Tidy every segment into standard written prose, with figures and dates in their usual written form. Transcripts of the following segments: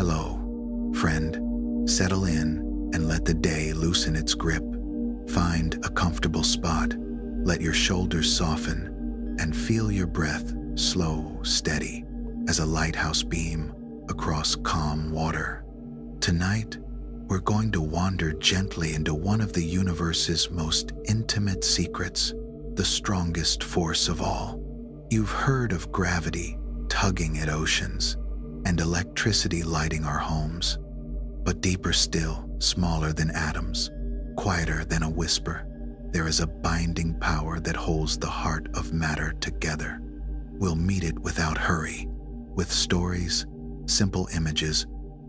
Hello, friend. Settle in and let the day loosen its grip. Find a comfortable spot, let your shoulders soften, and feel your breath slow, steady, as a lighthouse beam across calm water. Tonight, we're going to wander gently into one of the universe's most intimate secrets, the strongest force of all. You've heard of gravity tugging at oceans and electricity lighting our homes. But deeper still, smaller than atoms, quieter than a whisper, there is a binding power that holds the heart of matter together. We'll meet it without hurry, with stories, simple images,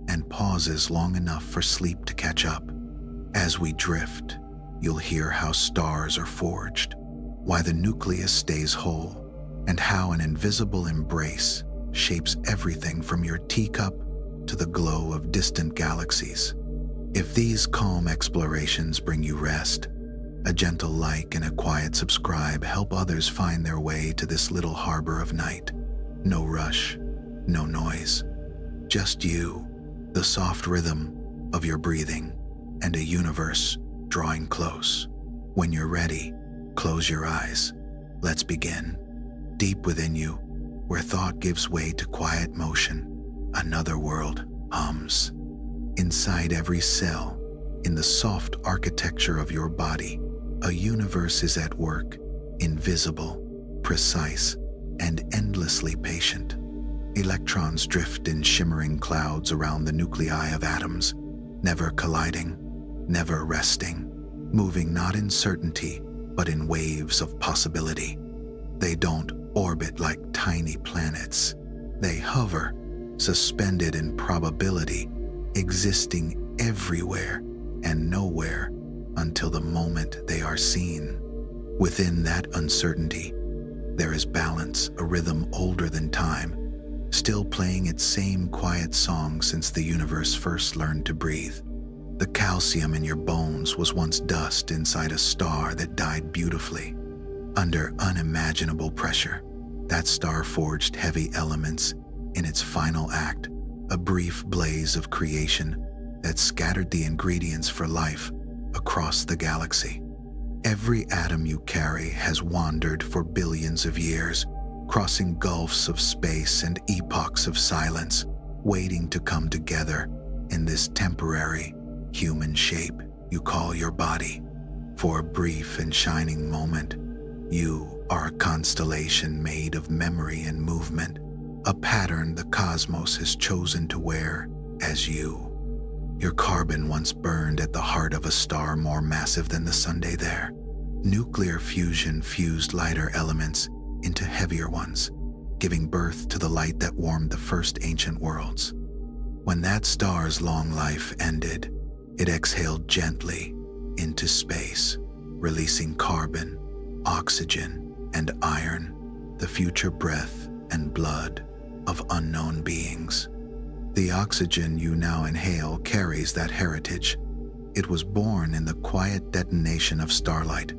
and pauses long enough for sleep to catch up. As we drift, you'll hear how stars are forged, why the nucleus stays whole, and how an invisible embrace shapes everything from your teacup to the glow of distant galaxies. If these calm explorations bring you rest, a gentle like and a quiet subscribe help others find their way to this little harbor of night. No rush, no noise, just you, the soft rhythm of your breathing, and a universe drawing close. When you're ready, close your eyes. Let's begin. Deep within you, where thought gives way to quiet motion, another world hums. Inside every cell, in the soft architecture of your body, a universe is at work, invisible, precise, and endlessly patient. Electrons drift in shimmering clouds around the nuclei of atoms, never colliding, never resting, moving not in certainty, but in waves of possibility. They don't orbit like tiny planets. They hover, suspended in probability, existing everywhere and nowhere until the moment they are seen. Within that uncertainty, there is balance, a rhythm older than time, still playing its same quiet song since the universe first learned to breathe. The calcium in your bones was once dust inside a star that died beautifully. Under unimaginable pressure, that star forged heavy elements in its final act, a brief blaze of creation that scattered the ingredients for life across the galaxy. Every atom you carry has wandered for billions of years, crossing gulfs of space and epochs of silence, waiting to come together in this temporary, human shape you call your body. For a brief and shining moment, you are a constellation made of memory and movement, a pattern the cosmos has chosen to wear as you. Your carbon once burned at the heart of a star more massive than the Sunday there. Nuclear fusion fused lighter elements into heavier ones, giving birth to the light that warmed the first ancient worlds. When that star's long life ended, it exhaled gently into space, releasing carbon, oxygen, and iron, the future breath and blood of unknown beings. The oxygen you now inhale carries that heritage. It was born in the quiet detonation of starlight,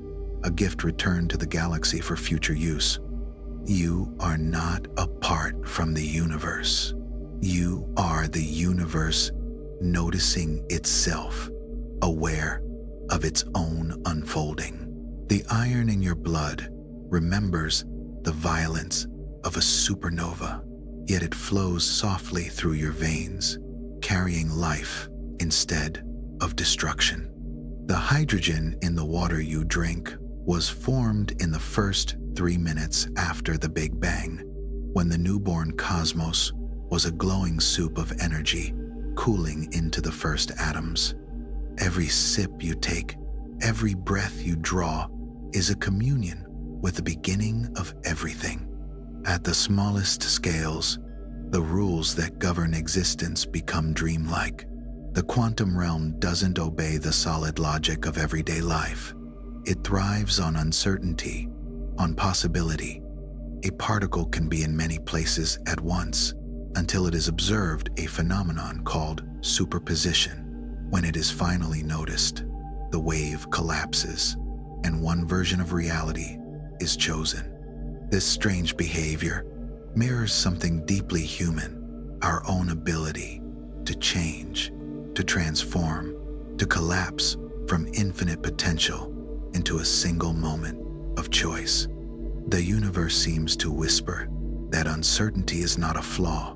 a gift returned to the galaxy for future use. You are not apart from the universe. You are the universe noticing itself, aware of its own unfolding. The iron in your blood remembers the violence of a supernova, yet it flows softly through your veins, carrying life instead of destruction. The hydrogen in the water you drink was formed in the first 3 minutes after the Big Bang, when the newborn cosmos was a glowing soup of energy cooling into the first atoms. Every sip you take, every breath you draw, is a communion with the beginning of everything. At the smallest scales, the rules that govern existence become dreamlike. The quantum realm doesn't obey the solid logic of everyday life. It thrives on uncertainty, on possibility. A particle can be in many places at once until it is observed, a phenomenon called superposition. When it is finally noticed, the wave collapses, and one version of reality is chosen. This strange behavior mirrors something deeply human, our own ability to change, to transform, to collapse from infinite potential into a single moment of choice. The universe seems to whisper that uncertainty is not a flaw,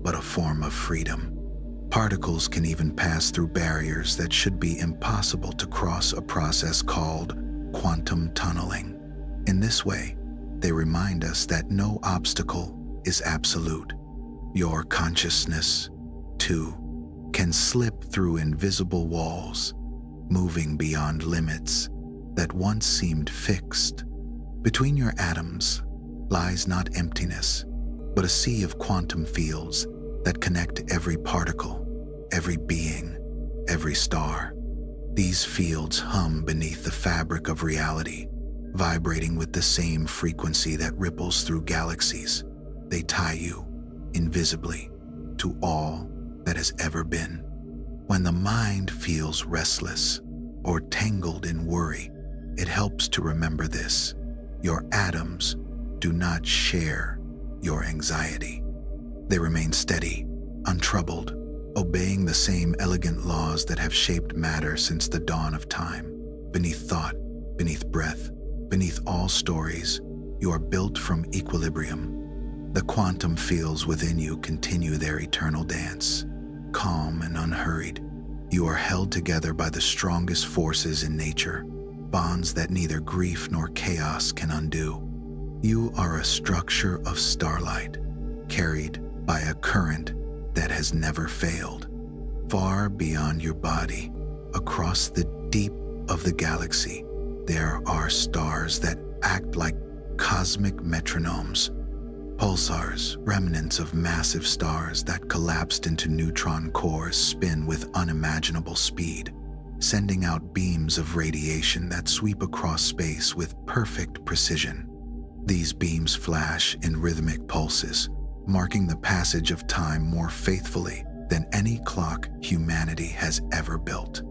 but a form of freedom. Particles can even pass through barriers that should be impossible to cross, a process called quantum tunneling. In this way, they remind us that no obstacle is absolute. Your consciousness, too, can slip through invisible walls, moving beyond limits that once seemed fixed. Between your atoms lies not emptiness, but a sea of quantum fields that connect every particle, every being, every star. These fields hum beneath the fabric of reality, vibrating with the same frequency that ripples through galaxies. They tie you, invisibly, to all that has ever been. When the mind feels restless or tangled in worry, it helps to remember this: your atoms do not share your anxiety. They remain steady, untroubled, obeying the same elegant laws that have shaped matter since the dawn of time. Beneath thought, beneath breath, beneath all stories, you are built from equilibrium. The quantum fields within you continue their eternal dance. Calm and unhurried, you are held together by the strongest forces in nature, bonds that neither grief nor chaos can undo. You are a structure of starlight, carried by a current that has never failed. Far beyond your body, across the deep of the galaxy, there are stars that act like cosmic metronomes, pulsars, remnants of massive stars that collapsed into neutron cores, spin with unimaginable speed, sending out beams of radiation that sweep across space with perfect precision. These beams flash in rhythmic pulses, marking the passage of time more faithfully than any clock humanity has ever built.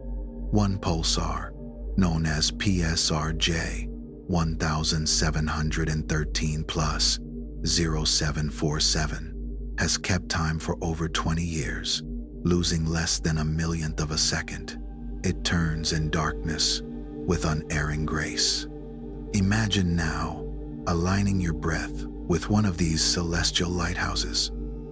One pulsar, known as PSRJ 1713 plus 0747, has kept time for over 20 years, losing less than a millionth of a second. It turns in darkness with unerring grace. Imagine now aligning your breath with one of these celestial lighthouses.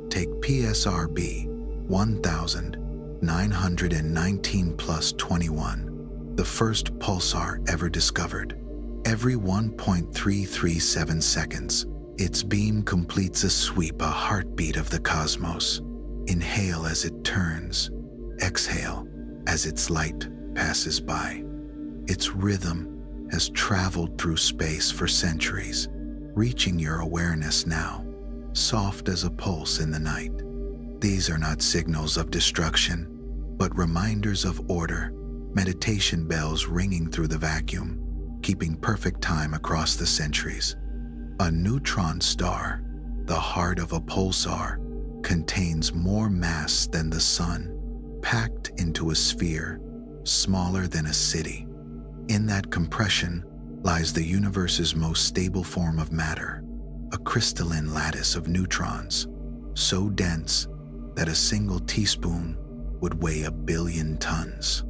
Take PSRB 1919 plus 21, the first pulsar ever discovered. Every 1.337 seconds, its beam completes a sweep, a heartbeat of the cosmos. Inhale as it turns, exhale as its light passes by. Its rhythm has traveled through space for centuries, reaching your awareness now, soft as a pulse in the night. These are not signals of destruction, but reminders of order, meditation bells ringing through the vacuum, keeping perfect time across the centuries. A neutron star, the heart of a pulsar, contains more mass than the sun, packed into a sphere smaller than a city. In that compression lies the universe's most stable form of matter, a crystalline lattice of neutrons, so dense that a single teaspoon would weigh 1 billion tons.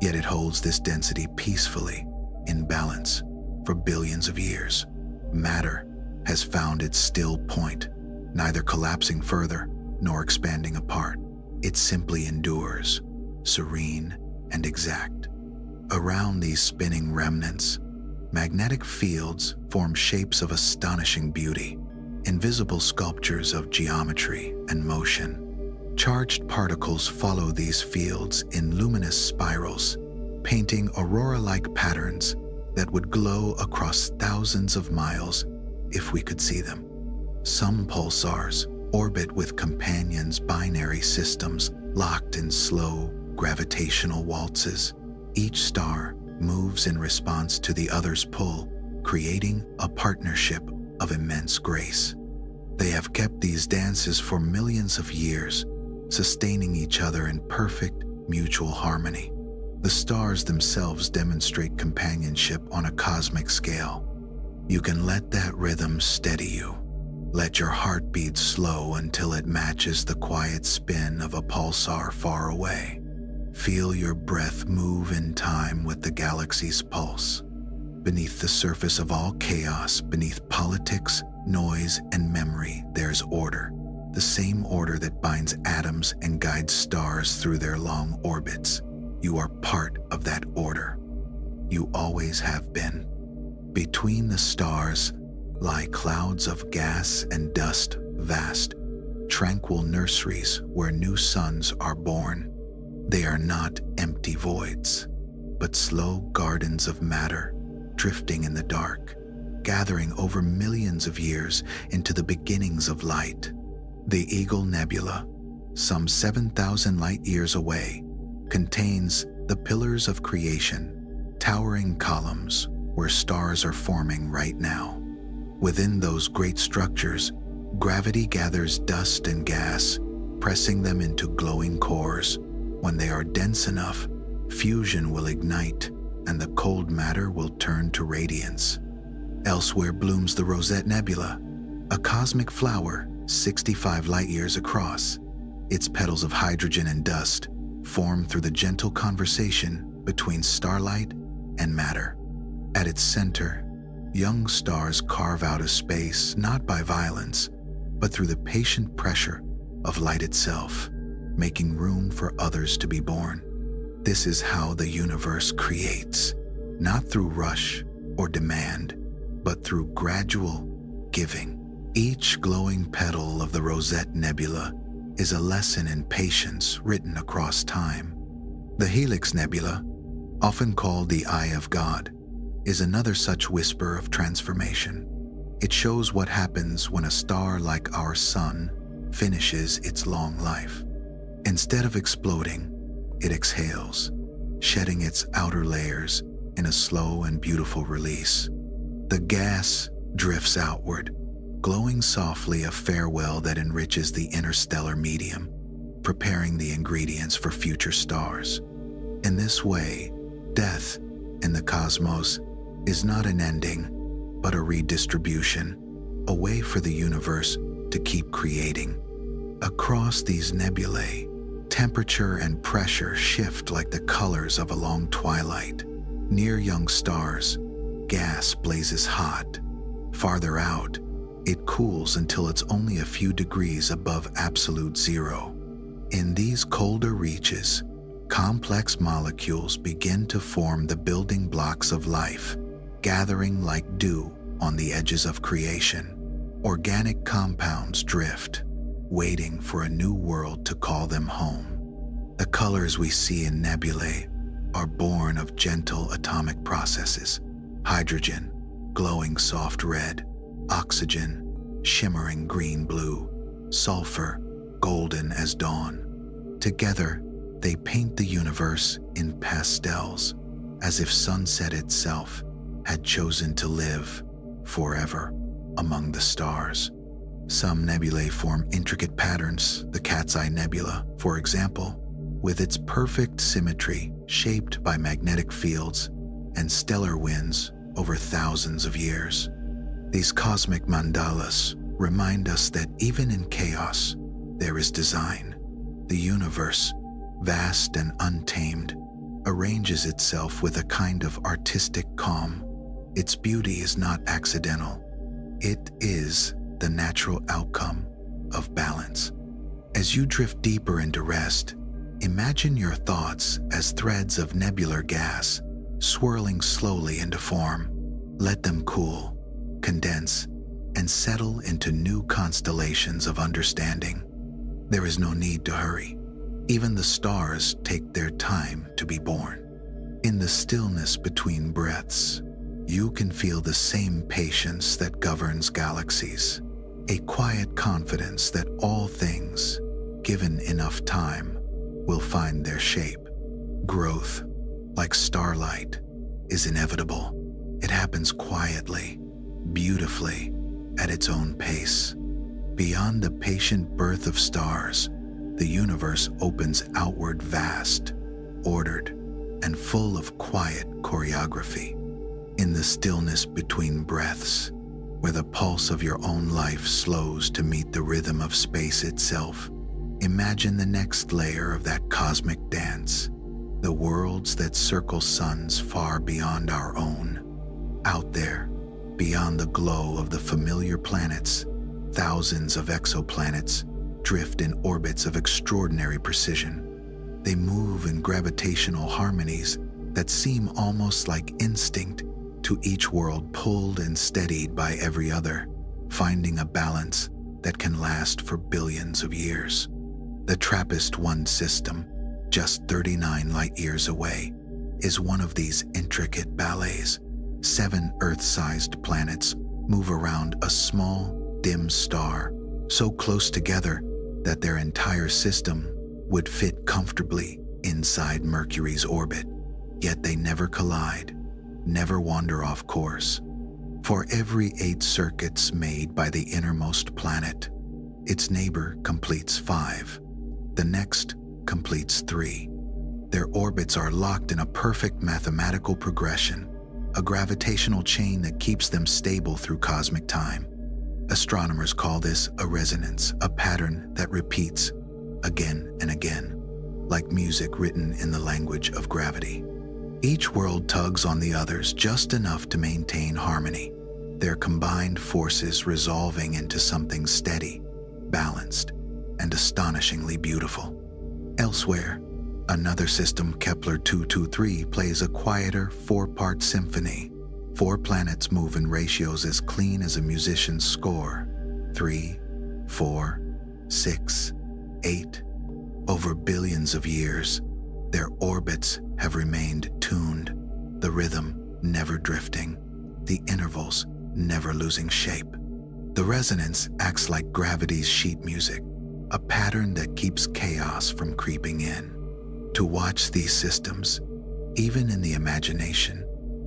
Yet it holds this density peacefully, in balance, for billions of years. Matter has found its still point, neither collapsing further nor expanding apart. It simply endures, serene and exact. Around these spinning remnants, magnetic fields form shapes of astonishing beauty, invisible sculptures of geometry and motion. Charged particles follow these fields in luminous spirals, painting aurora-like patterns that would glow across thousands of miles if we could see them. Some pulsars orbit with companions' binary systems locked in slow gravitational waltzes. Each star moves in response to the other's pull, creating a partnership of immense grace. They have kept these dances for millions of years, sustaining each other in perfect mutual harmony. The stars themselves demonstrate companionship on a cosmic scale. You can let that rhythm steady you, Let your heartbeat slow until it matches the quiet spin of a pulsar far away. Feel your breath move in time with the galaxy's pulse. Beneath the surface of all chaos, beneath politics, noise, and memory, there's order. The same order that binds atoms and guides stars through their long orbits. You are part of that order. You always have been. Between the stars lie clouds of gas and dust, vast, tranquil nurseries where new suns are born. They are not empty voids, but slow gardens of matter, drifting in the dark, gathering over millions of years into the beginnings of light. The Eagle Nebula, some 7,000 light-years away, contains the pillars of creation, towering columns where stars are forming right now. Within those great structures, gravity gathers dust and gas, pressing them into glowing cores. When they are dense enough, fusion will ignite, and the cold matter will turn to radiance. Elsewhere blooms the Rosette Nebula, a cosmic flower 65 light-years across. Its petals of hydrogen and dust form through the gentle conversation between starlight and matter. At its center, young stars carve out a space not by violence, but through the patient pressure of light itself, making room for others to be born. This is how the universe creates, not through rush or demand, but through gradual giving. Each glowing petal of the Rosette Nebula is a lesson in patience written across time. The Helix Nebula, often called the Eye of God, is another such whisper of transformation. It shows what happens when a star like our Sun finishes its long life. Instead of exploding, it exhales, shedding its outer layers in a slow and beautiful release. The gas drifts outward, glowing softly, a farewell that enriches the interstellar medium, preparing the ingredients for future stars. In this way, death in the cosmos is not an ending, but a redistribution, a way for the universe to keep creating. Across these nebulae, temperature and pressure shift like the colors of a long twilight. Near young stars, gas blazes hot. Farther out, it cools until it's only a few degrees above absolute zero. In these colder reaches, complex molecules begin to form the building blocks of life, gathering like dew on the edges of creation. Organic compounds drift, waiting for a new world to call them home. The colors we see in nebulae are born of gentle atomic processes. Hydrogen, glowing soft red; oxygen, shimmering green-blue; sulfur, golden as dawn. Together, they paint the universe in pastels, as if sunset itself had chosen to live forever among the stars. Some nebulae form intricate patterns, the Cat's Eye Nebula, for example, with its perfect symmetry shaped by magnetic fields and stellar winds over thousands of years. These cosmic mandalas remind us that even in chaos, there is design. The universe, vast and untamed, arranges itself with a kind of artistic calm. Its beauty is not accidental. It is the natural outcome of balance. As you drift deeper into rest, imagine your thoughts as threads of nebular gas swirling slowly into form. Let them cool, condense, and settle into new constellations of understanding. There is no need to hurry. Even the stars take their time to be born. In the stillness between breaths, you can feel the same patience that governs galaxies, a quiet confidence that all things, given enough time, will find their shape. Growth, like starlight, is inevitable. It happens quietly, beautifully, at its own pace. Beyond the patient birth of stars, the universe opens outward, vast, ordered, and full of quiet choreography. In the stillness between breaths, where the pulse of your own life slows to meet the rhythm of space itself. Imagine the next layer of that cosmic dance, the worlds that circle suns far beyond our own. Out there, beyond the glow of the familiar planets, thousands of exoplanets drift in orbits of extraordinary precision. They move in gravitational harmonies that seem almost like instinct, to each world pulled and steadied by every other, finding a balance that can last for billions of years. The TRAPPIST-1 system, just 39 light-years away, is one of these intricate ballets. 7 Earth-sized planets move around a small, dim star, so close together that their entire system would fit comfortably inside Mercury's orbit. Yet they never collide, never wander off course. For every 8 circuits made by the innermost planet, its neighbor completes 5. The next completes 3. Their orbits are locked in a perfect mathematical progression, a gravitational chain that keeps them stable through cosmic time. Astronomers call this a resonance, a pattern that repeats again and again, like music written in the language of gravity. Each world tugs on the others just enough to maintain harmony, their combined forces resolving into something steady, balanced, and astonishingly beautiful. Elsewhere, another system, Kepler-223, plays a quieter 4-part symphony. 4 planets move in ratios as clean as a musician's score. 3, 4, 6, 8. Over billions of years, their orbits have remained tuned, the rhythm never drifting, the intervals never losing shape. The resonance acts like gravity's sheet music, a pattern that keeps chaos from creeping in. To watch these systems, even in the imagination,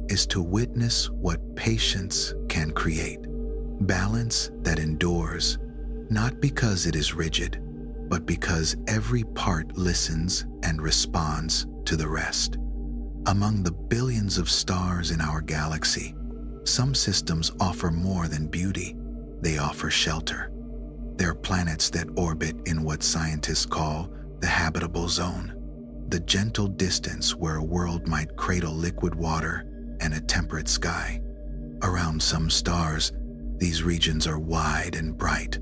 is to witness what patience can create. Balance that endures, not because it is rigid, but because every part listens and responds to the rest. Among the billions of stars in our galaxy, some systems offer more than beauty, they offer shelter. They're planets that orbit in what scientists call the habitable zone, the gentle distance where a world might cradle liquid water and a temperate sky. Around some stars, these regions are wide and bright.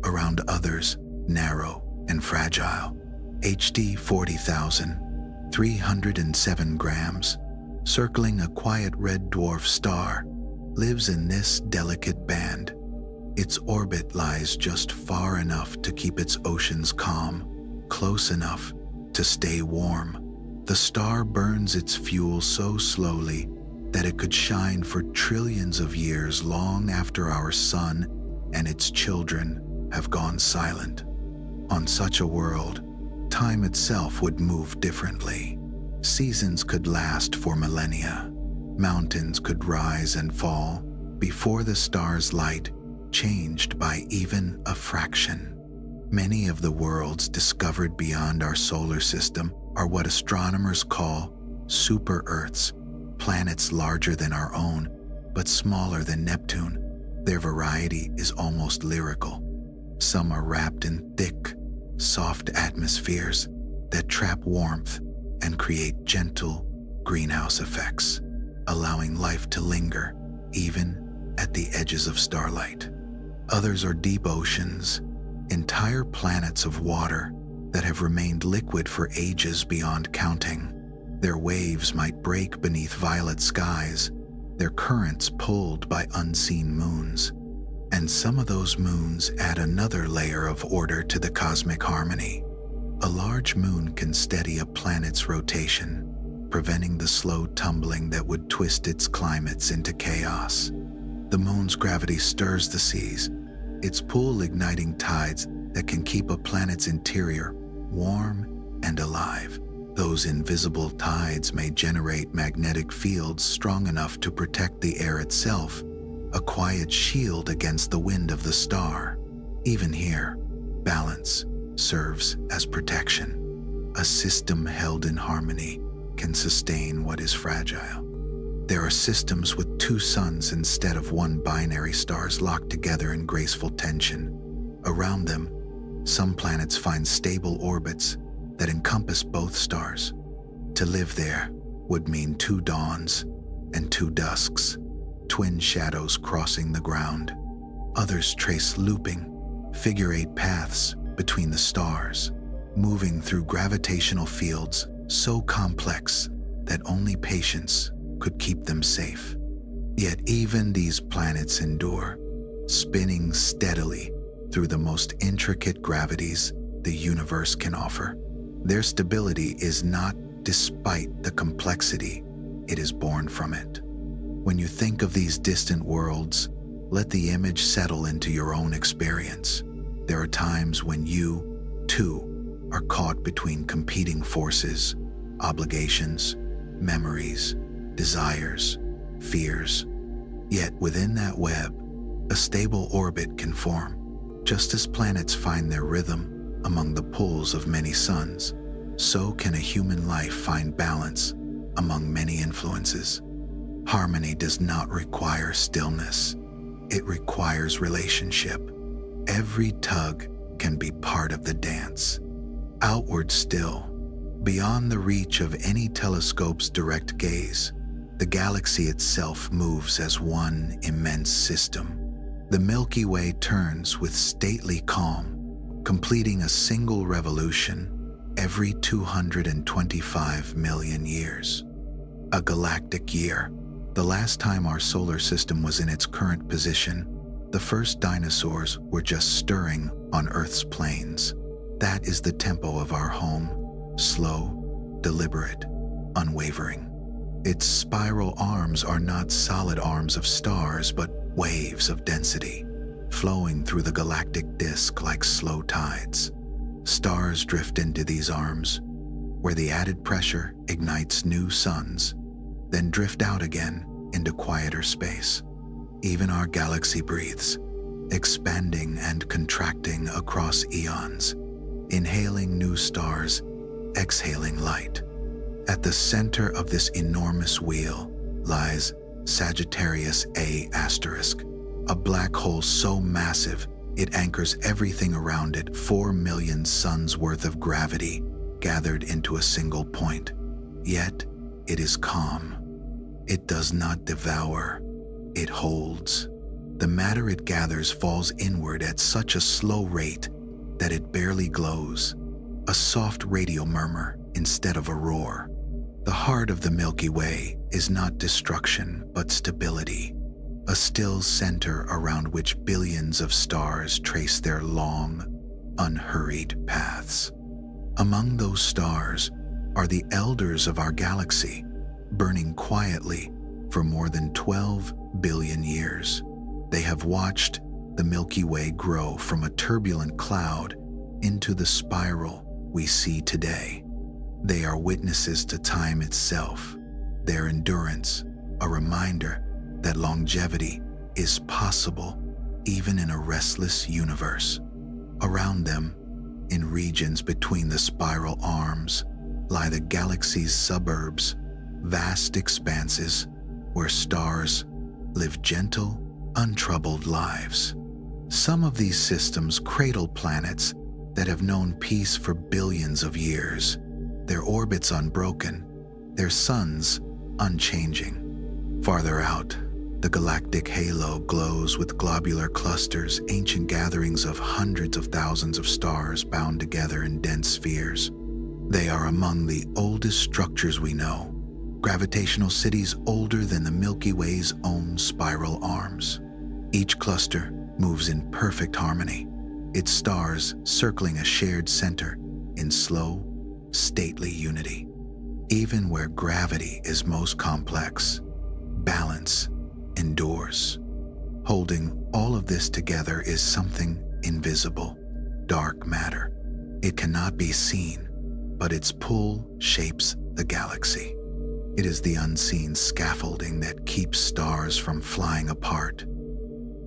Around others, narrow and fragile. HD 40,307 grams, circling a quiet red dwarf star, lives in this delicate band. Its orbit lies just far enough to keep its oceans calm, close enough to stay warm. The star burns its fuel so slowly that it could shine for trillions of years long after our sun and its children have gone silent. On such a world, time itself would move differently. Seasons could last for millennia. Mountains could rise and fall before the star's light changed by even a fraction. Many of the worlds discovered beyond our solar system are what astronomers call super-Earths, planets larger than our own, but smaller than Neptune. Their variety is almost lyrical. Some are wrapped in thick, soft atmospheres that trap warmth and create gentle greenhouse effects, allowing life to linger even at the edges of starlight. Others are deep oceans, entire planets of water that have remained liquid for ages beyond counting. Their waves might break beneath violet skies, their currents pulled by unseen moons. And some of those moons add another layer of order to the cosmic harmony. A large moon can steady a planet's rotation, preventing the slow tumbling that would twist its climates into chaos. The moon's gravity stirs the seas, its pull igniting tides that can keep a planet's interior warm and alive. Those invisible tides may generate magnetic fields strong enough to protect the air itself, a quiet shield against the wind of the star. Even here, balance serves as protection. A system held in harmony can sustain what is fragile. There are systems with two suns instead of one, binary stars locked together in graceful tension. Around them, some planets find stable orbits that encompass both stars. To live there would mean two dawns and two dusks, twin shadows crossing the ground. Others trace looping, figure-8 paths between the stars, moving through gravitational fields so complex that only patience could keep them safe. Yet even these planets endure, spinning steadily through the most intricate gravities the universe can offer. Their stability is not despite the complexity, it is born from it. When you think of these distant worlds, let the image settle into your own experience. There are times when you, too, are caught between competing forces, obligations, memories, desires, fears. Yet within that web, a stable orbit can form. Just as planets find their rhythm among the pulls of many suns, so can a human life find balance among many influences. Harmony does not require stillness. It requires relationship. Every tug can be part of the dance. Outward still, beyond the reach of any telescope's direct gaze, the galaxy itself moves as one immense system. The Milky Way turns with stately calm, completing a single revolution every 225 million years. A galactic year, the last time our solar system was in its current position. The first dinosaurs were just stirring on Earth's plains. That is the tempo of our home, slow, deliberate, unwavering. Its spiral arms are not solid arms of stars, but waves of density, flowing through the galactic disk like slow tides. Stars drift into these arms, where the added pressure ignites new suns, then drift out again into quieter space. Even our galaxy breathes, expanding and contracting across eons, inhaling new stars, exhaling light. At the center of this enormous wheel lies Sagittarius A*, a black hole so massive it anchors everything around it, 4 million suns worth of gravity gathered into a single point. Yet it is calm. It does not devour, it holds. The matter it gathers falls inward at such a slow rate that it barely glows, a soft radio murmur instead of a roar. The heart of the Milky Way is not destruction, but stability, a still center around which billions of stars trace their long, unhurried paths. Among those stars are the elders of our galaxy, burning quietly for more than 12 billion years. They have watched the Milky Way grow from a turbulent cloud into the spiral we see today. They are witnesses to time itself, their endurance, a reminder that longevity is possible even in a restless universe. Around them, in regions between the spiral arms, lie the galaxy's suburbs, vast expanses where stars live gentle, untroubled lives. Some of these systems cradle planets that have known peace for billions of years, their orbits unbroken, their suns unchanging. Farther out, the galactic halo glows with globular clusters, ancient gatherings of hundreds of thousands of stars bound together in dense spheres. They are among the oldest structures we know, gravitational cities older than the Milky Way's own spiral arms. Each cluster moves in perfect harmony, its stars circling a shared center in slow, stately unity. Even where gravity is most complex, balance endures. Holding all of this together is something invisible, dark matter. It cannot be seen, but its pull shapes the galaxy. It is the unseen scaffolding that keeps stars from flying apart,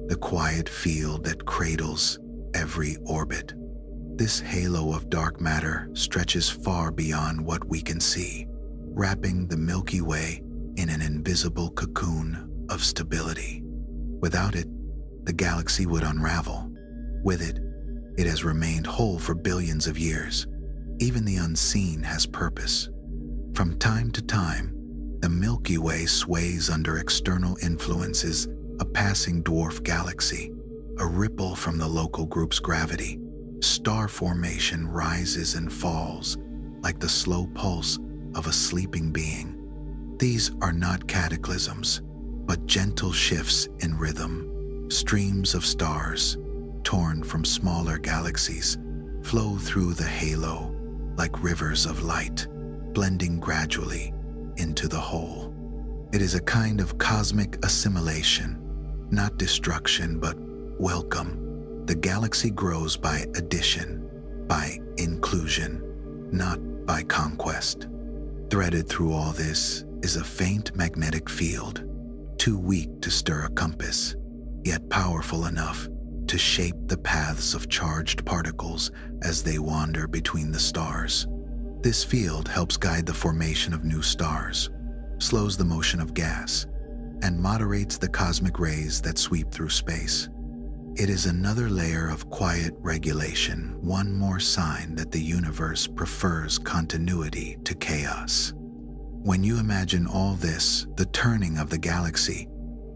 the quiet field that cradles every orbit. This halo of dark matter stretches far beyond what we can see, wrapping the Milky Way in an invisible cocoon of stability. Without it, the galaxy would unravel. With it, it has remained whole for billions of years. Even the unseen has purpose. From time to time, the Milky Way sways under external influences, a passing dwarf galaxy, a ripple from the local group's gravity. Star formation rises and falls like the slow pulse of a sleeping being. These are not cataclysms, but gentle shifts in rhythm. Streams of stars, torn from smaller galaxies, flow through the halo like rivers of light, blending gradually into the whole. It is a kind of cosmic assimilation, not destruction, but welcome. The galaxy grows by addition, by inclusion, not by conquest. Threaded through all this is a faint magnetic field, too weak to stir a compass, yet powerful enough to shape the paths of charged particles as they wander between the stars. This field helps guide the formation of new stars, slows the motion of gas, and moderates the cosmic rays that sweep through space. It is another layer of quiet regulation, one more sign that the universe prefers continuity to chaos. When you imagine all this, the turning of the galaxy,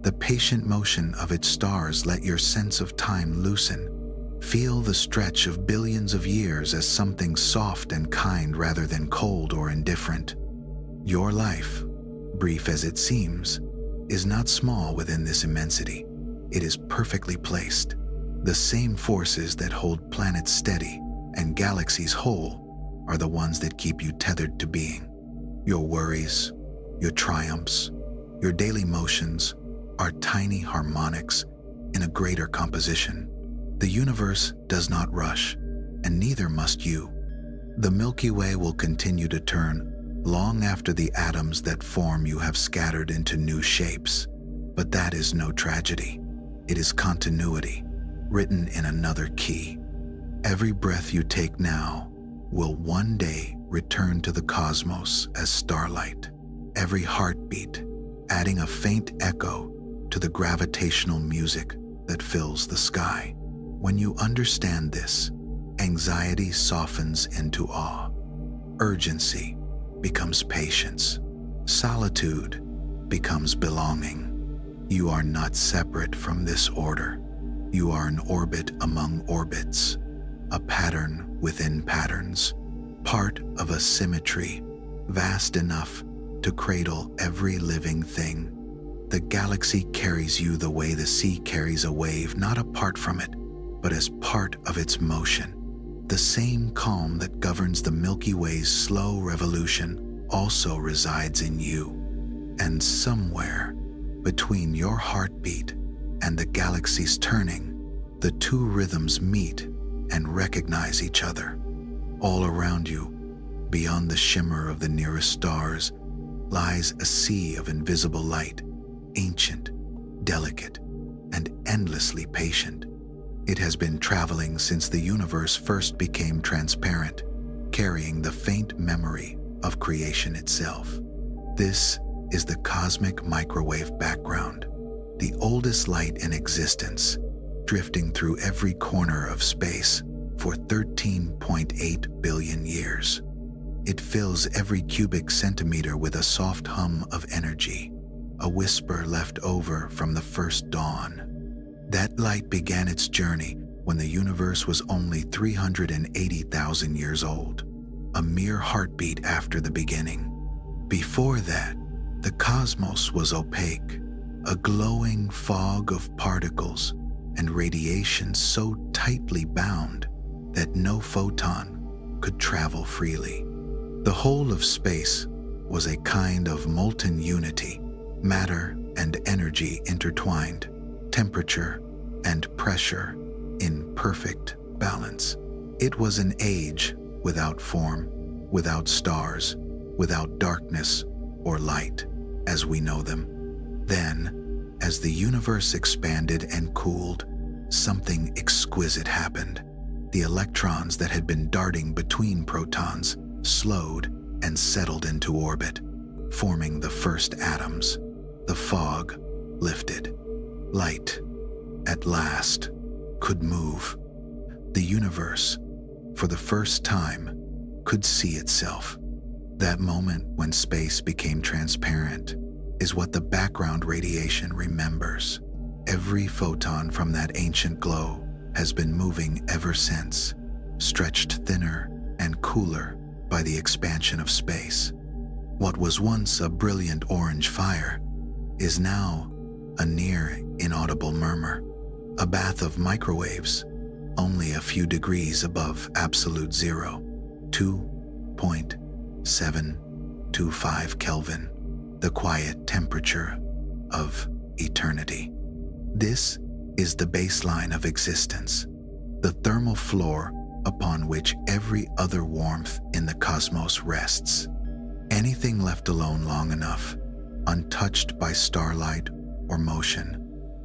the patient motion of its stars, let your sense of time loosen. Feel the stretch of billions of years as something soft and kind rather than cold or indifferent. Your life, brief as it seems, is not small within this immensity. It is perfectly placed. The same forces that hold planets steady and galaxies whole are the ones that keep you tethered to being. Your worries, your triumphs, your daily motions are tiny harmonics in a greater composition. The universe does not rush, and neither must you. The Milky Way will continue to turn long after the atoms that form you have scattered into new shapes. But that is no tragedy. It is continuity, written in another key. Every breath you take now will one day return to the cosmos as starlight. Every heartbeat adding a faint echo to the gravitational music that fills the sky. When you understand this, anxiety softens into awe. Urgency becomes patience. Solitude becomes belonging. You are not separate from this order. You are an orbit among orbits, a pattern within patterns, part of a symmetry vast enough to cradle every living thing. The galaxy carries you the way the sea carries a wave, not apart from it, but as part of its motion. The same calm that governs the Milky Way's slow revolution also resides in you. And somewhere between your heartbeat and the galaxy's turning, the two rhythms meet and recognize each other. All around you, beyond the shimmer of the nearest stars, lies a sea of invisible light, ancient, delicate, and endlessly patient. It has been traveling since the universe first became transparent, carrying the faint memory of creation itself. This is the cosmic microwave background, the oldest light in existence, drifting through every corner of space for 13.8 billion years. It fills every cubic centimeter with a soft hum of energy, a whisper left over from the first dawn. That light began its journey when the universe was only 380,000 years old, a mere heartbeat after the beginning. Before that, the cosmos was opaque, a glowing fog of particles and radiation so tightly bound that no photon could travel freely. The whole of space was a kind of molten unity, matter and energy intertwined, temperature and pressure in perfect balance. It was an age without form, without stars, without darkness or light as we know them. Then, as the universe expanded and cooled, something exquisite happened. The electrons that had been darting between protons slowed and settled into orbit, forming the first atoms. The fog lifted. Light, at last, could move. The universe, for the first time, could see itself. That moment when space became transparent is what the background radiation remembers. Every photon from that ancient glow has been moving ever since, stretched thinner and cooler by the expansion of space. What was once a brilliant orange fire is now a near inaudible murmur, a bath of microwaves, only a few degrees above absolute zero, 2.725 Kelvin, the quiet temperature of eternity. This is the baseline of existence, the thermal floor upon which every other warmth in the cosmos rests. Anything left alone long enough, untouched by starlight or motion,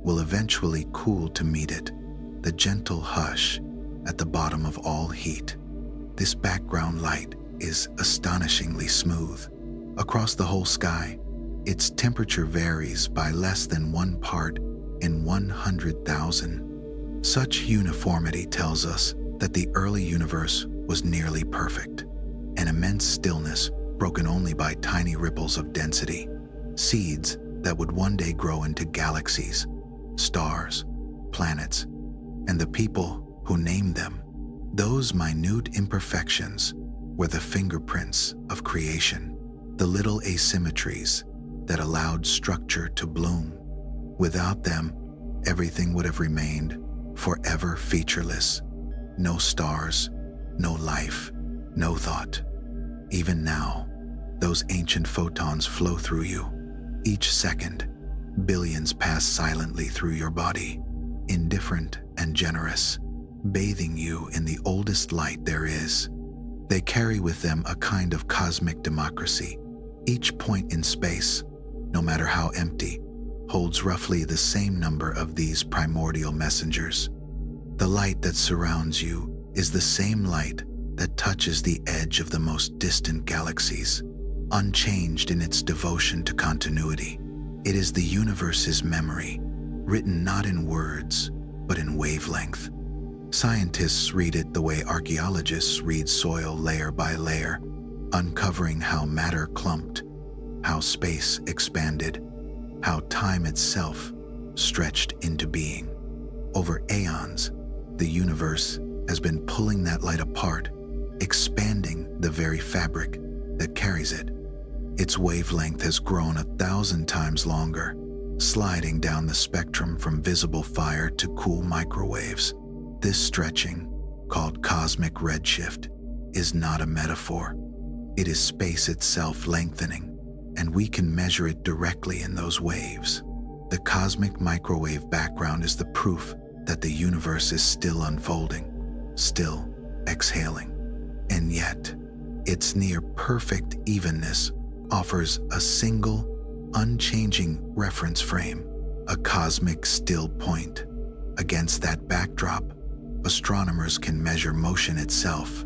will eventually cool to meet it, the gentle hush at the bottom of all heat. This background light is astonishingly smooth. Across the whole sky, its temperature varies by less than 1 part in 100,000. Such uniformity tells us that the early universe was nearly perfect, an immense stillness broken only by tiny ripples of density, seeds that would one day grow into galaxies, stars, planets, and the people who named them. Those minute imperfections were the fingerprints of creation, the little asymmetries that allowed structure to bloom. Without them, everything would have remained forever featureless. No stars, no life, no thought. Even now, those ancient photons flow through you. Each second, billions pass silently through your body, indifferent and generous, bathing you in the oldest light there is. They carry with them a kind of cosmic democracy. Each point in space, no matter how empty, holds roughly the same number of these primordial messengers. The light that surrounds you is the same light that touches the edge of the most distant galaxies, unchanged in its devotion to continuity. It is the universe's memory, written not in words, but in wavelength. Scientists read it the way archaeologists read soil layer by layer, uncovering how matter clumped, how space expanded, how time itself stretched into being. Over aeons, the universe has been pulling that light apart, expanding the very fabric that carries it. Its wavelength has grown 1,000 times longer, sliding down the spectrum from visible fire to cool microwaves. This stretching, called cosmic redshift, is not a metaphor. It is space itself lengthening, and we can measure it directly in those waves. The cosmic microwave background is the proof that the universe is still unfolding, still exhaling. And yet, its near-perfect evenness offers a single, unchanging reference frame, a cosmic still point. Against that backdrop, astronomers can measure motion itself.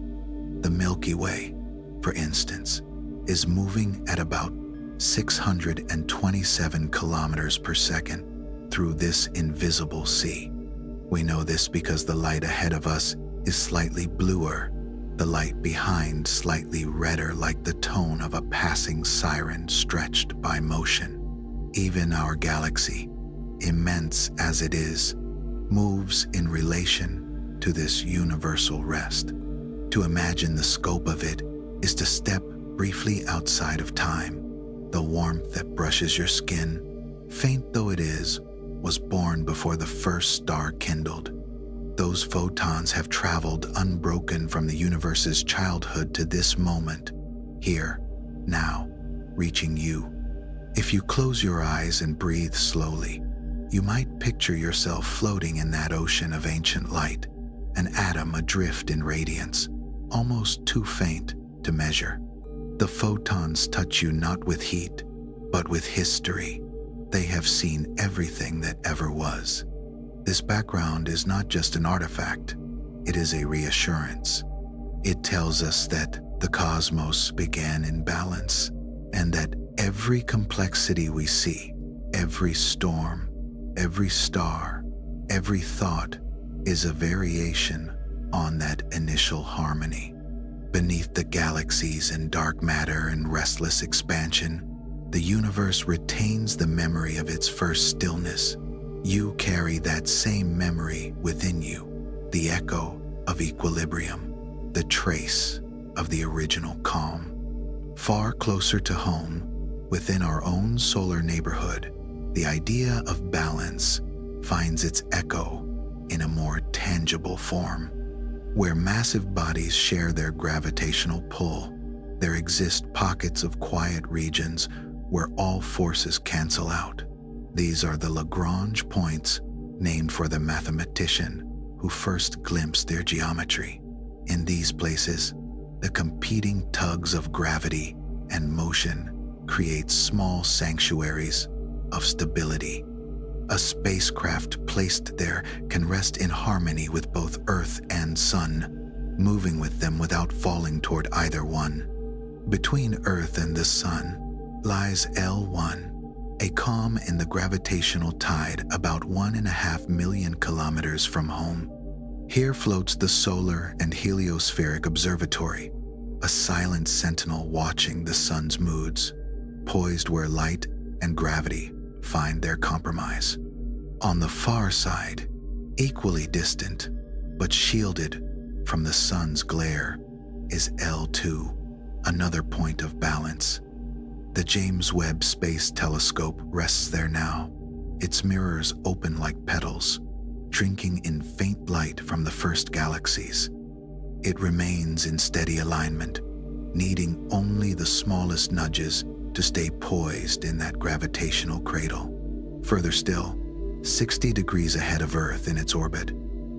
The Milky Way, for instance, is moving at about 627 kilometers per second through this invisible sea. We know this because the light ahead of us is slightly bluer, the light behind slightly redder, like the tone of a passing siren stretched by motion. Even our galaxy, immense as it is, moves in relation to this universal rest. To imagine the scope of it is to step briefly outside of time. The warmth that brushes your skin, faint though it is, was born before the first star kindled. Those photons have traveled unbroken from the universe's childhood to this moment, here, now, reaching you. If you close your eyes and breathe slowly, you might picture yourself floating in that ocean of ancient light, an atom adrift in radiance, almost too faint to measure. The photons touch you not with heat, but with history. They have seen everything that ever was. This background is not just an artifact, it is a reassurance. It tells us that the cosmos began in balance, and that Every complexity we see, every storm, every star, every thought is a variation on that initial harmony. Beneath the galaxies and dark matter and restless expansion, the universe retains the memory of its first stillness. You carry that same memory within you, the echo of equilibrium, the trace of the original calm. Far closer to home, within our own solar neighborhood, the idea of balance finds its echo in a more tangible form. Where massive bodies share their gravitational pull, there exist pockets of quiet regions where all forces cancel out. These are the Lagrange points, named for the mathematician who first glimpsed their geometry. In these places, the competing tugs of gravity and motion create small sanctuaries of stability. A spacecraft placed there can rest in harmony with both Earth and Sun, moving with them without falling toward either one. Between Earth and the Sun lies L1, a calm in the gravitational tide about 1.5 million kilometers from home. Here floats the Solar and Heliospheric Observatory, a silent sentinel watching the Sun's moods, poised where light and gravity find their compromise. On the far side, equally distant, but shielded from the Sun's glare, is L2, another point of balance. The James Webb Space Telescope rests there now, its mirrors open like petals, drinking in faint light from the first galaxies. It remains in steady alignment, needing only the smallest nudges to stay poised in that gravitational cradle. Further still, 60 degrees ahead of Earth in its orbit,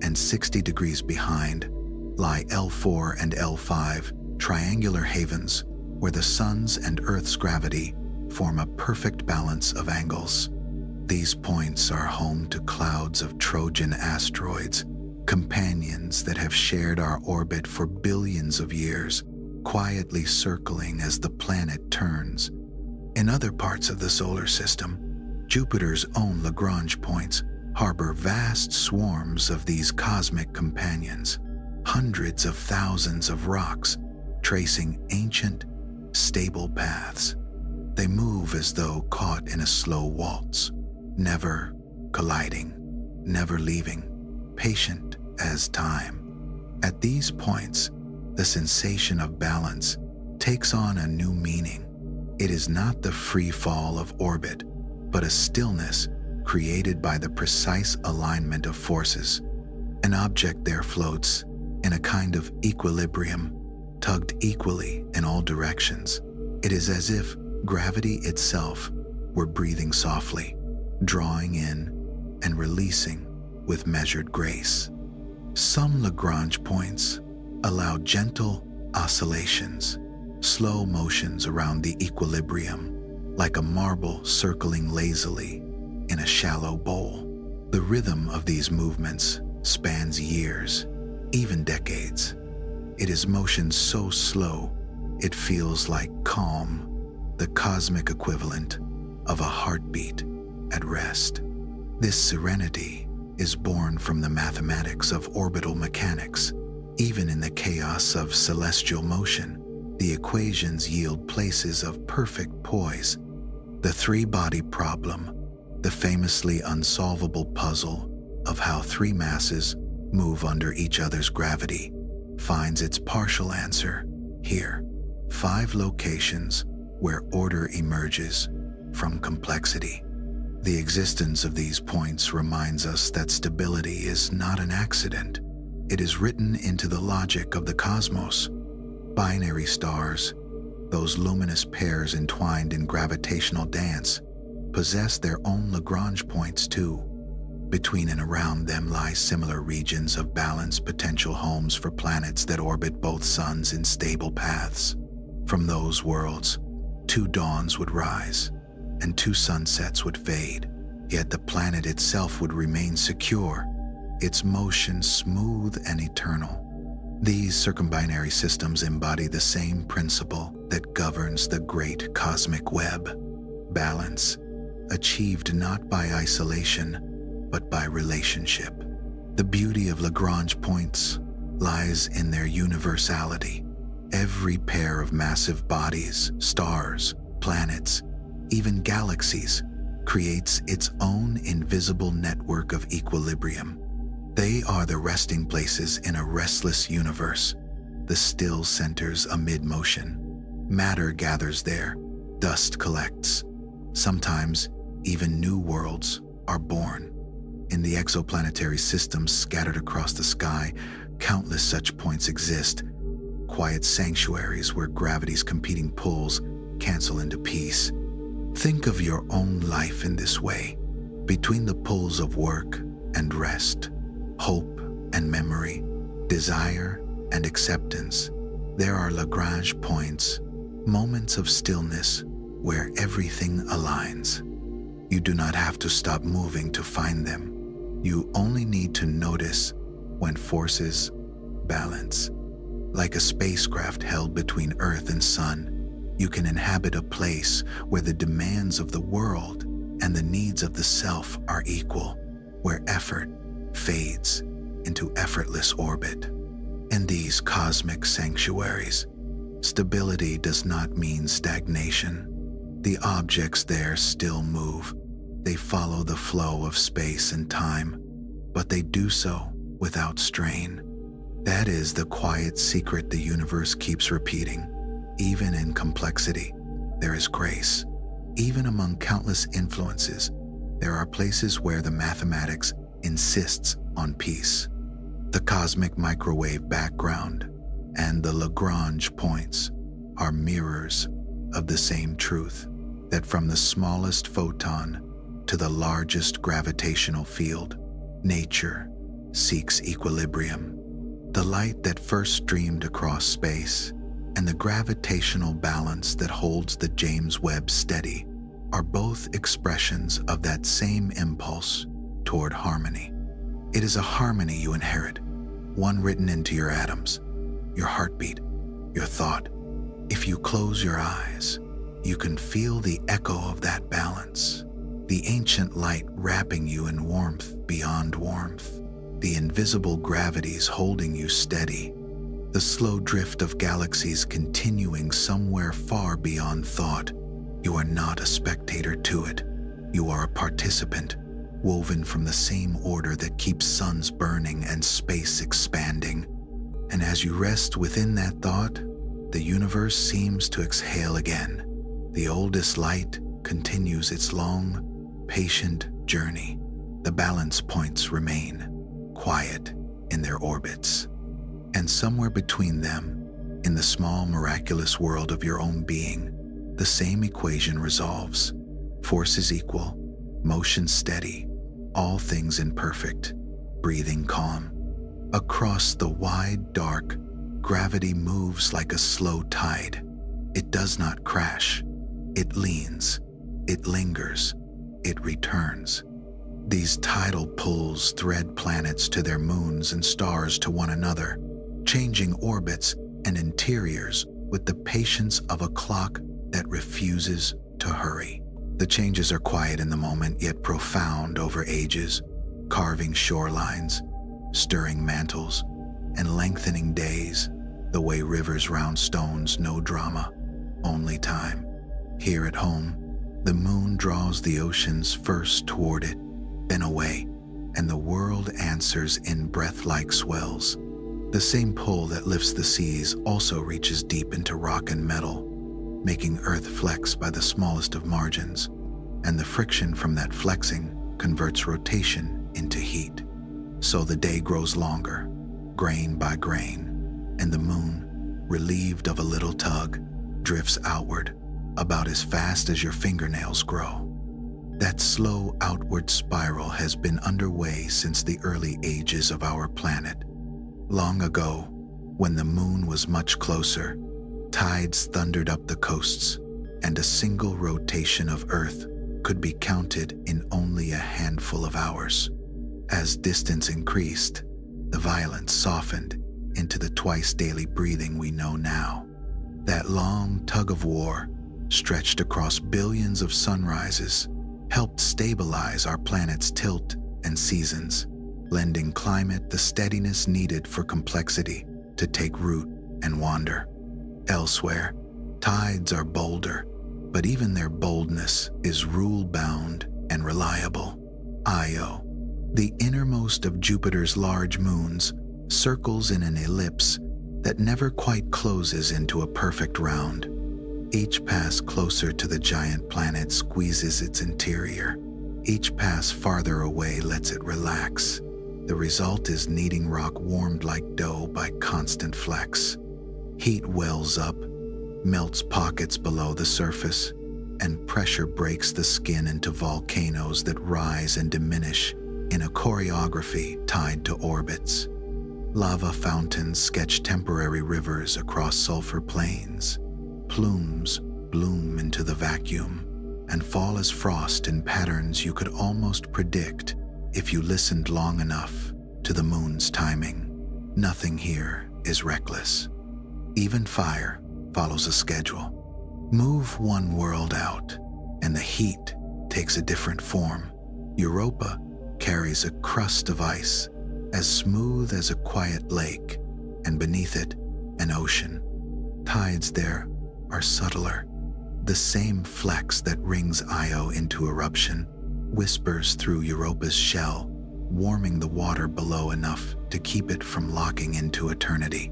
and 60 degrees behind, lie L4 and L5, triangular havens where the Sun's and Earth's gravity form a perfect balance of angles. These points are home to clouds of Trojan asteroids, companions that have shared our orbit for billions of years, quietly circling as the planet turns. In other parts of the solar system, Jupiter's own Lagrange points harbor vast swarms of these cosmic companions, hundreds of thousands of rocks tracing ancient, stable paths. They move as though caught in a slow waltz, never colliding, never leaving, patient as time. At these points, the sensation of balance takes on a new meaning. It is not the free fall of orbit, but a stillness created by the precise alignment of forces. An object there floats in a kind of equilibrium, tugged equally in all directions. It is as if gravity itself were breathing softly, drawing in and releasing with measured grace. Some Lagrange points allow gentle oscillations, slow motions around the equilibrium, like a marble circling lazily in a shallow bowl. The rhythm of these movements spans years, even decades. It is motion so slow, it feels like calm, the cosmic equivalent of a heartbeat at rest. This serenity is born from the mathematics of orbital mechanics. Even in the chaos of celestial motion, the equations yield places of perfect poise. The three-body problem, the famously unsolvable puzzle of how three masses move under each other's gravity, finds its partial answer here. 5 locations where order emerges from complexity. The existence of these points reminds us that stability is not an accident. It is written into the logic of the cosmos. Binary stars, those luminous pairs entwined in gravitational dance, possess their own Lagrange points too. Between and around them lie similar regions of balance, potential homes for planets that orbit both suns in stable paths. From those worlds, 2 dawns would rise, and 2 sunsets would fade, yet the planet itself would remain secure, its motion smooth and eternal. These circumbinary systems embody the same principle, that governs the great cosmic web. Balance, achieved not by isolation, but by relationship. The beauty of Lagrange points lies in their universality. Every pair of massive bodies, stars, planets, even galaxies, creates its own invisible network of equilibrium. They are the resting places in a restless universe, the still centers amid motion. Matter gathers there, dust collects. Sometimes, even new worlds are born. In the exoplanetary systems scattered across the sky, countless such points exist, quiet sanctuaries where gravity's competing pulls cancel into peace. Think of your own life in this way. Between the pulls of work and rest, hope and memory, desire and acceptance, there are Lagrange points, moments of stillness where everything aligns. You do not have to stop moving to find them. You only need to notice when forces balance. Like a spacecraft held between Earth and Sun, you can inhabit a place where the demands of the world and the needs of the self are equal, where effort fades into effortless orbit. In these cosmic sanctuaries, stability does not mean stagnation. The objects there still move. They follow the flow of space and time, but they do so without strain. That is the quiet secret the universe keeps repeating. Even in complexity, there is grace. Even among countless influences, there are places where the mathematics insists on peace. The cosmic microwave background and the Lagrange points are mirrors of the same truth, that from the smallest photon to the largest gravitational field, nature seeks equilibrium. The light that first streamed across space and the gravitational balance that holds the James Webb steady are both expressions of that same impulse toward harmony. It is a harmony you inherit, one written into your atoms, your heartbeat, your thought. If you close your eyes, you can feel the echo of that balance, the ancient light wrapping you in warmth beyond warmth, the invisible gravities holding you steady, the slow drift of galaxies continuing somewhere far beyond thought. You are not a spectator to it. You are a participant, woven from the same order that keeps suns burning and space expanding. And as you rest within that thought, the universe seems to exhale again. The oldest light continues its long, patient journey. The balance points remain quiet in their orbits. And somewhere between them, in the small miraculous world of your own being, the same equation resolves. Force is equal, motion steady, all things imperfect, breathing calm. Across the wide, dark, gravity moves like a slow tide. It does not crash. It leans. It lingers. It returns. These tidal pulls thread planets to their moons and stars to one another, changing orbits and interiors with the patience of a clock that refuses to hurry. The changes are quiet in the moment, yet profound over ages, carving shorelines, stirring mantles, and lengthening days, the way rivers round stones. No drama, only time. Here at home, the moon draws the oceans first toward it, then away, and the world answers in breath-like swells. The same pull that lifts the seas also reaches deep into rock and metal, making Earth flex by the smallest of margins, and the friction from that flexing converts rotation into heat. So the day grows longer, grain by grain, and the moon, relieved of a little tug, drifts outward, about as fast as your fingernails grow. That slow outward spiral has been underway since the early ages of our planet. Long ago, when the moon was much closer, tides thundered up the coasts, and a single rotation of Earth could be counted in only a handful of hours. As distance increased, the violence softened into the twice-daily breathing we know now. That long tug-of-war, stretched across billions of sunrises, helped stabilize our planet's tilt and seasons, lending climate the steadiness needed for complexity to take root and wander. Elsewhere, tides are bolder, but even their boldness is rule-bound and reliable. Io, the innermost of Jupiter's large moons, circles in an ellipse that never quite closes into a perfect round. Each pass closer to the giant planet squeezes its interior. Each pass farther away lets it relax. The result is kneading rock warmed like dough by constant flex. Heat wells up, melts pockets below the surface, and pressure breaks the skin into volcanoes that rise and diminish in a choreography tied to orbits. Lava fountains sketch temporary rivers across sulfur plains. Plumes bloom into the vacuum and fall as frost in patterns you could almost predict if you listened long enough to the moon's timing. Nothing here is reckless. Even fire follows a schedule. Move one world out, and the heat takes a different form. Europa carries a crust of ice as smooth as a quiet lake, and beneath it, an ocean. Tides there are subtler. The same flex that rings Io into eruption whispers through Europa's shell, warming the water below enough to keep it from locking into eternity.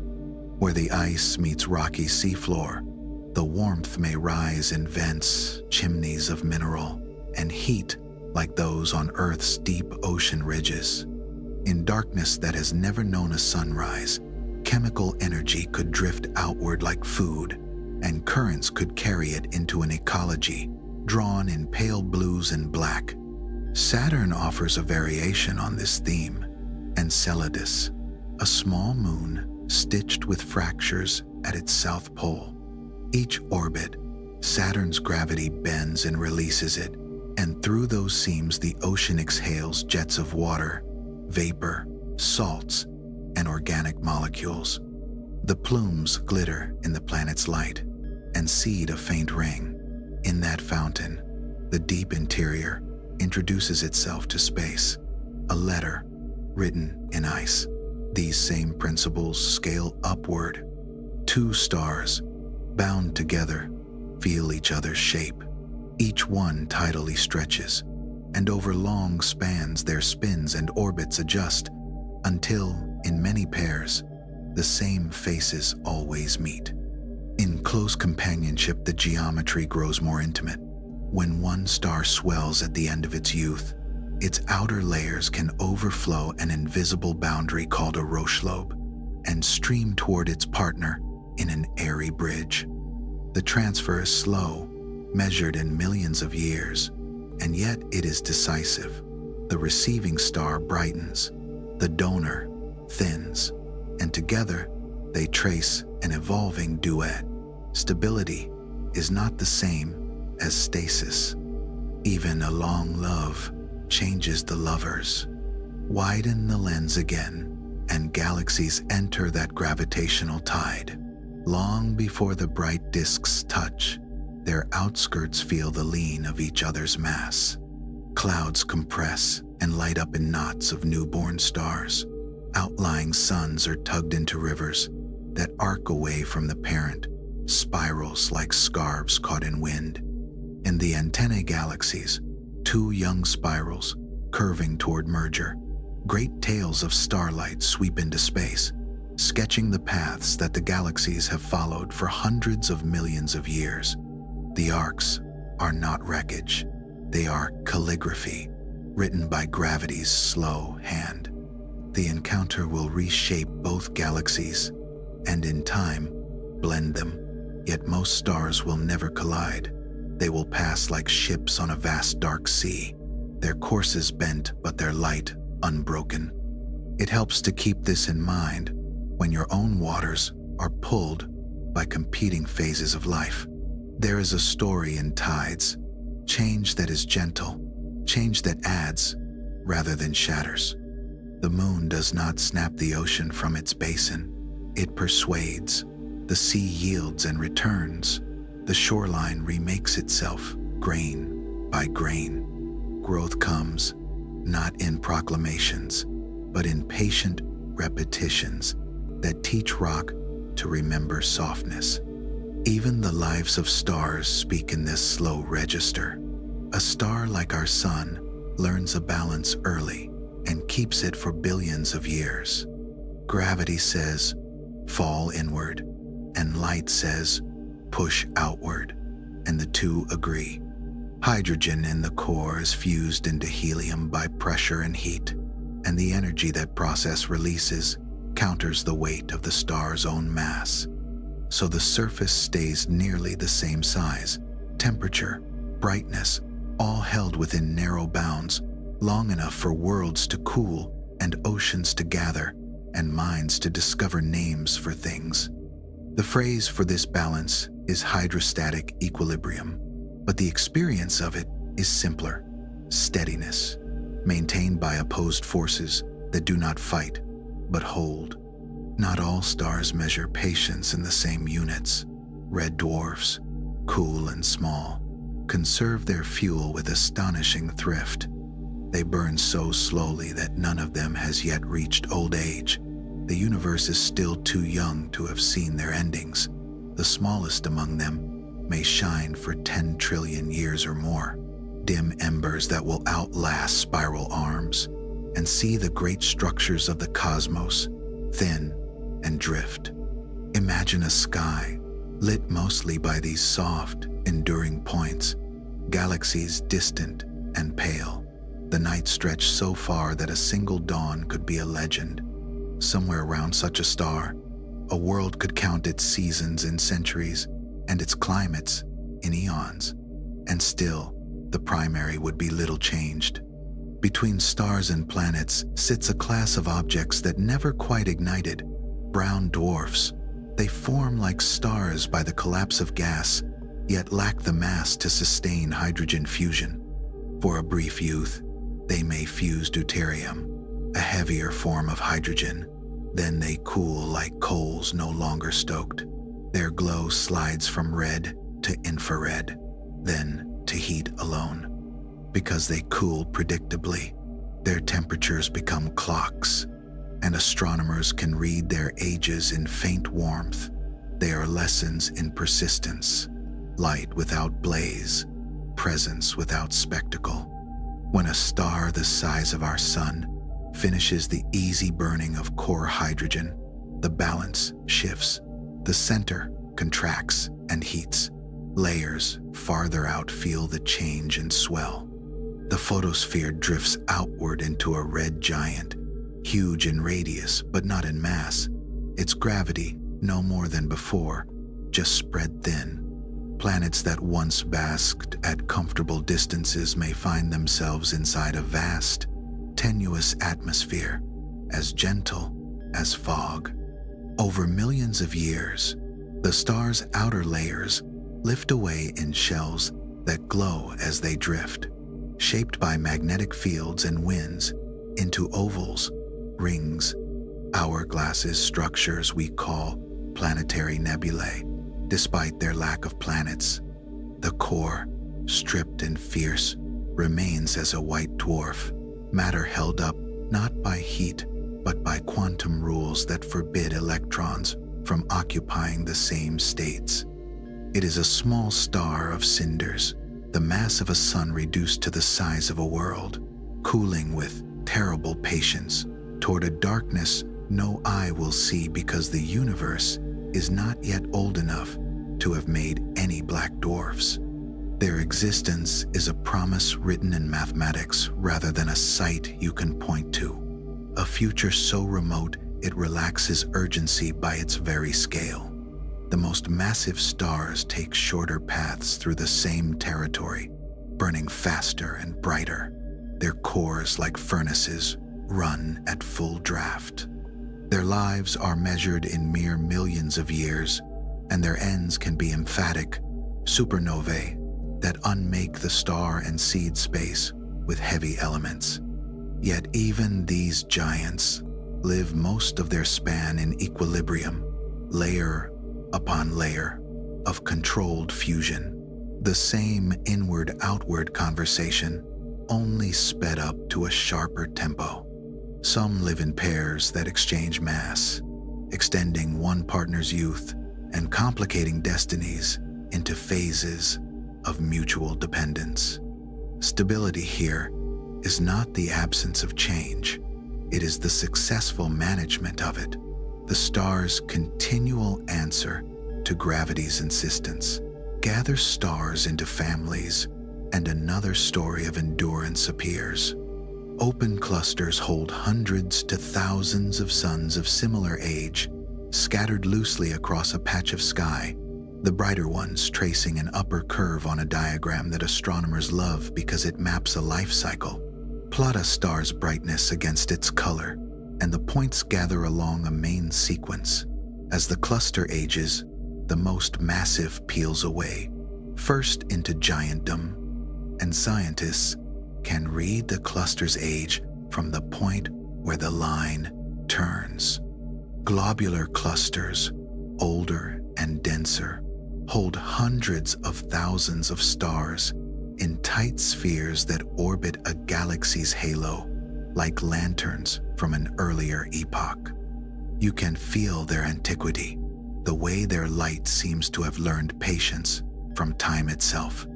Where the ice meets rocky seafloor, the warmth may rise in vents, chimneys of mineral, and heat like those on Earth's deep ocean ridges. In darkness that has never known a sunrise, chemical energy could drift outward like food, and currents could carry it into an ecology drawn in pale blues and black. Saturn offers a variation on this theme, Enceladus, a small moon stitched with fractures at its south pole. Each orbit, Saturn's gravity bends and releases it, and through those seams the ocean exhales jets of water, vapor, salts, and organic molecules. The plumes glitter in the planet's light and seed a faint ring. In that fountain, the deep interior introduces itself to space, a letter written in ice. These same principles scale upward. Two stars, bound together, feel each other's shape. Each one tidally stretches, and over long spans their spins and orbits adjust, until, in many pairs, the same faces always meet. In close companionship, the geometry grows more intimate. When one star swells at the end of its youth, its outer layers can overflow an invisible boundary called a Rochelobe and stream toward its partner in an airy bridge. The transfer is slow, measured in millions of years, and yet it is decisive. The receiving star brightens, the donor thins, and together they trace an evolving duet. Stability is not the same as stasis. Even a long love changes the lovers. Widen the lens again, and galaxies enter that gravitational tide. Long before the bright disks touch, their outskirts feel the lean of each other's mass. Clouds compress and light up in knots of newborn stars. Outlying suns are tugged into rivers that arc away from the parent, spirals like scarves caught in wind. In the antennae galaxies, two young spirals curving toward merger. Great tails of starlight sweep into space, sketching the paths that the galaxies have followed for hundreds of millions of years. The arcs are not wreckage, they are calligraphy, written by gravity's slow hand. The encounter will reshape both galaxies, and in time, blend them. Yet most stars will never collide. They will pass like ships on a vast dark sea, their courses bent but their light unbroken. It helps to keep this in mind when your own waters are pulled by competing phases of life. There is a story in tides, change that is gentle, change that adds rather than shatters. The moon does not snap the ocean from its basin. It persuades, The sea yields and returns. The shoreline remakes itself, grain by grain. Growth comes, not in proclamations, but in patient repetitions that teach rock to remember softness. Even the lives of stars speak in this slow register. A star like our sun learns a balance early and keeps it for billions of years. Gravity says, fall inward, and light says, push outward, and the two agree. Hydrogen in the core is fused into helium by pressure and heat, and the energy that process releases counters the weight of the star's own mass. So the surface stays nearly the same size, temperature, brightness, all held within narrow bounds, long enough for worlds to cool and oceans to gather and minds to discover names for things. The phrase for this balance is hydrostatic equilibrium, but the experience of it is simpler: steadiness, maintained by opposed forces that do not fight, but hold. Not all stars measure patience in the same units. Red dwarfs, cool and small, conserve their fuel with astonishing thrift. They burn so slowly that none of them has yet reached old age. The universe is still too young to have seen their endings. The smallest among them may shine for 10 trillion years or more, dim embers that will outlast spiral arms, and see the great structures of the cosmos thin and drift. Imagine a sky lit mostly by these soft, enduring points, galaxies distant and pale. The night stretched so far that a single dawn could be a legend. Somewhere around such a star, a world could count its seasons in centuries and its climates in eons, and still the primary would be little changed. Between stars and planets sits a class of objects that never quite ignited, brown dwarfs. They form like stars by the collapse of gas, yet lack the mass to sustain hydrogen fusion. For a brief youth, they may fuse deuterium, a heavier form of hydrogen. Then they cool like coals no longer stoked. Their glow slides from red to infrared, then to heat alone. Because they cool predictably, their temperatures become clocks, and astronomers can read their ages in faint warmth. They are lessons in persistence, light without blaze, presence without spectacle. When a star the size of our sun finishes the easy burning of core hydrogen, the balance shifts. The center contracts and heats. Layers farther out feel the change and swell. The photosphere drifts outward into a red giant, huge in radius but not in mass. Its gravity no more than before, just spread thin. Planets that once basked at comfortable distances may find themselves inside a vast, tenuous atmosphere, as gentle as fog. Over millions of years, the star's outer layers lift away in shells that glow as they drift, shaped by magnetic fields and winds, into ovals, rings, hourglasses, structures we call planetary nebulae. Despite their lack of planets, the core, stripped and fierce, remains as a white dwarf, matter held up not by heat but by quantum rules that forbid electrons from occupying the same states. It is a small star of cinders, the mass of a sun reduced to the size of a world, cooling with terrible patience toward a darkness no eye will see because the universe is not yet old enough to have made any black dwarfs. Their existence is a promise written in mathematics rather than a sight you can point to, a future so remote it relaxes urgency by its very scale. The most massive stars take shorter paths through the same territory, burning faster and brighter. Their cores, like furnaces, run at full draft. Their lives are measured in mere millions of years, and their ends can be emphatic, supernovae that unmake the star and seed space with heavy elements. Yet even these giants live most of their span in equilibrium, layer upon layer of controlled fusion. The same inward-outward conversation, only sped up to a sharper tempo. Some live in pairs that exchange mass, extending one partner's youth and complicating destinies into phases of mutual dependence. Stability here is not the absence of change, it is the successful management of it, the star's continual answer to gravity's insistence. Gather stars into families, and another story of endurance appears. Open clusters hold hundreds to thousands of suns of similar age, scattered loosely across a patch of sky, the brighter ones tracing an upper curve on a diagram that astronomers love because it maps a life cycle. Plot a star's brightness against its color, and the points gather along a main sequence. As the cluster ages, the most massive peels away, first into giantdom, and scientists can read the cluster's age from the point where the line turns. Globular clusters, older and denser, hold hundreds of thousands of stars in tight spheres that orbit a galaxy's halo, like lanterns from an earlier epoch. You can feel their antiquity, the way their light seems to have learned patience from time itself.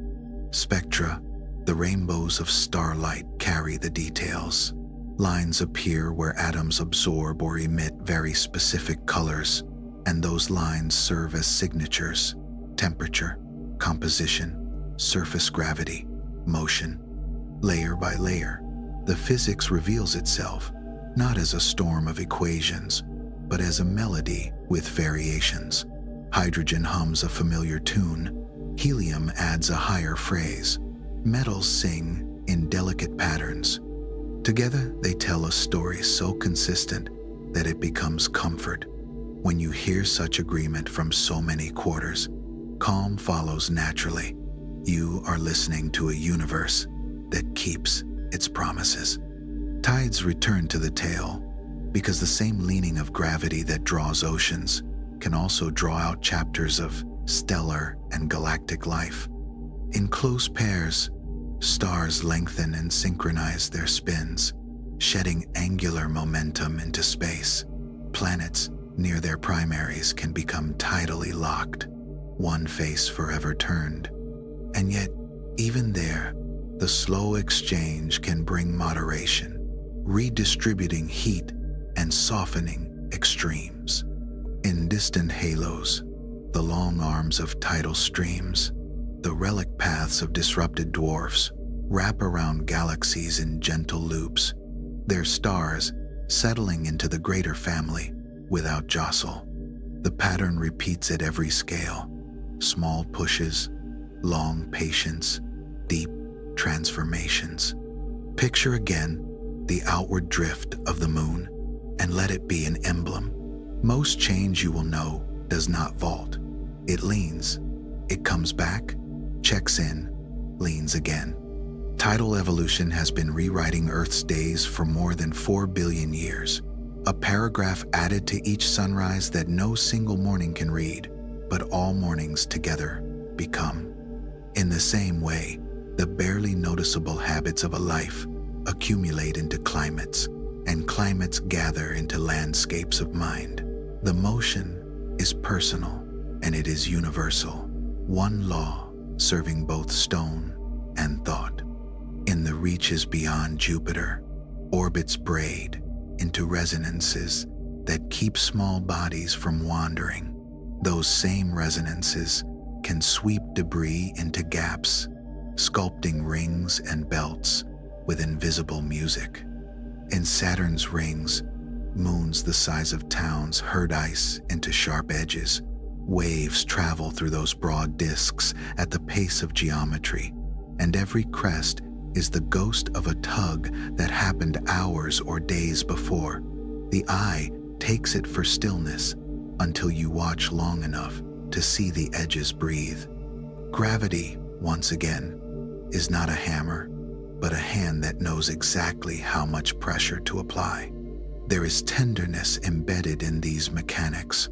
Spectra, the rainbows of starlight, carry the details. Lines appear where atoms absorb or emit very specific colors, and those lines serve as signatures: temperature, composition, surface gravity, motion. Layer by layer, the physics reveals itself, not as a storm of equations, but as a melody with variations. Hydrogen hums a familiar tune, helium adds a higher phrase, metals sing in delicate patterns. Together, they tell a story so consistent that it becomes comfort. When you hear such agreement from so many quarters, calm follows naturally. You are listening to a universe that keeps its promises. Tides return to the tale, because the same leaning of gravity that draws oceans can also draw out chapters of stellar and galactic life. In close pairs, stars lengthen and synchronize their spins, shedding angular momentum into space. Planets near their primaries can become tidally locked, one face forever turned. And yet, even there, the slow exchange can bring moderation, redistributing heat and softening extremes. In distant halos, the long arms of tidal streams, the relic paths of disrupted dwarfs, wrap around galaxies in gentle loops, their stars settling into the greater family without jostle. The pattern repeats at every scale: small pushes, long patience, deep transformations. Picture again the outward drift of the moon, and let it be an emblem. Most change, you will know, does not vault. It leans, it comes back, checks in, leans again. Tidal evolution has been rewriting Earth's days for more than 4 billion years, a paragraph added to each sunrise that no single morning can read, but all mornings together become. In the same way, the barely noticeable habits of a life accumulate into climates, and climates gather into landscapes of mind. The motion is personal, and it is universal, one law serving both stone and thought. In the reaches beyond Jupiter, orbits braid into resonances that keep small bodies from wandering. Those same resonances can sweep debris into gaps, sculpting rings and belts with invisible music. In Saturn's rings, moons the size of towns herd ice into sharp edges. Waves travel through those broad disks at the pace of geometry, and every crest is the ghost of a tug that happened hours or days before. The eye takes it for stillness until you watch long enough to see the edges breathe. Gravity, once again, is not a hammer, but a hand that knows exactly how much pressure to apply. There is tenderness embedded in these mechanics,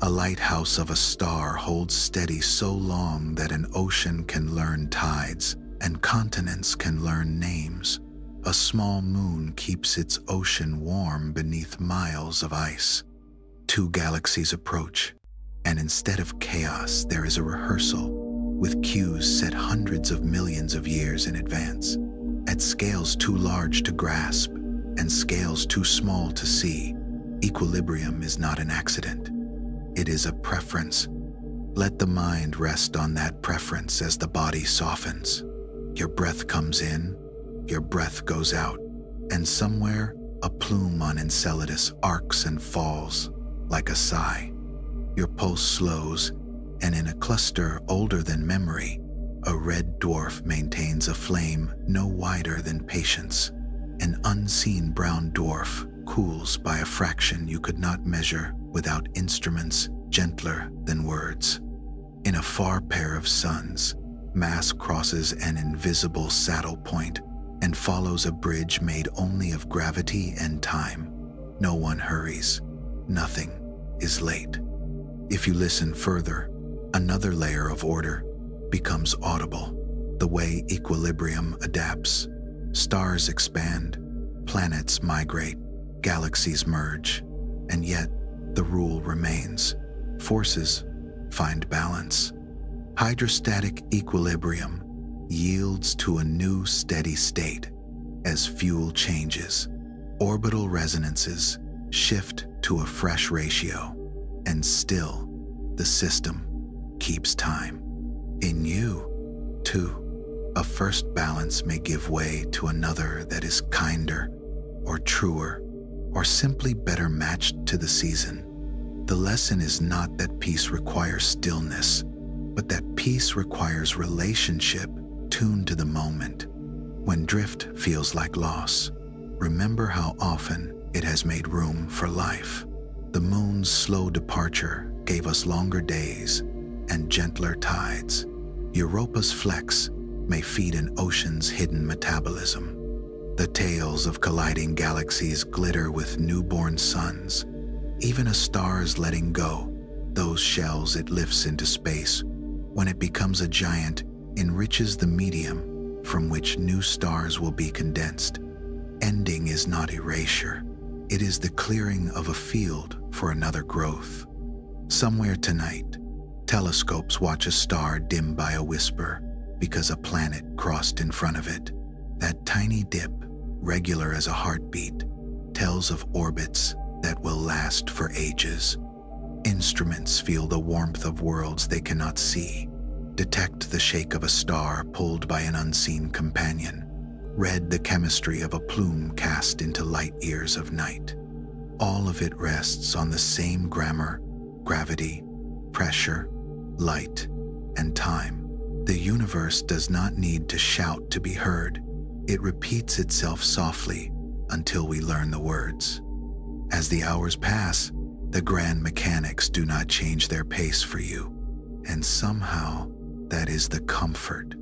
A lighthouse of a star holds steady so long that an ocean can learn tides and continents can learn names. A small moon keeps its ocean warm beneath miles of ice. Two galaxies approach, and instead of chaos, there is a rehearsal, with cues set hundreds of millions of years in advance, at scales too large to grasp and scales too small to see. Equilibrium is not an accident. It is a preference. Let the mind rest on that preference as the body softens. Your breath comes in, your breath goes out, and somewhere a plume on Enceladus arcs and falls like a sigh. Your pulse slows, and in a cluster older than memory, a red dwarf maintains a flame no wider than patience. An unseen brown dwarf cools by a fraction you could not measure without instruments gentler than words. In a far pair of suns, mass crosses an invisible saddle point and follows a bridge made only of gravity and time. No one hurries. Nothing is late. If you listen further, another layer of order becomes audible. The way equilibrium adapts. Stars expand, planets migrate, galaxies merge, and yet the rule remains. Forces find balance. Hydrostatic equilibrium yields to a new steady state as fuel changes. Orbital resonances shift to a fresh ratio, and still the system keeps time. In you, too, a first balance may give way to another that is kinder or truer or simply better matched to the season. The lesson is not that peace requires stillness, but that peace requires relationship tuned to the moment. When drift feels like loss, remember how often it has made room for life. The moon's slow departure gave us longer days and gentler tides. Europa's flex may feed an ocean's hidden metabolism. The tails of colliding galaxies glitter with newborn suns. Even a star's letting go, those shells it lifts into space, when it becomes a giant, enriches the medium from which new stars will be condensed. Ending is not erasure. It is the clearing of a field for another growth. Somewhere tonight, telescopes watch a star dim by a whisper because a planet crossed in front of it. That tiny dip, regular as a heartbeat, tells of orbits that will last for ages. Instruments feel the warmth of worlds they cannot see, detect the shake of a star pulled by an unseen companion, read the chemistry of a plume cast into light years of night. All of it rests on the same grammar: gravity, pressure, light, and time. The universe does not need to shout to be heard. It repeats itself softly until we learn the words. As the hours pass, the grand mechanics do not change their pace for you, and somehow that is the comfort.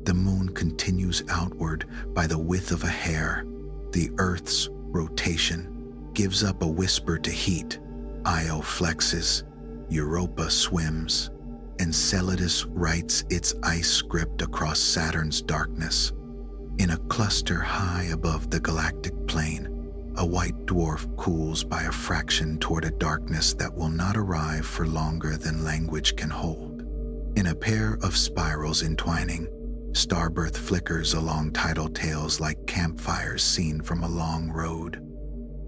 The moon continues outward by the width of a hair. The Earth's rotation gives up a whisper to heat. Io flexes, Europa swims, Enceladus writes its ice script across Saturn's darkness. In a cluster high above the galactic plane, a white dwarf cools by a fraction toward a darkness that will not arrive for longer than language can hold. In a pair of spirals entwining, starbirth flickers along tidal tails like campfires seen from a long road.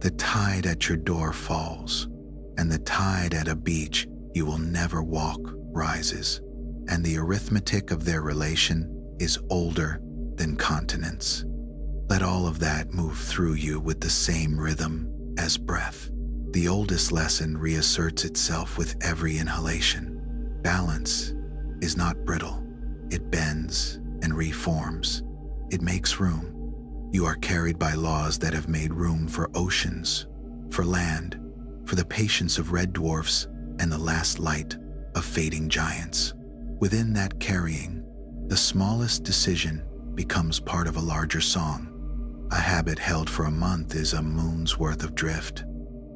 The tide at your door falls, and the tide at a beach you will never walk rises, and the arithmetic of their relation is older than continents. Let all of that move through you with the same rhythm as breath. The oldest lesson reasserts itself with every inhalation. Balance is not brittle. It bends and reforms. It makes room. You are carried by laws that have made room for oceans, for land, for the patience of red dwarfs and the last light of fading giants. Within that carrying, the smallest decision becomes part of a larger song. A habit held for a month is a moon's worth of drift.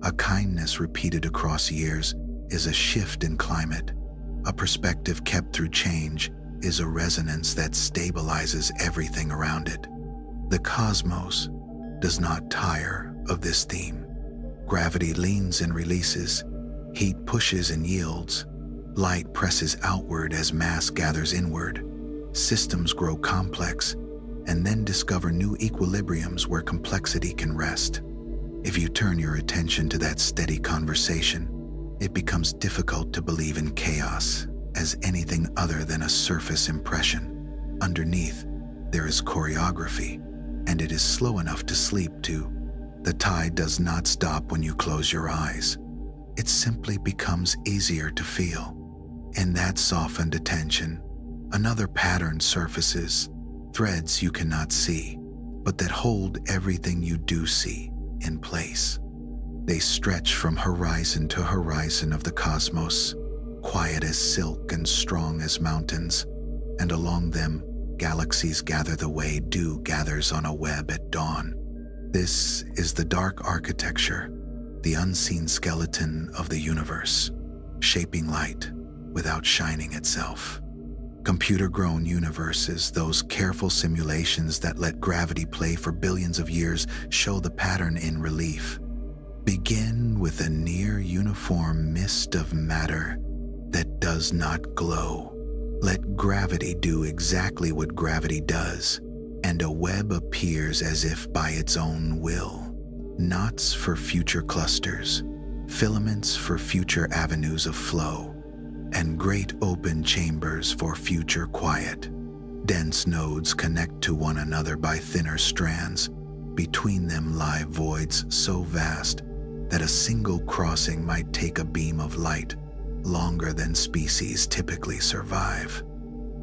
A kindness repeated across years is a shift in climate. A perspective kept through change is a resonance that stabilizes everything around it. The cosmos does not tire of this theme. Gravity leans and releases, heat pushes and yields, light presses outward as mass gathers inward. Systems grow complex and then discover new equilibriums where complexity can rest. If you turn your attention to that steady conversation, it becomes difficult to believe in chaos as anything other than a surface impression. Underneath, there is choreography, and it is slow enough to sleep to. The tide does not stop when you close your eyes. It simply becomes easier to feel. In that softened attention, another pattern surfaces, threads you cannot see, but that hold everything you do see in place. They stretch from horizon to horizon of the cosmos, quiet as silk and strong as mountains, and along them, galaxies gather the way dew gathers on a web at dawn. This is the dark architecture, the unseen skeleton of the universe, shaping light without shining itself. Computer-grown universes, those careful simulations that let gravity play for billions of years, show the pattern in relief. Begin with a near-uniform mist of matter that does not glow. Let gravity do exactly what gravity does, and a web appears as if by its own will. Knots for future clusters, filaments for future avenues of flow, and great open chambers for future quiet. Dense nodes connect to one another by thinner strands. Between them lie voids so vast that a single crossing might take a beam of light longer than species typically survive.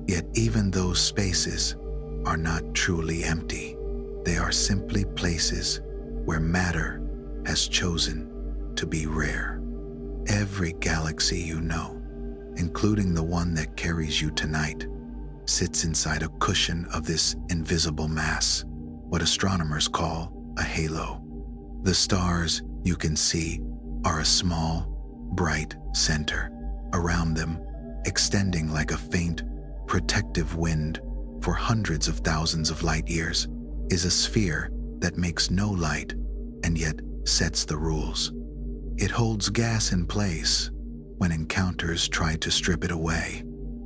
Yet even those spaces are not truly empty. They are simply places where matter has chosen to be rare. Every galaxy you know, including the one that carries you tonight, sits inside a cushion of this invisible mass, what astronomers call a halo. The stars you can see are a small, bright center. Around them, extending like a faint, protective wind for hundreds of thousands of light years, is a sphere that makes no light and yet sets the rules. It holds gas in place when encounters try to strip it away.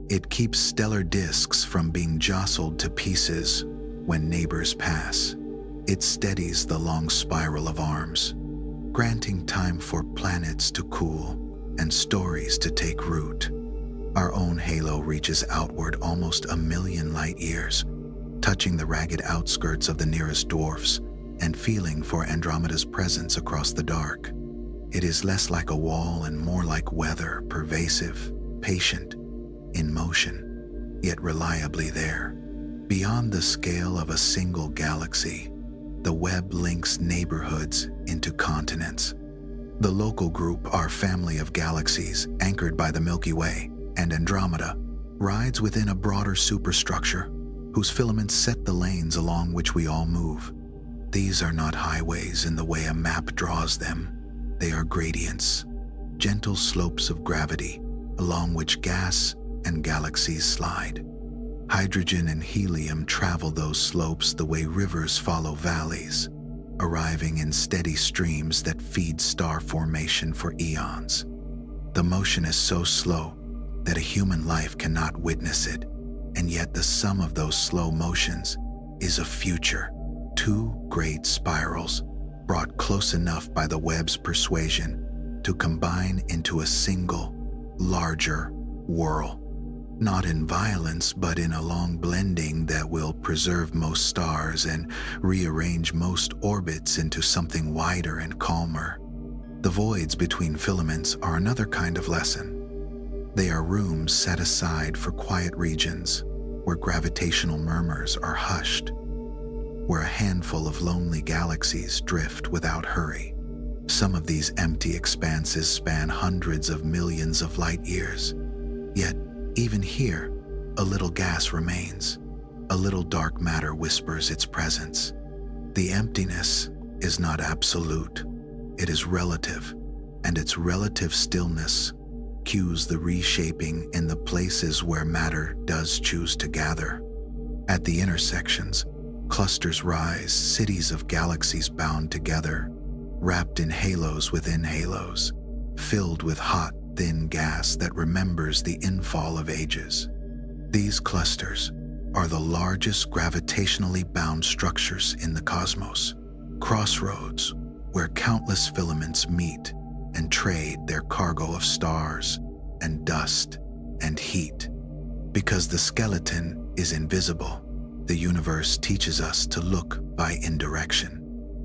It keeps stellar disks from being jostled to pieces when neighbors pass. It steadies the long spiral of arms, granting time for planets to cool and stories to take root. Our own halo reaches outward almost 1,000,000 light years, touching the ragged outskirts of the nearest dwarfs and feeling for Andromeda's presence across the dark. It is less like a wall and more like weather, pervasive, patient, in motion, yet reliably there. Beyond the scale of a single galaxy, the web links neighborhoods into continents. The local group, our family of galaxies, anchored by the Milky Way and Andromeda, rides within a broader superstructure whose filaments set the lanes along which we all move. These are not highways in the way a map draws them. They are gradients, gentle slopes of gravity along which gas and galaxies slide. Hydrogen and helium travel those slopes the way rivers follow valleys, arriving in steady streams that feed star formation for eons. The motion is so slow that a human life cannot witness it, and yet the sum of those slow motions is a future. Two great spirals, brought close enough by the web's persuasion to combine into a single, larger whirl. Not in violence, but in a long blending that will preserve most stars and rearrange most orbits into something wider and calmer. The voids between filaments are another kind of lesson. They are rooms set aside for quiet regions where gravitational murmurs are hushed, where a handful of lonely galaxies drift without hurry. Some of these empty expanses span hundreds of millions of light years. Yet, even here, a little gas remains. A little dark matter whispers its presence. The emptiness is not absolute. It is relative, and its relative stillness cues the reshaping in the places where matter does choose to gather. At the intersections, clusters rise, cities of galaxies bound together, wrapped in halos within halos, filled with hot, thin gas that remembers the infall of ages. These clusters are the largest gravitationally bound structures in the cosmos, crossroads where countless filaments meet and trade their cargo of stars and dust and heat. Because the skeleton is invisible, the universe teaches us to look by indirection.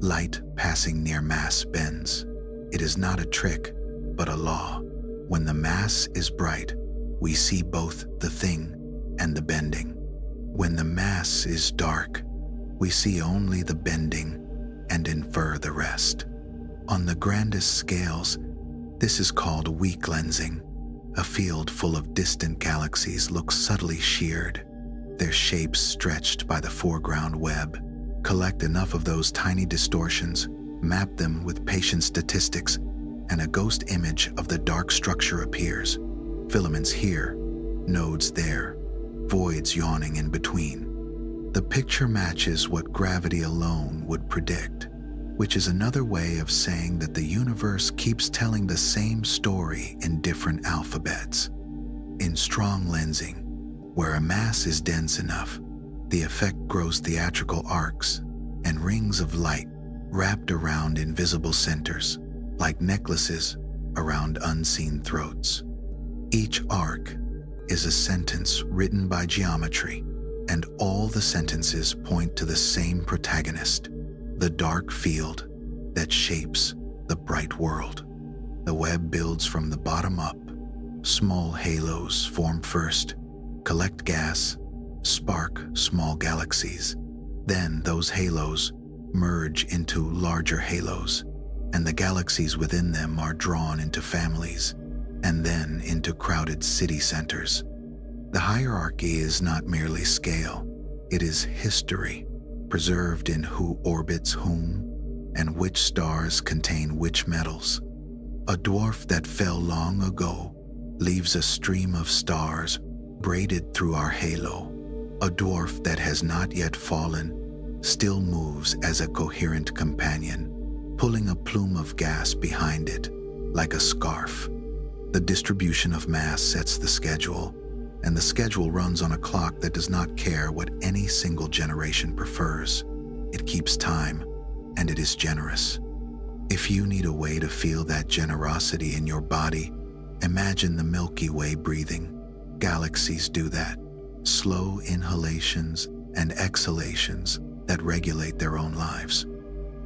Light passing near mass bends. It is not a trick, but a law. When the mass is bright, we see both the thing and the bending. When the mass is dark, we see only the bending and infer the rest. On the grandest scales, this is called weak lensing. A field full of distant galaxies looks subtly sheared, their shapes stretched by the foreground web. Collect enough of those tiny distortions, map them with patient statistics, and a ghost image of the dark structure appears. Filaments here, nodes there, voids yawning in between. The picture matches what gravity alone would predict, which is another way of saying that the universe keeps telling the same story in different alphabets. In strong lensing, where a mass is dense enough, the effect grows theatrical arcs and rings of light wrapped around invisible centers, like necklaces around unseen throats. Each arc is a sentence written by geometry, and all the sentences point to the same protagonist, the dark field that shapes the bright world. The web builds from the bottom up. Small halos form first, collect gas, spark small galaxies. Then those halos merge into larger halos, and the galaxies within them are drawn into families, and then into crowded city centers. The hierarchy is not merely scale, it is history, preserved in who orbits whom and which stars contain which metals. A dwarf that fell long ago leaves a stream of stars braided through our halo. A dwarf that has not yet fallen still moves as a coherent companion, pulling a plume of gas behind it like a scarf. The distribution of mass sets the schedule, and the schedule runs on a clock that does not care what any single generation prefers. It keeps time, and it is generous. If you need a way to feel that generosity in your body, imagine the Milky Way breathing. Galaxies do that. Slow inhalations and exhalations that regulate their own lives.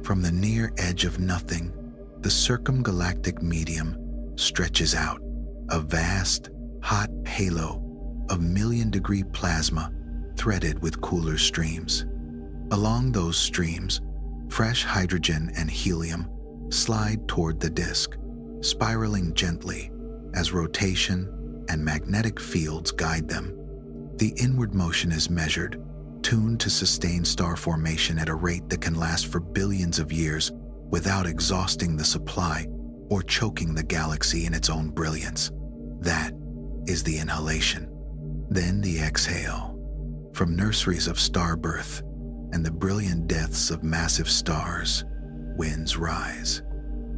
From the near edge of nothing, the circumgalactic medium stretches out, a vast, hot halo of million-degree plasma threaded with cooler streams. Along those streams, fresh hydrogen and helium slide toward the disk, spiraling gently as rotation and magnetic fields guide them. The inward motion is measured, tuned to sustain star formation at a rate that can last for billions of years without exhausting the supply or choking the galaxy in its own brilliance. That is the inhalation. Then the exhale. From nurseries of star birth and the brilliant deaths of massive stars, winds rise.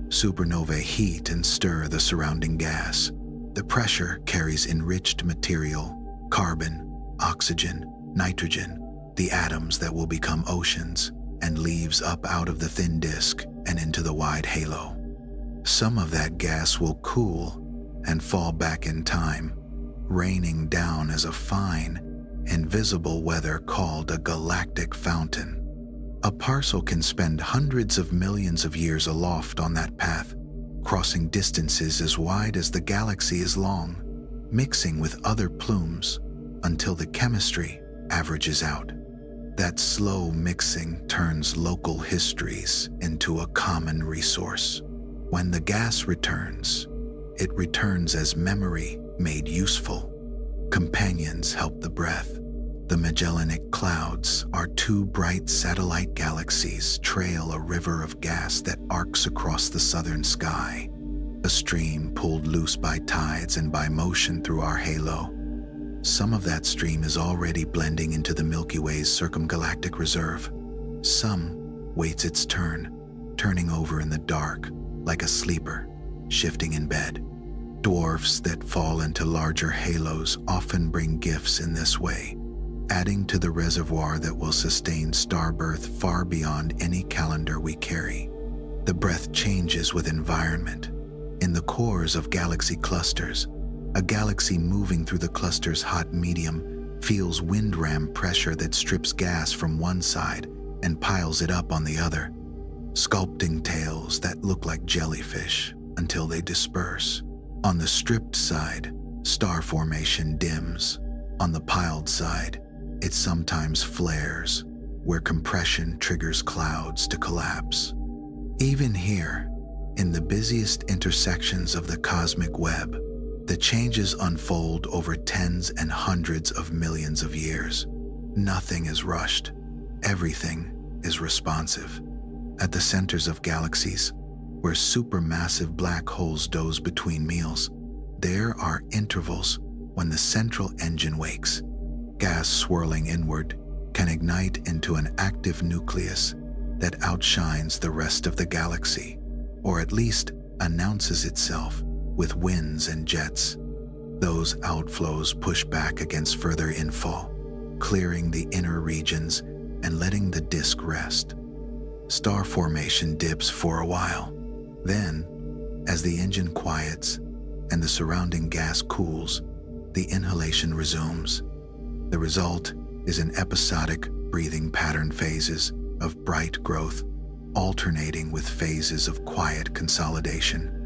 Supernovae heat and stir the surrounding gas. The pressure carries enriched material, carbon, oxygen, nitrogen, the atoms that will become oceans, and leaves up out of the thin disk and into the wide halo. Some of that gas will cool and fall back in time, raining down as a fine, invisible weather called a galactic fountain. A parcel can spend hundreds of millions of years aloft on that path, crossing distances as wide as the galaxy is long, mixing with other plumes until the chemistry averages out. That slow mixing turns local histories into a common resource. When the gas returns, it returns as memory made useful. Companions help the breath. The Magellanic Clouds, our two bright satellite galaxies, trail a river of gas that arcs across the southern sky. a stream pulled loose by tides and by motion through our halo. Some of that stream is already blending into the Milky Way's circumgalactic reserve. Some waits its turn, turning over in the dark like a sleeper, shifting in bed. Dwarfs that fall into larger halos often bring gifts in this way, adding to the reservoir that will sustain star birth far beyond any calendar we carry. The breath changes with environment. In the cores of galaxy clusters, a galaxy moving through the cluster's hot medium feels wind ram pressure that strips gas from one side and piles it up on the other, sculpting tails that look like jellyfish until they disperse. On the stripped side, star formation dims. On the piled side, it sometimes flares, where compression triggers clouds to collapse. Even here, in the busiest intersections of the cosmic web, the changes unfold over tens and hundreds of millions of years. Nothing is rushed. Everything is responsive. At the centers of galaxies, where supermassive black holes doze between meals, there are intervals when the central engine wakes. Gas swirling inward can ignite into an active nucleus that outshines the rest of the galaxy, or at least announces itself with winds and jets. Those outflows push back against further infall, clearing the inner regions and letting the disk rest. Star formation dips for a while. Then, as the engine quiets and the surrounding gas cools, the inhalation resumes. The result is an episodic breathing pattern, phases of bright growth alternating with phases of quiet consolidation.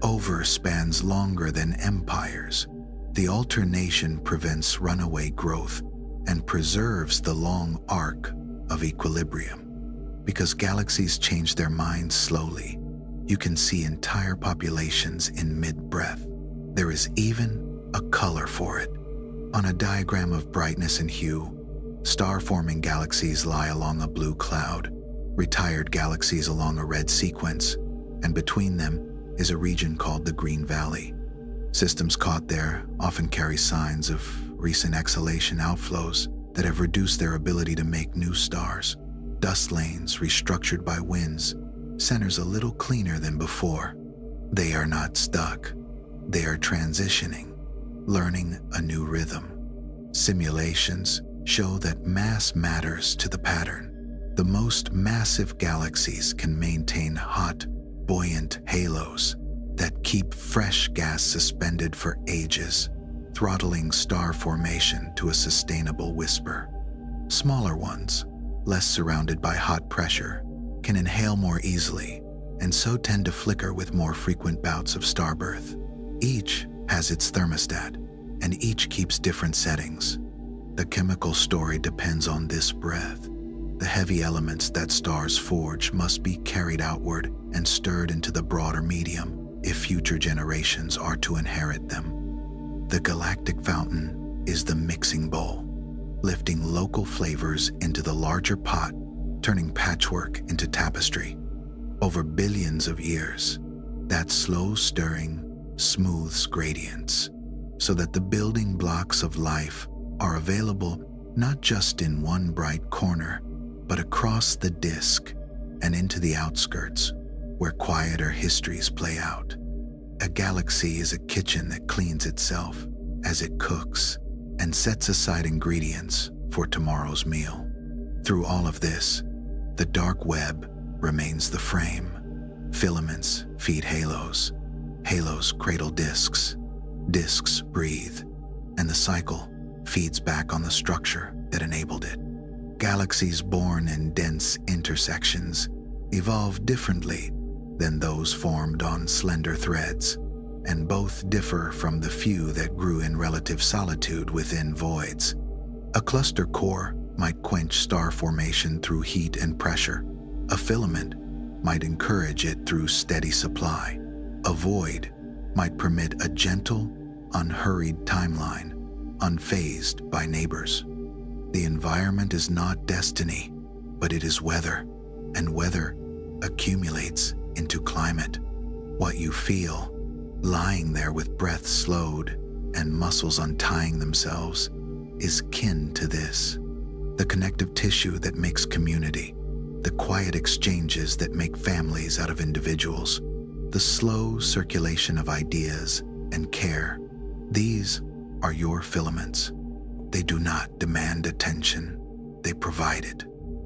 Over spans longer than empires. The alternation prevents runaway growth and preserves the long arc of equilibrium. Because galaxies change their minds slowly, you can see entire populations in mid-breath. There is even a color for it. On a diagram of brightness and hue, star-forming galaxies lie along a blue cloud, retired galaxies along a red sequence, and between them is a region called the Green Valley. Systems caught there often carry signs of recent exhalation outflows that have reduced their ability to make new stars. Dust lanes restructured by winds, centers a little cleaner than before. They are not stuck. They are transitioning, learning a new rhythm. Simulations show that mass matters to the pattern. The most massive galaxies can maintain hot, buoyant halos that keep fresh gas suspended for ages, throttling star formation to a sustainable whisper. Smaller ones, less surrounded by hot pressure, can inhale more easily and so tend to flicker with more frequent bouts of starbirth. Each has its thermostat, and each keeps different settings. The chemical story depends on this breath. The heavy elements that stars forge must be carried outward and stirred into the broader medium if future generations are to inherit them. The galactic fountain is the mixing bowl, lifting local flavors into the larger pot, turning patchwork into tapestry. Over billions of years, that slow stirring smooths gradients so that the building blocks of life are available not just in one bright corner, but across the disk and into the outskirts where quieter histories play out. A galaxy is a kitchen that cleans itself as it cooks and sets aside ingredients for tomorrow's meal. Through all of this, the dark web remains the frame. Filaments feed halos. Halos cradle disks. Disks breathe. And the cycle feeds back on the structure that enabled it. Galaxies born in dense intersections evolve differently than those formed on slender threads, and both differ from the few that grew in relative solitude within voids. A cluster core might quench star formation through heat and pressure. A filament might encourage it through steady supply. A void might permit a gentle, unhurried timeline, unfazed by neighbors. The environment is not destiny, but it is weather, and weather accumulates into climate. What you feel lying there with breath slowed and muscles untying themselves, is kin to this. The connective tissue that makes community, the quiet exchanges that make families out of individuals, the slow circulation of ideas and care. These are your filaments. They do not demand attention. They provide it.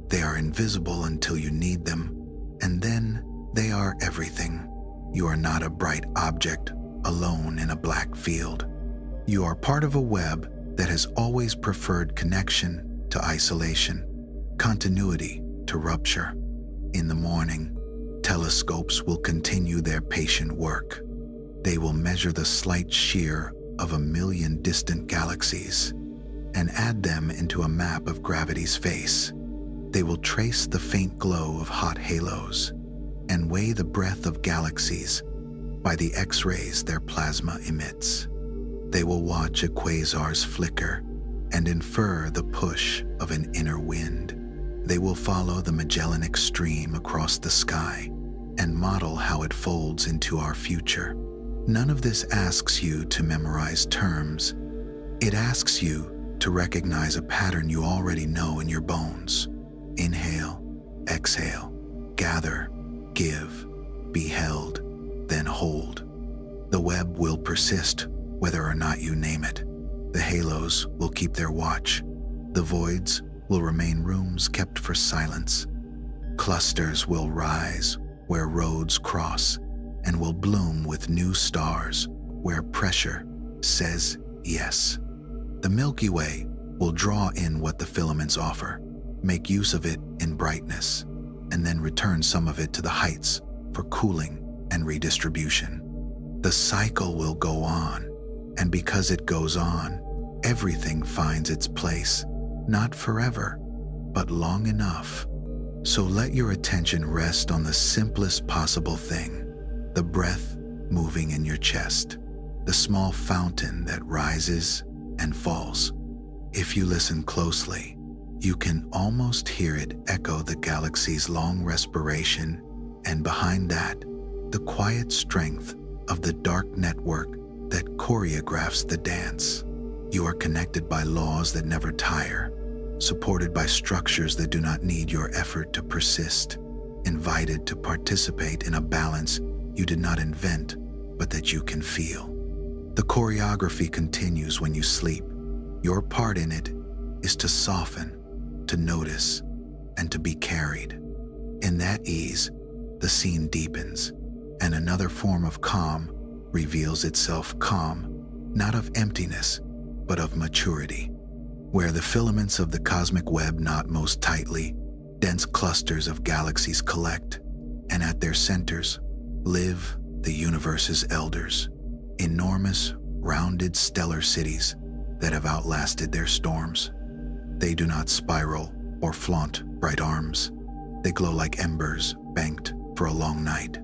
They are invisible until you need them, and then they are everything. You are not a bright object alone in a black field. You are part of a web that has always preferred connection to isolation, continuity to rupture. In the morning, telescopes will continue their patient work. They will measure the slight shear of 1,000,000 distant galaxies and add them into a map of gravity's face. They will trace the faint glow of hot halos and weigh the breadth of galaxies by the X-rays their plasma emits. They will watch a quasar's flicker and infer the push of an inner wind. They will follow the Magellanic Stream across the sky and model how it folds into our future. None of this asks you to memorize terms. It asks you to recognize a pattern you already know in your bones. Inhale, exhale, gather, give, be held, then hold. The web will persist whether or not you name it. The halos will keep their watch. The voids will remain rooms kept for silence. Clusters will rise where roads cross and will bloom with new stars where pressure says yes. The Milky Way will draw in what the filaments offer, make use of it in brightness, and then return some of it to the heights for cooling and redistribution. The cycle will go on, and because it goes on, everything finds its place, not forever, but long enough. So let your attention rest on the simplest possible thing, the breath moving in your chest, the small fountain that rises and falls. If you listen closely, you can almost hear it echo the galaxy's long respiration, and behind that, the quiet strength of the dark network that choreographs the dance. You are connected by laws that never tire, supported by structures that do not need your effort to persist, invited to participate in a balance you did not invent, but that you can feel. The choreography continues when you sleep. Your part in it is to soften, to notice, and to be carried. In that ease, the scene deepens, and another form of calm reveals itself, calm, not of emptiness, but of maturity. Where the filaments of the cosmic web knot most tightly, dense clusters of galaxies collect, and at their centers live the universe's elders, enormous, rounded stellar cities that have outlasted their storms. They do not spiral or flaunt bright arms. They glow like embers banked for a long night,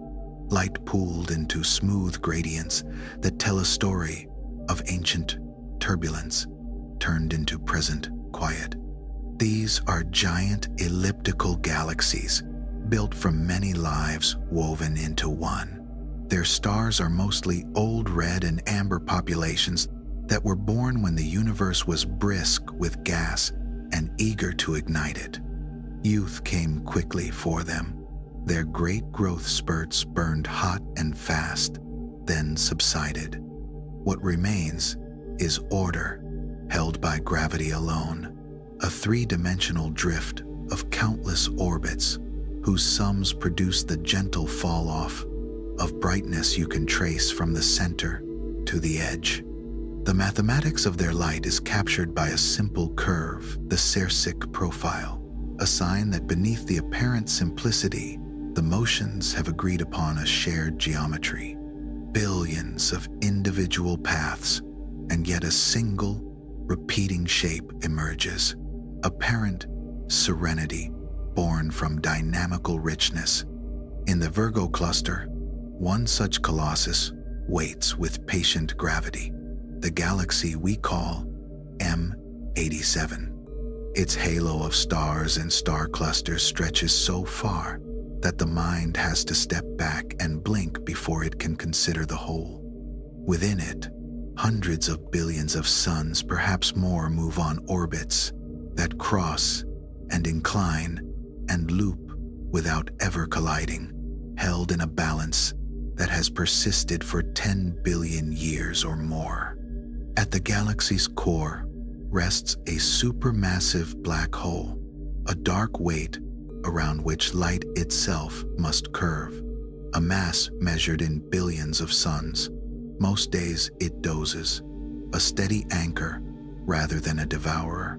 light pooled into smooth gradients that tell a story of ancient turbulence turned into present quiet. These are giant elliptical galaxies built from many lives woven into one. Their stars are mostly old red and amber populations that were born when the universe was brisk with gas and eager to ignite it. Youth came quickly for them. Their great growth spurts burned hot and fast, then subsided. What remains is order, held by gravity alone, a three-dimensional drift of countless orbits whose sums produce the gentle fall-off of brightness you can trace from the center to the edge. The mathematics of their light is captured by a simple curve, the Cercic profile, a sign that beneath the apparent simplicity, the motions have agreed upon a shared geometry. Billions of individual paths, and yet a single, repeating shape emerges, apparent serenity born from dynamical richness. In the Virgo cluster, one such colossus waits with patient gravity, the galaxy we call M87. Its halo of stars and star clusters stretches so far that the mind has to step back and blink before it can consider the whole. Within it, hundreds of billions of suns, perhaps more, move on orbits that cross and incline and loop without ever colliding, held in a balance that has persisted for 10 billion years or more. At the galaxy's core rests a supermassive black hole, a dark weight around which light itself must curve, a mass measured in billions of suns. Most days it dozes, a steady anchor rather than a devourer.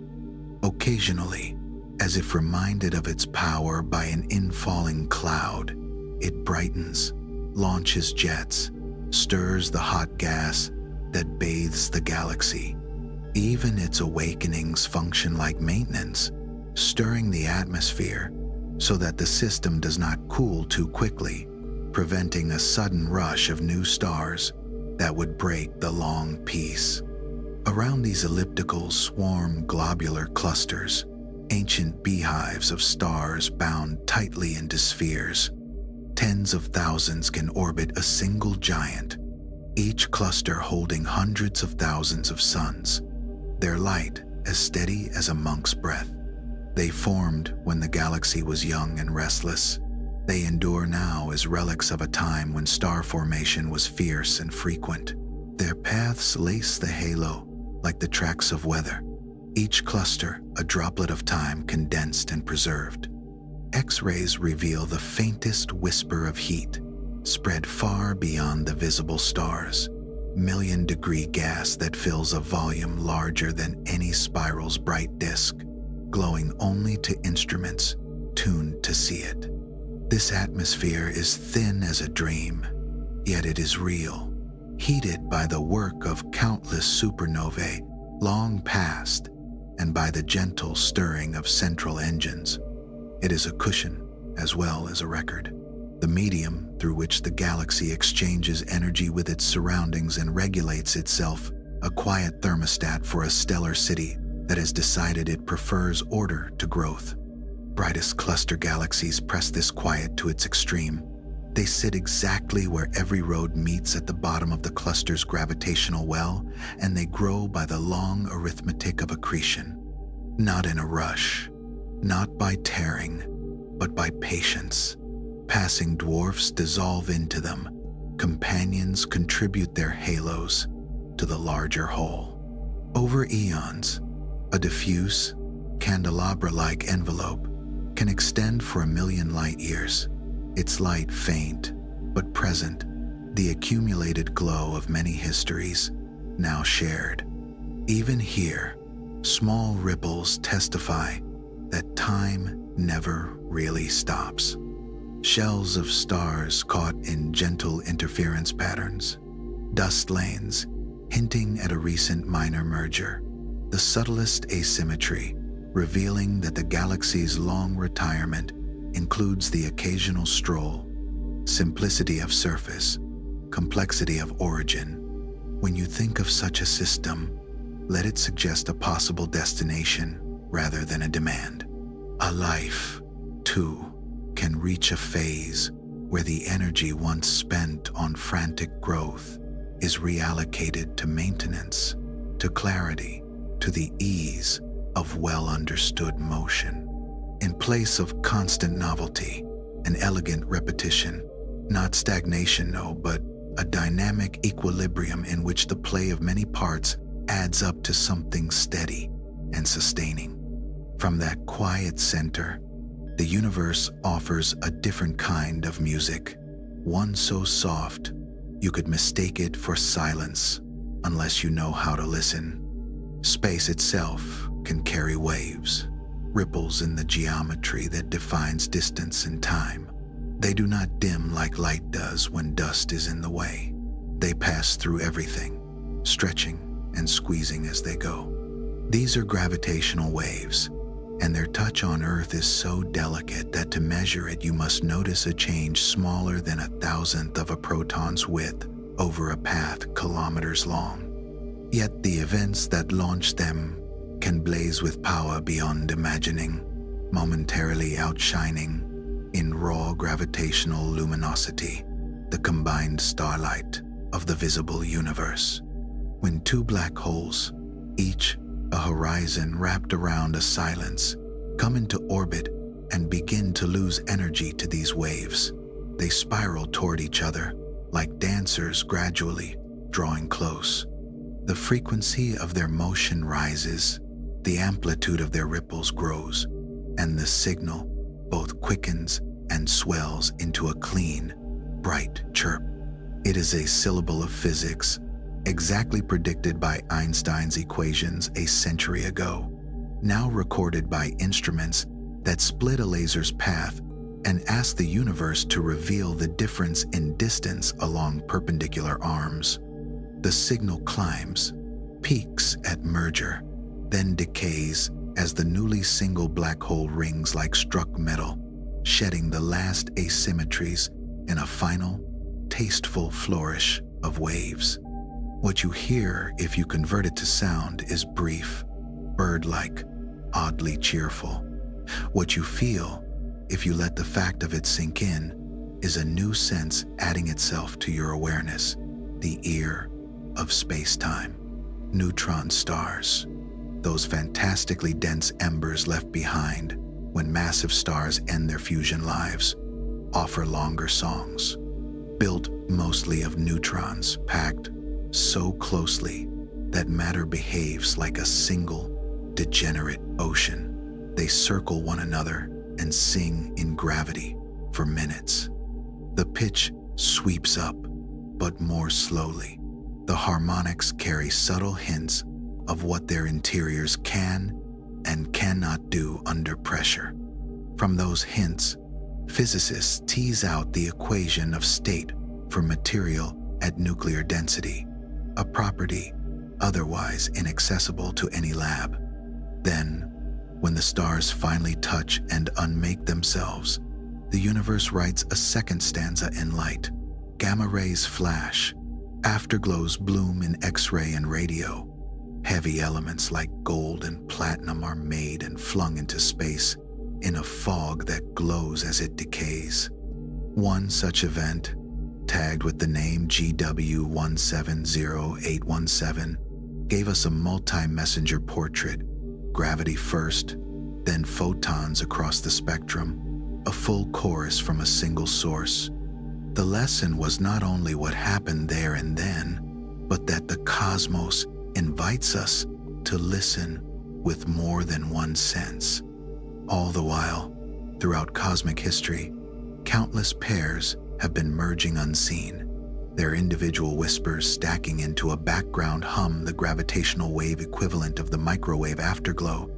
Occasionally, as if reminded of its power by an infalling cloud, it brightens, launches jets, stirs the hot gas that bathes the galaxy. Even its awakenings function like maintenance, stirring the atmosphere so that the system does not cool too quickly, preventing a sudden rush of new stars that would break the long peace. Around these ellipticals swarm globular clusters, ancient beehives of stars bound tightly into spheres. Tens of thousands can orbit a single giant, each cluster holding hundreds of thousands of suns, their light as steady as a monk's breath. They formed when the galaxy was young and restless. They endure now as relics of a time when star formation was fierce and frequent. Their paths lace the halo like the tracks of weather, each cluster a droplet of time condensed and preserved. X-rays reveal the faintest whisper of heat, spread far beyond the visible stars, million-degree gas that fills a volume larger than any spiral's bright disk, glowing only to instruments tuned to see it. This atmosphere is thin as a dream, yet it is real, heated by the work of countless supernovae long past and by the gentle stirring of central engines. It is a cushion as well as a record, the medium through which the galaxy exchanges energy with its surroundings and regulates itself, a quiet thermostat for a stellar city that has decided it prefers order to growth. Brightest cluster galaxies press this quiet to its extreme. They sit exactly where every road meets at the bottom of the cluster's gravitational well, and they grow by the long arithmetic of accretion. Not in a rush, not by tearing, but by patience. Passing dwarfs dissolve into them. Companions contribute their halos to the larger whole. Over eons, a diffuse, candelabra-like envelope can extend for 1,000,000 light years, its light faint but present, the accumulated glow of many histories now shared. Even here, small ripples testify that time never really stops. Shells of stars caught in gentle interference patterns, dust lanes hinting at a recent minor merger, the subtlest asymmetry revealing that the galaxy's long retirement includes the occasional stroll, simplicity of surface, complexity of origin. When you think of such a system, let it suggest a possible destination rather than a demand. A life, too, can reach a phase where the energy once spent on frantic growth is reallocated to maintenance, to clarity, to the ease of well-understood motion. In place of constant novelty, an elegant repetition, not stagnation, no, but a dynamic equilibrium in which the play of many parts adds up to something steady and sustaining. From that quiet center, the universe offers a different kind of music, one so soft you could mistake it for silence unless you know how to listen. Space itself can carry waves, ripples in the geometry that defines distance and time. They do not dim like light does when dust is in the way. They pass through everything, stretching and squeezing as they go. These are gravitational waves, and their touch on Earth is so delicate that to measure it you must notice a change smaller than 1,000th of a proton's width over a path kilometers long. Yet the events that launch them can blaze with power beyond imagining, momentarily outshining, in raw gravitational luminosity, the combined starlight, of the visible universe. When two black holes, each a horizon wrapped around a silence, come into orbit and begin to lose energy to these waves, they spiral toward each other like dancers gradually drawing close. The frequency of their motion rises, the amplitude of their ripples grows, and the signal both quickens and swells into a clean, bright chirp. It is a syllable of physics, exactly predicted by Einstein's equations a century ago, now recorded by instruments that split a laser's path and ask the universe to reveal the difference in distance along perpendicular arms. The signal climbs, peaks at merger, then decays as the newly single black hole rings like struck metal, shedding the last asymmetries in a final, tasteful flourish of waves. What you hear, if you convert it to sound, is brief, bird-like, oddly cheerful. What you feel, if you let the fact of it sink in, is a new sense adding itself to your awareness, the ear of space-time. Neutron stars, those fantastically dense embers left behind when massive stars end their fusion lives, offer longer songs. Built mostly of neutrons packed so closely that matter behaves like a single, degenerate ocean. They circle one another and sing in gravity for minutes. The pitch sweeps up, but more slowly. The harmonics carry subtle hints of what their interiors can and cannot do under pressure. From those hints, physicists tease out the equation of state for material at nuclear density, a property otherwise inaccessible to any lab. Then, when the stars finally touch and unmake themselves, the universe writes a second stanza in light. Gamma rays flash, afterglows bloom in X-ray and radio. Heavy elements like gold and platinum are made and flung into space in a fog that glows as it decays. One such event, tagged with the name GW170817, gave us a multi-messenger portrait, gravity first, then photons across the spectrum, a full chorus from a single source. The lesson was not only what happened there and then, but that the cosmos invites us to listen with more than one sense. All the while, throughout cosmic history, countless pairs have been merging unseen, their individual whispers stacking into a background hum, the gravitational wave equivalent of the microwave afterglow,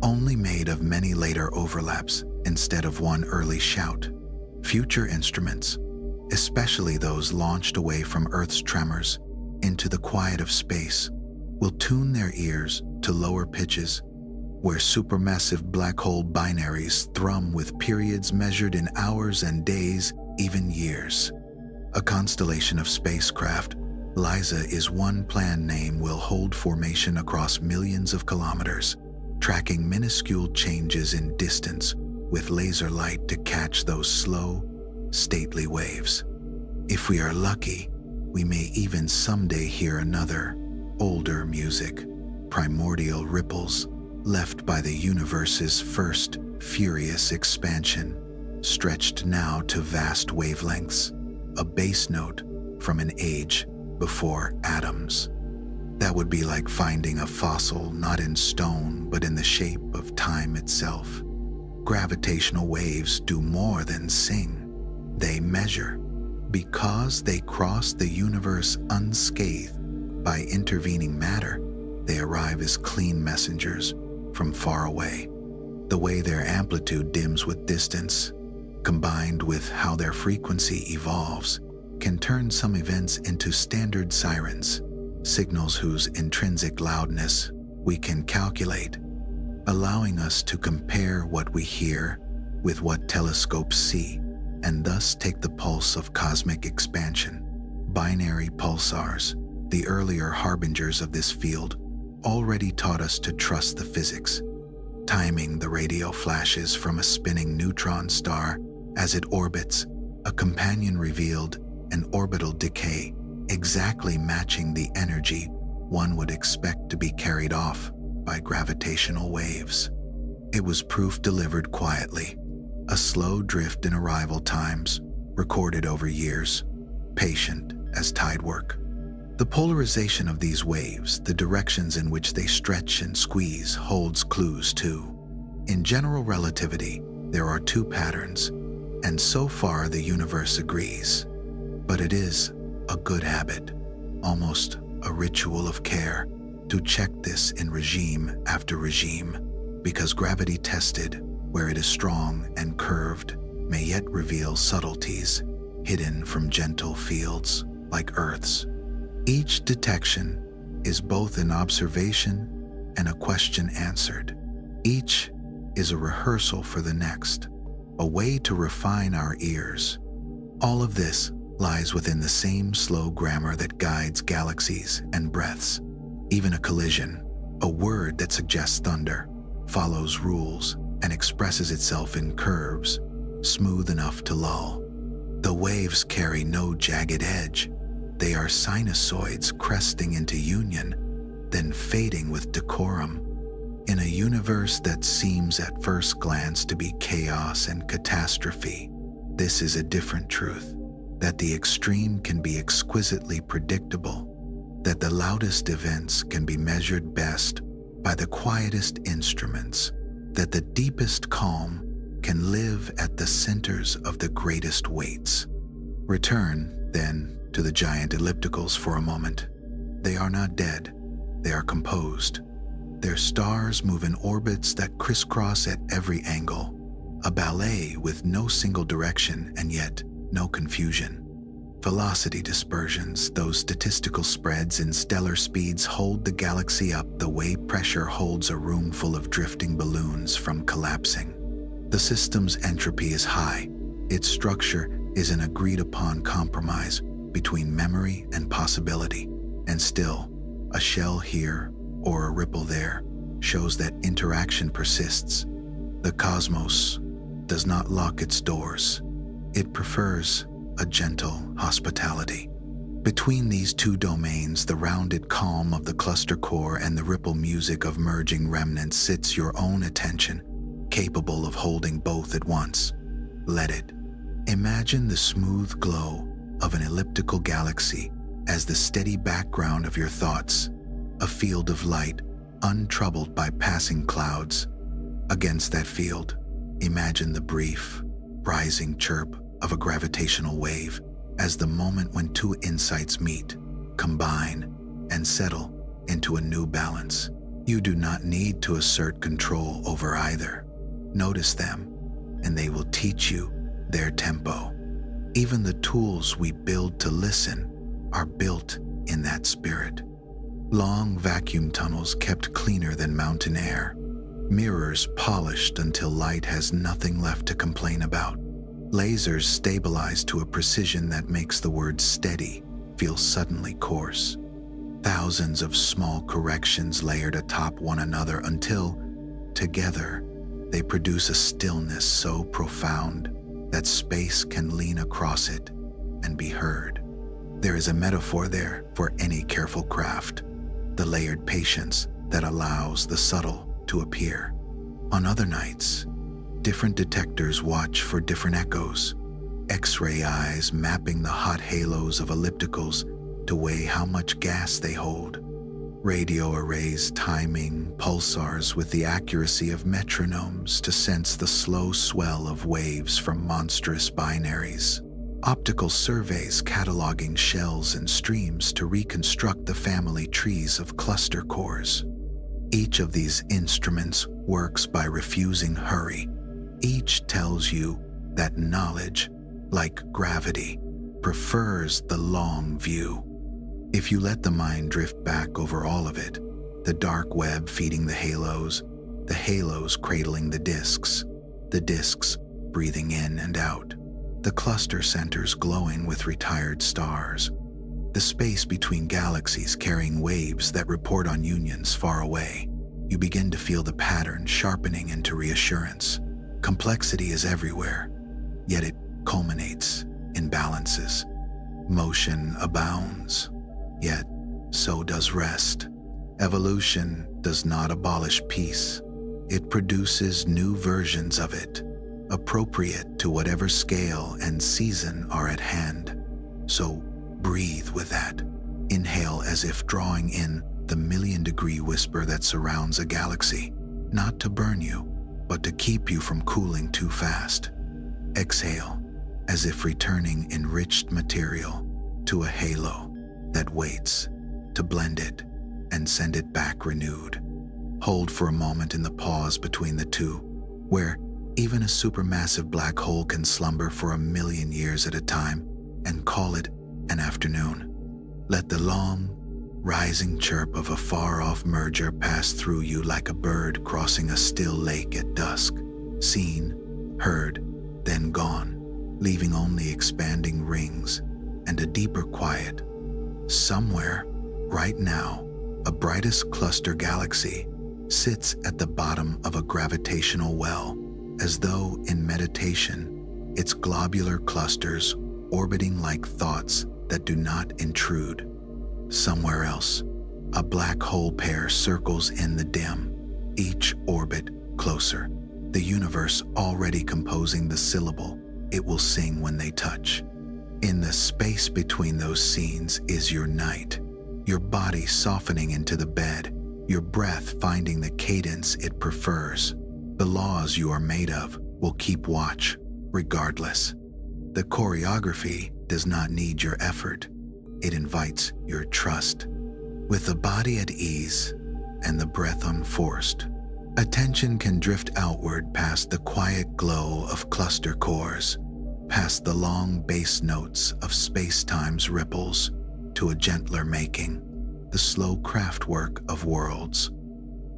only made of many later overlaps instead of one early shout. Future instruments, especially those launched away from Earth's tremors into the quiet of space, will tune their ears to lower pitches, where supermassive black hole binaries thrum with periods measured in hours and days, even years. A constellation of spacecraft, LISA is one planned name, will hold formation across millions of kilometers, tracking minuscule changes in distance with laser light to catch those slow, stately waves. If we are lucky, we may even someday hear another, older music, primordial ripples left by the universe's first furious expansion, stretched now to vast wavelengths, a bass note from an age before atoms. That would be like finding a fossil not in stone but in the shape of time itself. Gravitational waves do more than sing. They measure. Because they cross the universe unscathed by intervening matter, they arrive as clean messengers from far away. The way their amplitude dims with distance, combined with how their frequency evolves, can turn some events into standard sirens, signals whose intrinsic loudness we can calculate, allowing us to compare what we hear with what telescopes see, and thus take the pulse of cosmic expansion. Binary pulsars, the earlier harbingers of this field, already taught us to trust the physics, timing the radio flashes from a spinning neutron star as it orbits. A companion revealed an orbital decay exactly matching the energy one would expect to be carried off by gravitational waves. It was proof delivered quietly, a slow drift in arrival times, recorded over years, patient as tide work. The polarization of these waves, the directions in which they stretch and squeeze, holds clues too. In general relativity, there are two patterns, and so far the universe agrees. But it is a good habit, almost a ritual of care, to check this in regime after regime, because gravity tested, where it is strong and curved, may yet reveal subtleties hidden from gentle fields like Earth's. Each detection is both an observation and a question answered. Each is a rehearsal for the next, a way to refine our ears. All of this lies within the same slow grammar that guides galaxies and breaths. Even a collision, a word that suggests thunder, follows rules and expresses itself in curves, smooth enough to lull. The waves carry no jagged edge. They are sinusoids cresting into union, then fading with decorum. In a universe that seems at first glance to be chaos and catastrophe, this is a different truth, that the extreme can be exquisitely predictable, that the loudest events can be measured best by the quietest instruments, that the deepest calm can live at the centers of the greatest weights. Return, then, to the giant ellipticals for a moment. They are not dead, they are composed. Their stars move in orbits that crisscross at every angle, a ballet with no single direction and yet no confusion. Velocity dispersions, those statistical spreads in stellar speeds, hold the galaxy up the way pressure holds a room full of drifting balloons from collapsing. The system's entropy is high. Its structure is an agreed-upon compromise between memory and possibility, and still, a shell here or a ripple there shows that interaction persists. The cosmos does not lock its doors. It prefers a gentle hospitality. Between these two domains, the rounded calm of the cluster core and the ripple music of merging remnants sits your own attention, capable of holding both at once. Let it. Imagine the smooth glow of an elliptical galaxy as the steady background of your thoughts, a field of light untroubled by passing clouds. Against that field, imagine the brief, rising chirp of a gravitational wave as the moment when two insights meet, combine, and settle into a new balance. You do not need to assert control over either. Notice them, and they will teach you their tempo. Even the tools we build to listen are built in that spirit. Long vacuum tunnels kept cleaner than mountain air. Mirrors polished until light has nothing left to complain about. Lasers stabilized to a precision that makes the word steady feel suddenly coarse. Thousands of small corrections layered atop one another until, together, they produce a stillness so profound that space can lean across it and be heard. There is a metaphor there for any careful craft, the layered patience that allows the subtle to appear. On other nights, different detectors watch for different echoes, X-ray eyes mapping the hot halos of ellipticals to weigh how much gas they hold. Radio arrays timing pulsars with the accuracy of metronomes to sense the slow swell of waves from monstrous binaries. Optical surveys cataloging shells and streams to reconstruct the family trees of cluster cores. Each of these instruments works by refusing hurry. Each tells you that knowledge, like gravity, prefers the long view. If you let the mind drift back over all of it, the dark web feeding the halos cradling the disks breathing in and out, the cluster centers glowing with retired stars, the space between galaxies carrying waves that report on unions far away, you begin to feel the pattern sharpening into reassurance. Complexity is everywhere, yet it culminates in balances. Motion abounds, yet so does rest. Evolution does not abolish peace. It produces new versions of it, appropriate to whatever scale and season are at hand. So breathe with that. Inhale as if drawing in the million-degree whisper that surrounds a galaxy, not to burn you, but to keep you from cooling too fast. Exhale as if returning enriched material to a halo that waits to blend it and send it back renewed. Hold for a moment in the pause between the two, where even a supermassive black hole can slumber for 1,000,000 years at a time, and call it an afternoon. Let the long, rising chirp of a far-off merger pass through you like a bird crossing a still lake at dusk, seen, heard, then gone, leaving only expanding rings and a deeper quiet. Somewhere, right now, a brightest cluster galaxy sits at the bottom of a gravitational well, as though in meditation, its globular clusters orbiting like thoughts that do not intrude. Somewhere else, a black hole pair circles in the dim, each orbit closer, the universe already composing the syllable it will sing when they touch. In the space between those scenes is your night, your body softening into the bed, your breath finding the cadence it prefers. The laws you are made of will keep watch, regardless. The choreography does not need your effort. It invites your trust. With the body at ease and the breath unforced, attention can drift outward past the quiet glow of cluster cores, past the long bass notes of space-time's ripples, to a gentler making, the slow craftwork of worlds.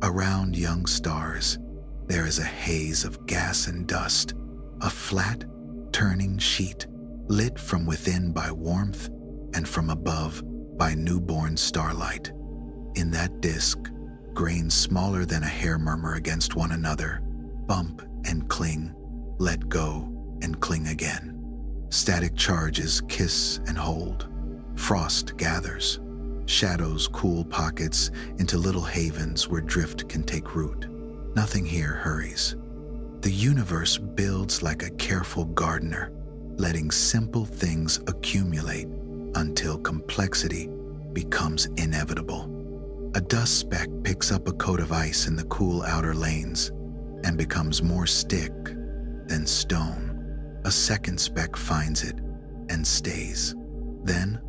Around young stars, there is a haze of gas and dust, a flat, turning sheet, lit from within by warmth and from above by newborn starlight. In that disk, grains smaller than a hair murmur against one another, bump and cling, let go and cling again. Static charges kiss and hold. Frost gathers. Shadows cool pockets into little havens where drift can take root. Nothing here hurries. The universe builds like a careful gardener, letting simple things accumulate until complexity becomes inevitable. A dust speck picks up a coat of ice in the cool outer lanes and becomes more stick than stone. A second speck finds it and stays. Then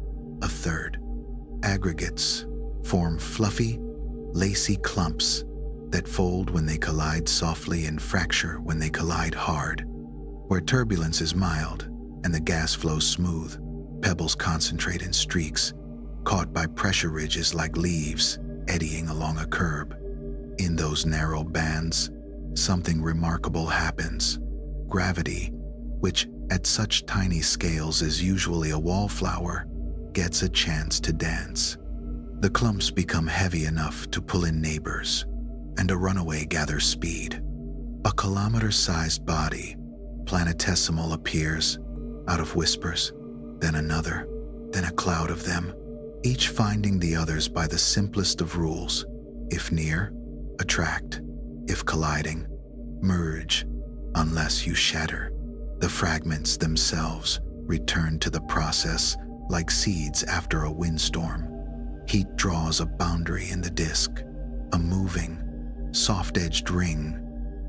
a third. Aggregates form fluffy, lacy clumps that fold when they collide softly and fracture when they collide hard. Where turbulence is mild and the gas flows smooth, pebbles concentrate in streaks, caught by pressure ridges like leaves eddying along a curb. In those narrow bands, something remarkable happens. Gravity, which at such tiny scales is usually a wallflower, gets a chance to dance. The clumps become heavy enough to pull in neighbors, and a runaway gathers speed. A kilometer-sized body, planetesimal, appears out of whispers, then another, then a cloud of them, each finding the others by the simplest of rules. If near, attract. If colliding, merge, unless you shatter. The fragments themselves return to the process like seeds after a windstorm. Heat draws a boundary in the disk, a moving, soft-edged ring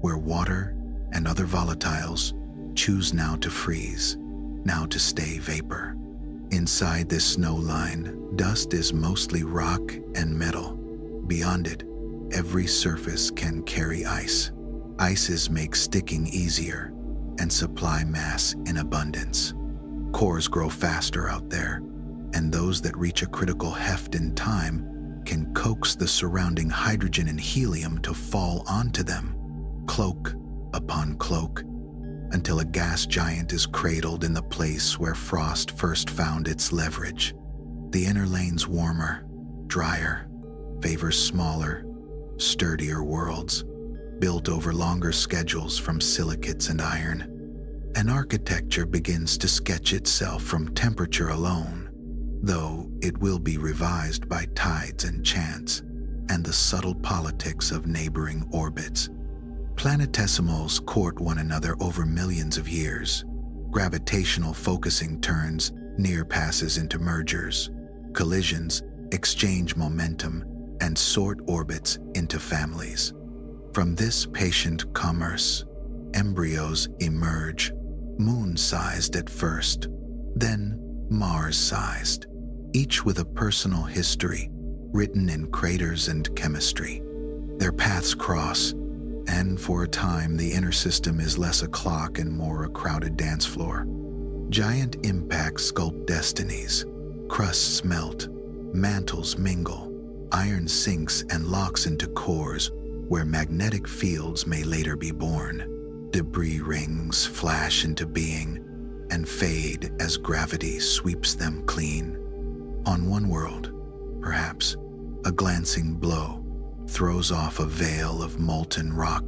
where water and other volatiles choose now to freeze, now to stay vapor. Inside this snow line, dust is mostly rock and metal. Beyond it, every surface can carry ice. Ices make sticking easier and supply mass in abundance. Cores grow faster out there, and those that reach a critical heft in time can coax the surrounding hydrogen and helium to fall onto them, cloak upon cloak, until a gas giant is cradled in the place where frost first found its leverage. The inner lane's warmer, drier, favors smaller, sturdier worlds, built over longer schedules from silicates and iron. An architecture begins to sketch itself from temperature alone, though it will be revised by tides and chance and the subtle politics of neighboring orbits. Planetesimals court one another over millions of years. Gravitational focusing turns near passes into mergers. Collisions exchange momentum and sort orbits into families. From this patient commerce, embryos emerge, moon-sized at first, then Mars-sized, each with a personal history written in craters and chemistry. Their paths cross, and for a time the inner system is less a clock and more a crowded dance floor. Giant impacts sculpt destinies. Crusts melt, mantles mingle, iron sinks and locks into cores where magnetic fields may later be born. Debris rings flash into being and fade as gravity sweeps them clean. On one world, perhaps, a glancing blow throws off a veil of molten rock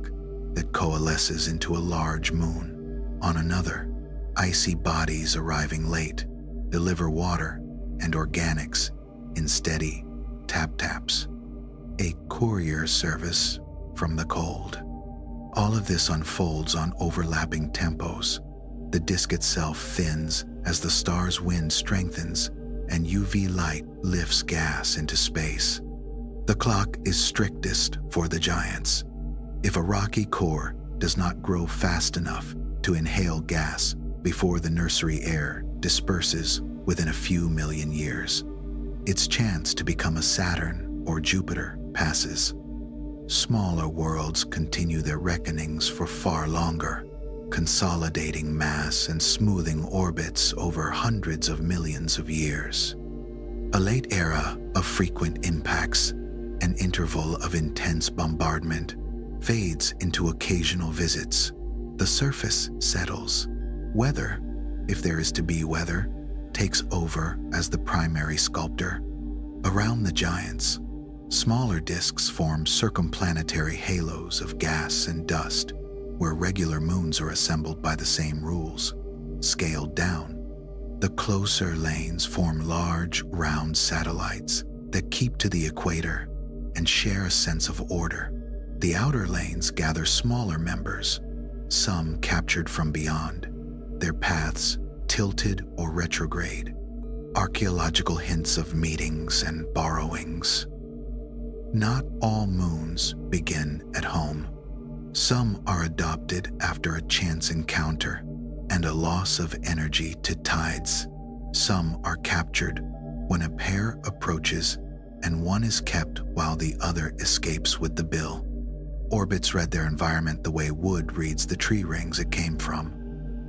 that coalesces into a large moon. On another, icy bodies arriving late deliver water and organics in steady tap-taps. A courier service from the cold. All of this unfolds on overlapping tempos. The disk itself thins as the star's wind strengthens and UV light lifts gas into space. The clock is strictest for the giants. If a rocky core does not grow fast enough to inhale gas before the nursery air disperses within a few million years, its chance to become a Saturn or Jupiter passes. Smaller worlds continue their reckonings for far longer, consolidating mass and smoothing orbits over hundreds of millions of years. A late era of frequent impacts, an interval of intense bombardment, fades into occasional visits. The surface settles. Weather, if there is to be weather, takes over as the primary sculptor. Around the giants, smaller disks form circumplanetary halos of gas and dust, where regular moons are assembled by the same rules. Scaled down, the closer lanes form large, round satellites that keep to the equator and share a sense of order. The outer lanes gather smaller members, some captured from beyond, their paths tilted or retrograde, archaeological hints of meetings and borrowings. Not all moons begin at home. Some are adopted after a chance encounter and a loss of energy to tides. Some are captured when a pair approaches and one is kept while the other escapes with the bill. Orbits read their environment the way wood reads the tree rings it came from.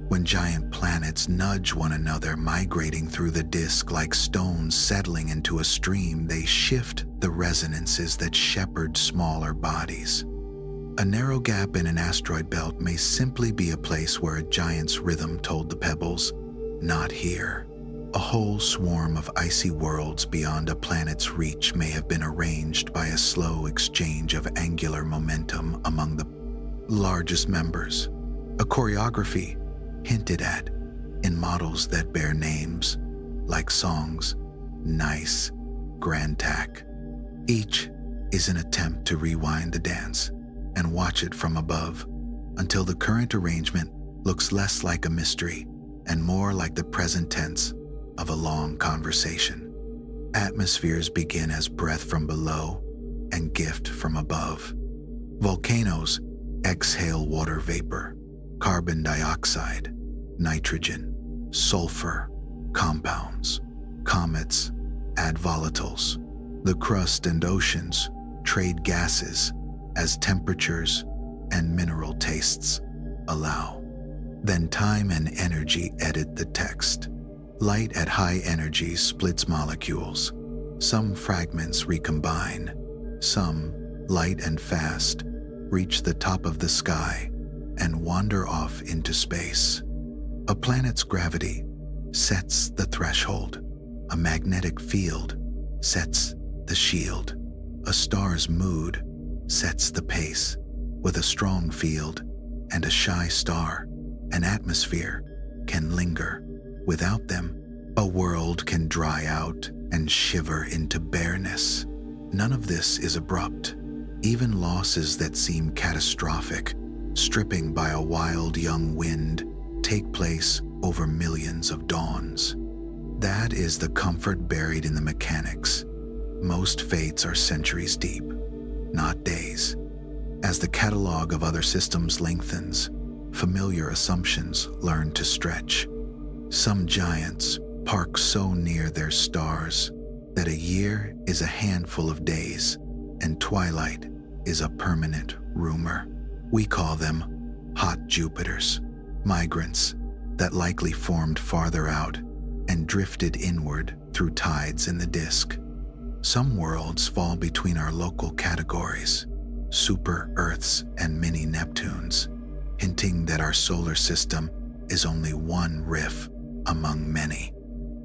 When giant planets nudge one another, migrating through the disk like stones settling into a stream, they shift the resonances that shepherd smaller bodies. A narrow gap in an asteroid belt may simply be a place where a giant's rhythm told the pebbles, "Not here." A whole swarm of icy worlds beyond a planet's reach may have been arranged by a slow exchange of angular momentum among the largest members. A choreography hinted at in models that bear names like songs, nice, grand tack. Each is an attempt to rewind the dance and watch it from above until the current arrangement looks less like a mystery and more like the present tense of a long conversation. Atmospheres begin as breath from below and gift from above. Volcanoes exhale water vapor, carbon dioxide, nitrogen, sulfur, compounds. Comets add volatiles. The crust and oceans trade gases as temperatures and mineral tastes allow. Then time and energy edit the text. Light at high energy splits molecules. Some fragments recombine. Some, light and fast, reach the top of the sky and wander off into space. A planet's gravity sets the threshold. A magnetic field sets the shield. A star's mood sets the pace. With a strong field and a shy star, an atmosphere can linger. Without them, a world can dry out and shiver into bareness. None of this is abrupt. Even losses that seem catastrophic, stripping by a wild young wind, take place over millions of dawns. That is the comfort buried in the mechanics. Most fates are centuries deep, not days. As the catalog of other systems lengthens, familiar assumptions learn to stretch. Some giants park so near their stars that a year is a handful of days, and twilight is a permanent rumor. We call them hot Jupiters, migrants that likely formed farther out and drifted inward through tides in the disk. Some worlds fall between our local categories, super Earths and mini Neptunes, hinting that our solar system is only one riff among many.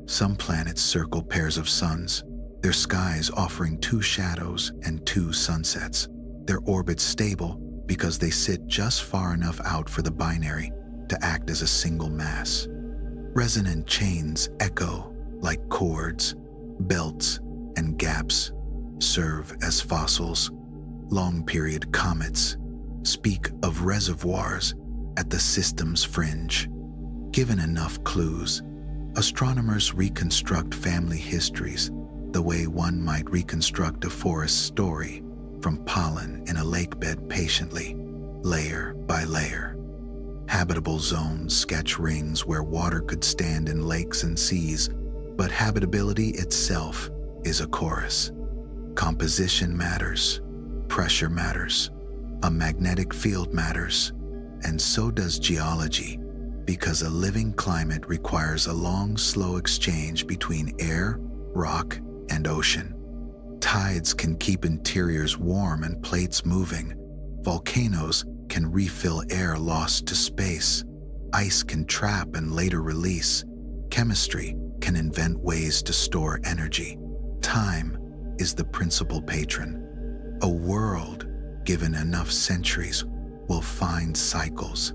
Some planets circle pairs of suns, their skies offering two shadows and two sunsets, their orbits stable because they sit just far enough out for the binary to act as a single mass. Resonant chains echo like chords, belts, and gaps serve as fossils. Long-period comets speak of reservoirs at the system's fringe. Given enough clues, astronomers reconstruct family histories the way one might reconstruct a forest story, from pollen in a lake bed patiently, layer by layer. Habitable zones sketch rings where water could stand in lakes and seas, but habitability itself is a chorus. Composition matters, pressure matters, a magnetic field matters, and so does geology, because a living climate requires a long, slow exchange between air, rock, and ocean. Tides can keep interiors warm and plates moving. Volcanoes can refill air lost to space. Ice can trap and later release. Chemistry can invent ways to store energy. Time is the principal patron. A world, given enough centuries, will find cycles,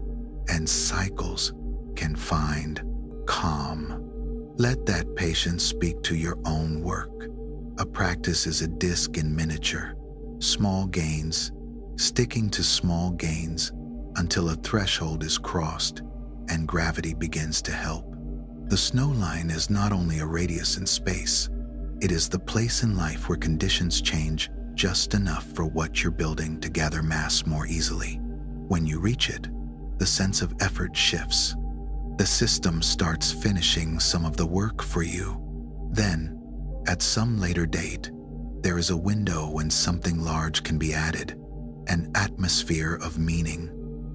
and cycles can find calm. Let that patience speak to your own work. A practice is a disc in miniature, small gains, sticking to small gains until a threshold is crossed and gravity begins to help. The snow line is not only a radius in space, it is the place in life where conditions change just enough for what you're building to gather mass more easily. When you reach it, the sense of effort shifts. The system starts finishing some of the work for you. Then, at some later date, there is a window when something large can be added, an atmosphere of meaning,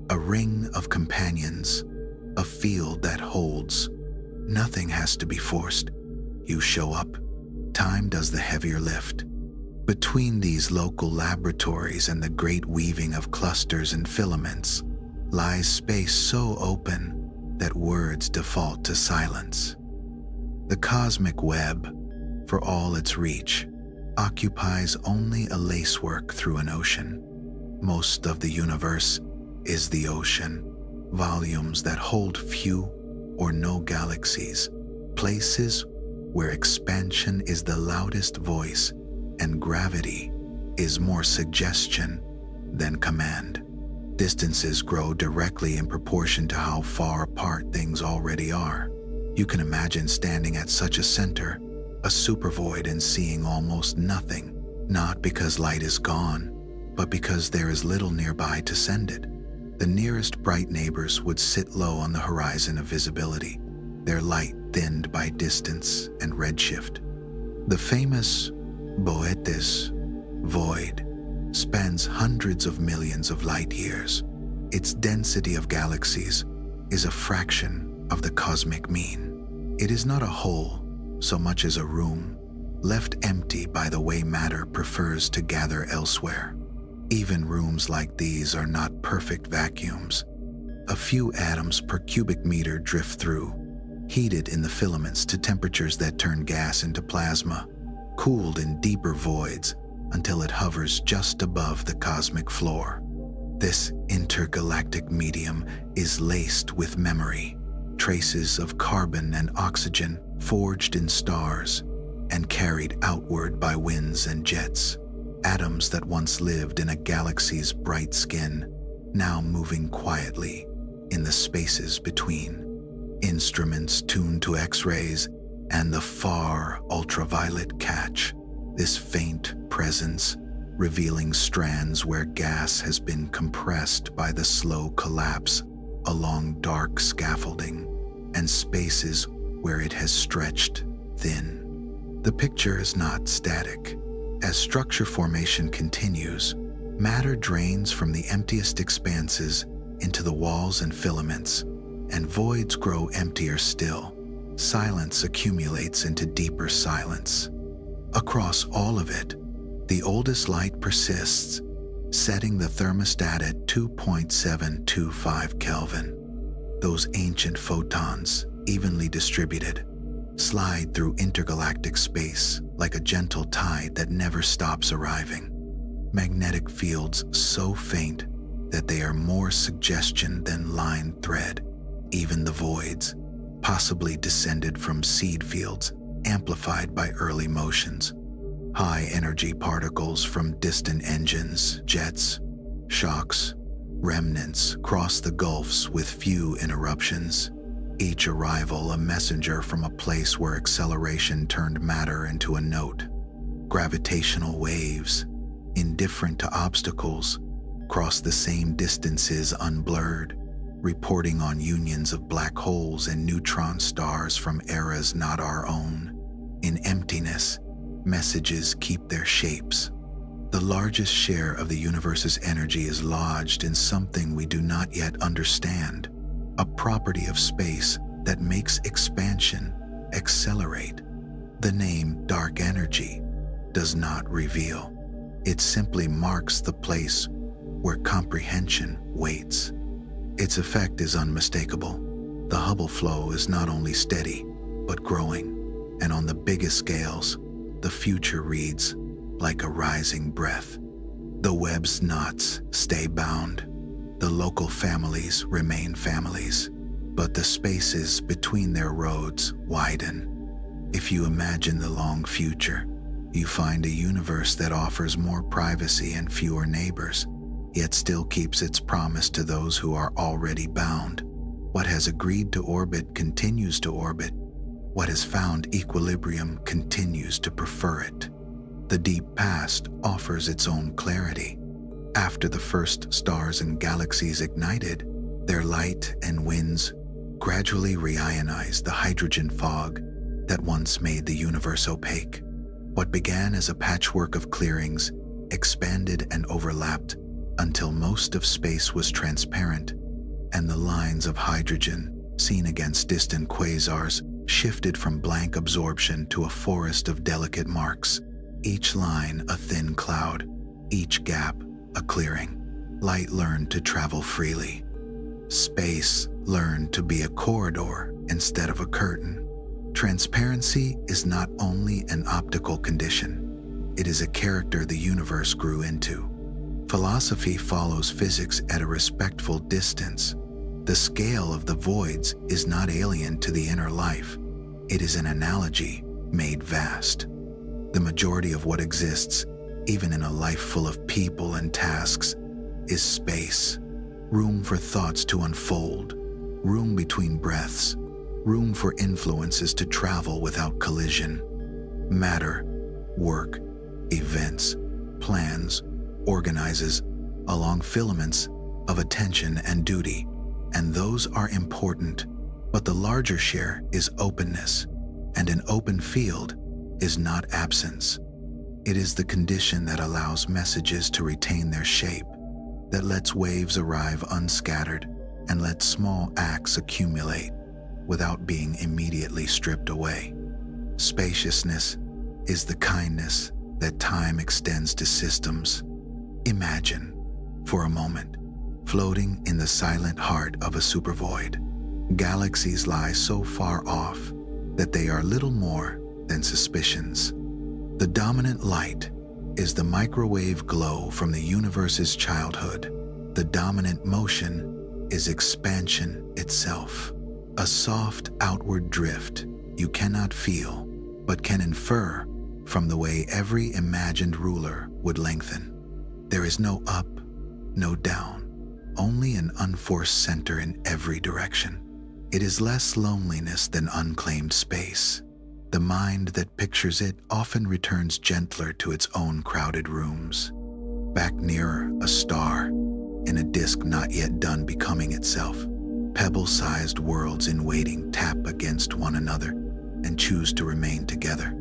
a ring of companions, a field that holds. Nothing has to be forced. You show up. Time does the heavier lift. Between these local laboratories and the great weaving of clusters and filaments lies space so open that words default to silence. The cosmic web, for all its reach, occupies only a lacework through an ocean. Most of the universe is the ocean, volumes that hold few or no galaxies, places where expansion is the loudest voice and gravity is more suggestion than command. Distances grow directly in proportion to how far apart things already are. You can imagine standing at such a center, a supervoid, and seeing almost nothing, not because light is gone, but because there is little nearby to send it. The nearest bright neighbors would sit low on the horizon of visibility, their light thinned by distance and redshift. The famous Boetes void spans hundreds of millions of light years. Its density of galaxies is a fraction of the cosmic mean. It is not a hole so much as a room, left empty by the way matter prefers to gather elsewhere. Even rooms like these are not perfect vacuums. A few atoms per cubic meter drift through, heated in the filaments to temperatures that turn gas into plasma, cooled in deeper voids until it hovers just above the cosmic floor. This intergalactic medium is laced with memory, traces of carbon and oxygen forged in stars and carried outward by winds and jets. Atoms that once lived in a galaxy's bright skin, now moving quietly in the spaces between. Instruments tuned to X-rays and the far ultraviolet catch this faint presence, revealing strands where gas has been compressed by the slow collapse along dark scaffolding, and spaces where it has stretched thin. The picture is not static. As structure formation continues, matter drains from the emptiest expanses into the walls and filaments, and voids grow emptier still. Silence accumulates into deeper silence. Across all of it, the oldest light persists, setting the thermostat at 2.725 Kelvin. Those ancient photons, evenly distributed, slide through intergalactic space like a gentle tide that never stops arriving. Magnetic fields so faint that they are more suggestion than line thread. Even the voids, possibly descended from seed fields, amplified by early motions. High-energy particles from distant engines, jets, shocks, remnants cross the gulfs with few interruptions. Each arrival a messenger from a place where acceleration turned matter into a note. Gravitational waves, indifferent to obstacles, cross the same distances unblurred, reporting on unions of black holes and neutron stars from eras not our own. In emptiness, messages keep their shapes. The largest share of the universe's energy is lodged in something we do not yet understand, a property of space that makes expansion accelerate. The name dark energy does not reveal. It simply marks the place where comprehension waits. Its effect is unmistakable. The Hubble flow is not only steady, but growing, and on the biggest scales, the future reads like a rising breath. The web's knots stay bound. The local families remain families, but the spaces between their roads widen. If you imagine the long future, you find a universe that offers more privacy and fewer neighbors, yet still keeps its promise to those who are already bound. What has agreed to orbit continues to orbit. What has found equilibrium continues to prefer it. The deep past offers its own clarity. After the first stars and galaxies ignited, their light and winds gradually reionized the hydrogen fog that once made the universe opaque. What began as a patchwork of clearings expanded and overlapped until most of space was transparent, and the lines of hydrogen, seen against distant quasars, shifted from blank absorption to a forest of delicate marks, each line a thin cloud, each gap a clearing. Light learned to travel freely. Space learned to be a corridor instead of a curtain. Transparency is not only an optical condition, it is a character the universe grew into. Philosophy follows physics at a respectful distance. The scale of the voids is not alien to the inner life. It is an analogy made vast. The majority of what exists, even in a life full of people and tasks, is space. Room for thoughts to unfold, room between breaths, room for influences to travel without collision. Matter, work, events, plans, organizes along filaments of attention and duty, and those are important, but the larger share is openness, and an open field is not absence. It is the condition that allows messages to retain their shape, that lets waves arrive unscattered and lets small acts accumulate without being immediately stripped away. Spaciousness is the kindness that time extends to systems. Imagine, for a moment, floating in the silent heart of a supervoid. Galaxies lie so far off that they are little more than suspicions. The dominant light is the microwave glow from the universe's childhood. The dominant motion is expansion itself, a soft outward drift you cannot feel but can infer from the way every imagined ruler would lengthen. There is no up, no down, only an unforced center in every direction. It is less loneliness than unclaimed space. The mind that pictures it often returns gentler to its own crowded rooms, back nearer a star, in a disk not yet done becoming itself. Pebble-sized worlds in waiting tap against one another and choose to remain together.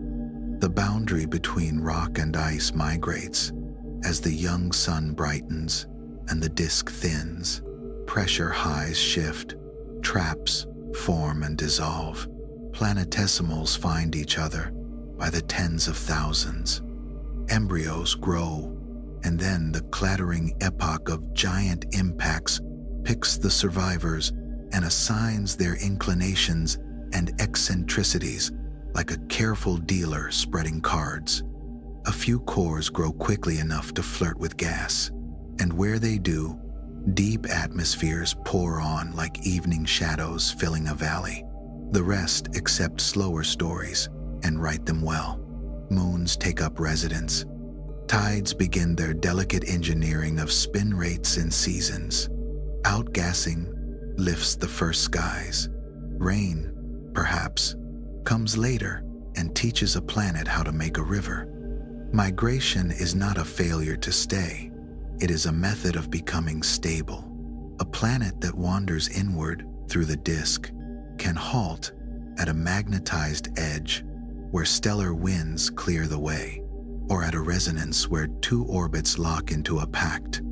The boundary between rock and ice migrates as the young sun brightens and the disk thins. Pressure highs shift, traps form and dissolve. Planetesimals find each other by the tens of thousands. Embryos grow, and then the clattering epoch of giant impacts picks the survivors and assigns their inclinations and eccentricities like a careful dealer spreading cards. A few cores grow quickly enough to flirt with gas, and where they do, deep atmospheres pour on like evening shadows filling a valley. The rest accept slower stories and write them well. Moons take up residence. Tides begin their delicate engineering of spin rates and seasons. Outgassing lifts the first skies. Rain, perhaps, comes later and teaches a planet how to make a river. Migration is not a failure to stay. It is a method of becoming stable. A planet that wanders inward through the disk can halt at a magnetized edge where stellar winds clear the way, or at a resonance where two orbits lock into a pact.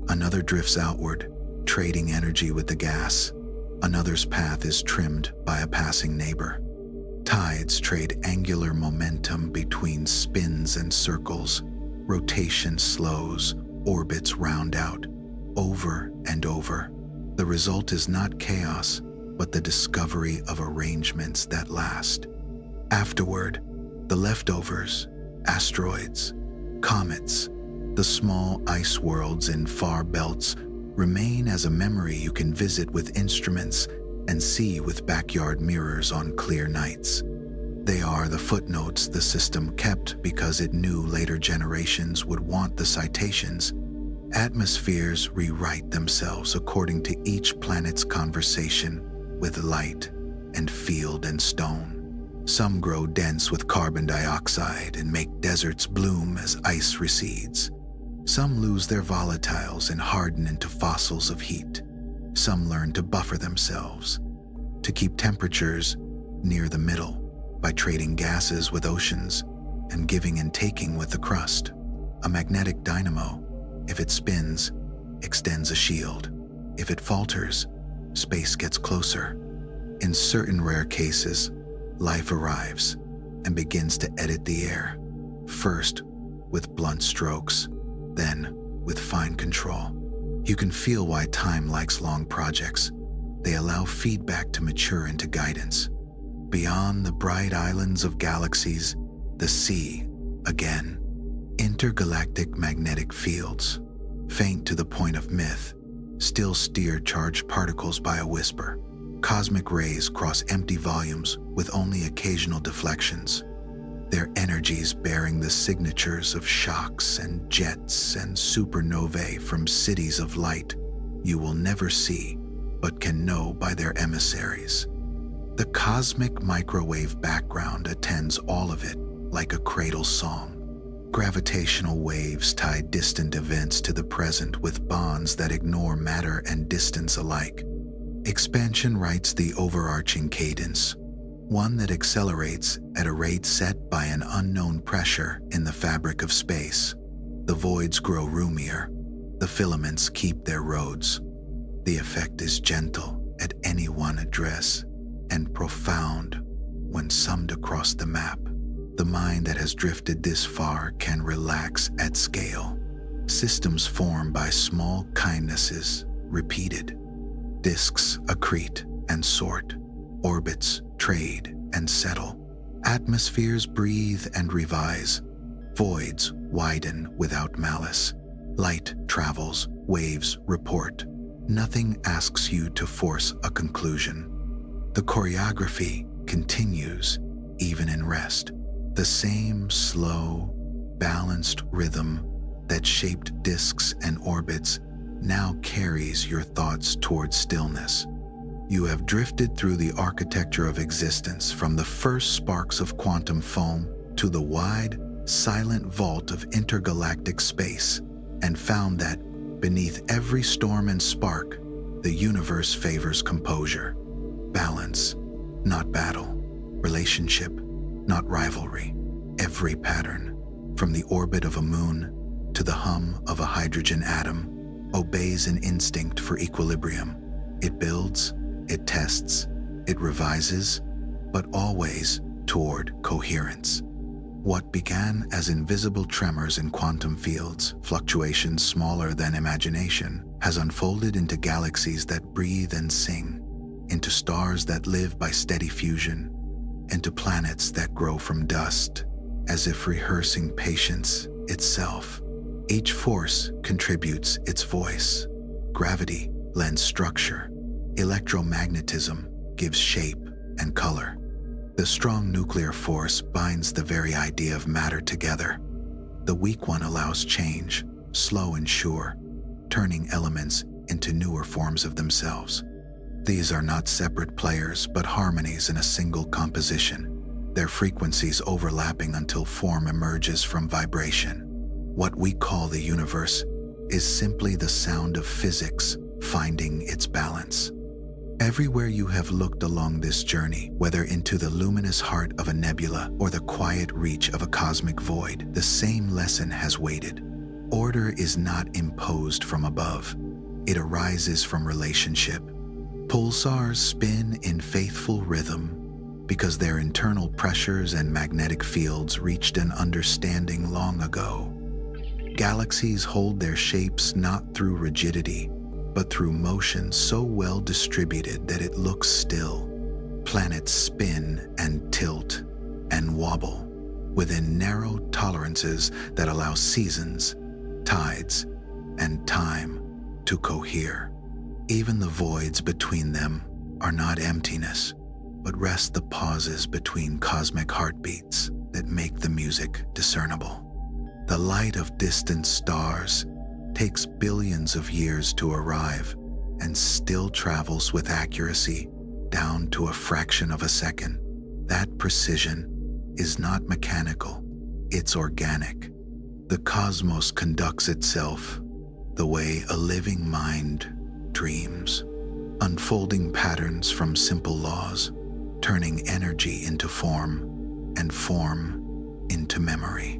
Another drifts outward, trading energy with the gas. Another's path is trimmed by a passing neighbor. Tides trade angular momentum between spins and circles. Rotation slows, orbits round out, over and over. The result is not chaos, but the discovery of arrangements that last. Afterward, the leftovers, asteroids, comets, the small ice worlds in far belts remain as a memory you can visit with instruments and see with backyard mirrors on clear nights. They are the footnotes the system kept because it knew later generations would want the citations. Atmospheres rewrite themselves according to each planet's conversation with light and field and stone. Some grow dense with carbon dioxide and make deserts bloom as ice recedes. Some lose their volatiles and harden into fossils of heat. Some learn to buffer themselves, to keep temperatures near the middle by trading gases with oceans and giving and taking with the crust. A magnetic dynamo, if it spins, extends a shield. If it falters, space gets closer. In certain rare cases, life arrives and begins to edit the air, first with blunt strokes, then with fine control. You can feel why time likes long projects. They allow feedback to mature into guidance. Beyond the bright islands of galaxies, the sea, again. Intergalactic magnetic fields, faint to the point of myth, still steer charged particles by a whisper. Cosmic rays cross empty volumes with only occasional deflections, their energies bearing the signatures of shocks and jets and supernovae from cities of light you will never see but can know by their emissaries. The cosmic microwave background attends all of it like a cradle song. Gravitational waves tie distant events to the present with bonds that ignore matter and distance alike. Expansion writes the overarching cadence, one that accelerates at a rate set by an unknown pressure in the fabric of space. The voids grow roomier, the filaments keep their roads. The effect is gentle at any one address and profound when summed across the map. The mind that has drifted this far can relax at scale. Systems form by small kindnesses repeated. Disks accrete and sort. Orbits trade and settle. Atmospheres breathe and revise. Voids widen without malice. Light travels waves report. Nothing asks you to force a conclusion. The choreography continues even in rest. The same slow, balanced rhythm that shaped disks and orbits now carries your thoughts toward stillness. You have drifted through the architecture of existence, from the first sparks of quantum foam to the wide, silent vault of intergalactic space, and found that beneath every storm and spark, the universe favors composure, balance, not battle, relationship, not rivalry. Every pattern, from the orbit of a moon to the hum of a hydrogen atom, obeys an instinct for equilibrium. It builds, it tests, it revises, but always toward coherence. What began as invisible tremors in quantum fields, fluctuations smaller than imagination, has unfolded into galaxies that breathe and sing, into stars that live by steady fusion, into planets that grow from dust, as if rehearsing patience itself. Each force contributes its voice. Gravity lends structure. Electromagnetism gives shape and color. The strong nuclear force binds the very idea of matter together. The weak one allows change, slow and sure, turning elements into newer forms of themselves. These are not separate players, but harmonies in a single composition, their frequencies overlapping until form emerges from vibration. What we call the universe is simply the sound of physics finding its balance. Everywhere you have looked along this journey, whether into the luminous heart of a nebula or the quiet reach of a cosmic void, the same lesson has waited. Order is not imposed from above. It arises from relationship. Pulsars spin in faithful rhythm because their internal pressures and magnetic fields reached an understanding long ago. Galaxies hold their shapes not through rigidity, but through motion so well distributed that it looks still. Planets spin and tilt and wobble within narrow tolerances that allow seasons, tides, and time to cohere. Even the voids between them are not emptiness, but rest the pauses between cosmic heartbeats that make the music discernible. The light of distant stars takes billions of years to arrive and still travels with accuracy down to a fraction of a second. That precision is not mechanical, it's organic. The cosmos conducts itself the way a living mind dreams, unfolding patterns from simple laws, turning energy into form and form into memory.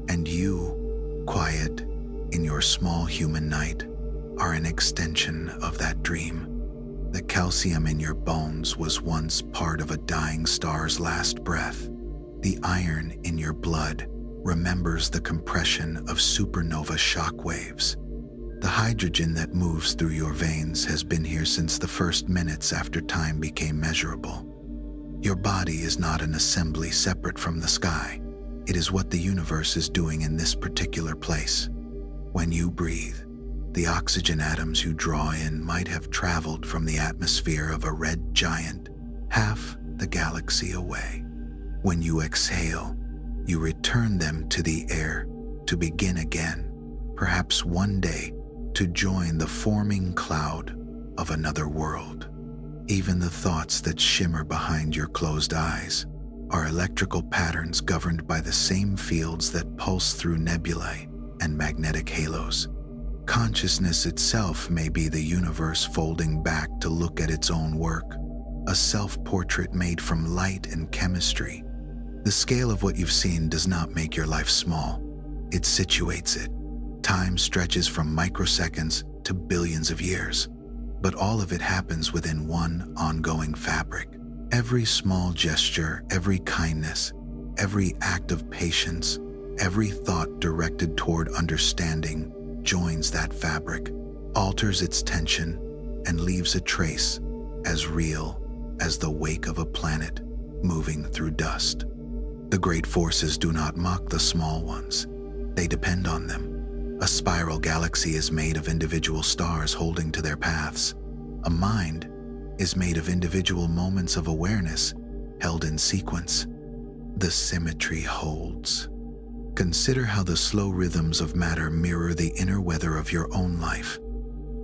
And you, quiet in your small human night, are an extension of that dream. The calcium in your bones was once part of a dying star's last breath. The iron in your blood remembers the compression of supernova shock waves. The hydrogen that moves through your veins has been here since the first minutes after time became measurable. Your body is not an assembly separate from the sky. It is what the universe is doing in this particular place. When you breathe, the oxygen atoms you draw in might have traveled from the atmosphere of a red giant half the galaxy away. When you exhale, you return them to the air to begin again, perhaps one day to join the forming cloud of another world. Even the thoughts that shimmer behind your closed eyes are electrical patterns governed by the same fields that pulse through nebulae and magnetic halos. Consciousness itself may be the universe folding back to look at its own work, a self-portrait made from light and chemistry. The scale of what you've seen does not make your life small. It situates it. Time stretches from microseconds to billions of years, but all of it happens within one ongoing fabric. Every small gesture, every kindness, every act of patience, every thought directed toward understanding joins that fabric, alters its tension, and leaves a trace as real as the wake of a planet moving through dust. The great forces do not mock the small ones. They depend on them. A spiral galaxy is made of individual stars holding to their paths. A mind is made of individual moments of awareness held in sequence. The symmetry holds. Consider how the slow rhythms of matter mirror the inner weather of your own life.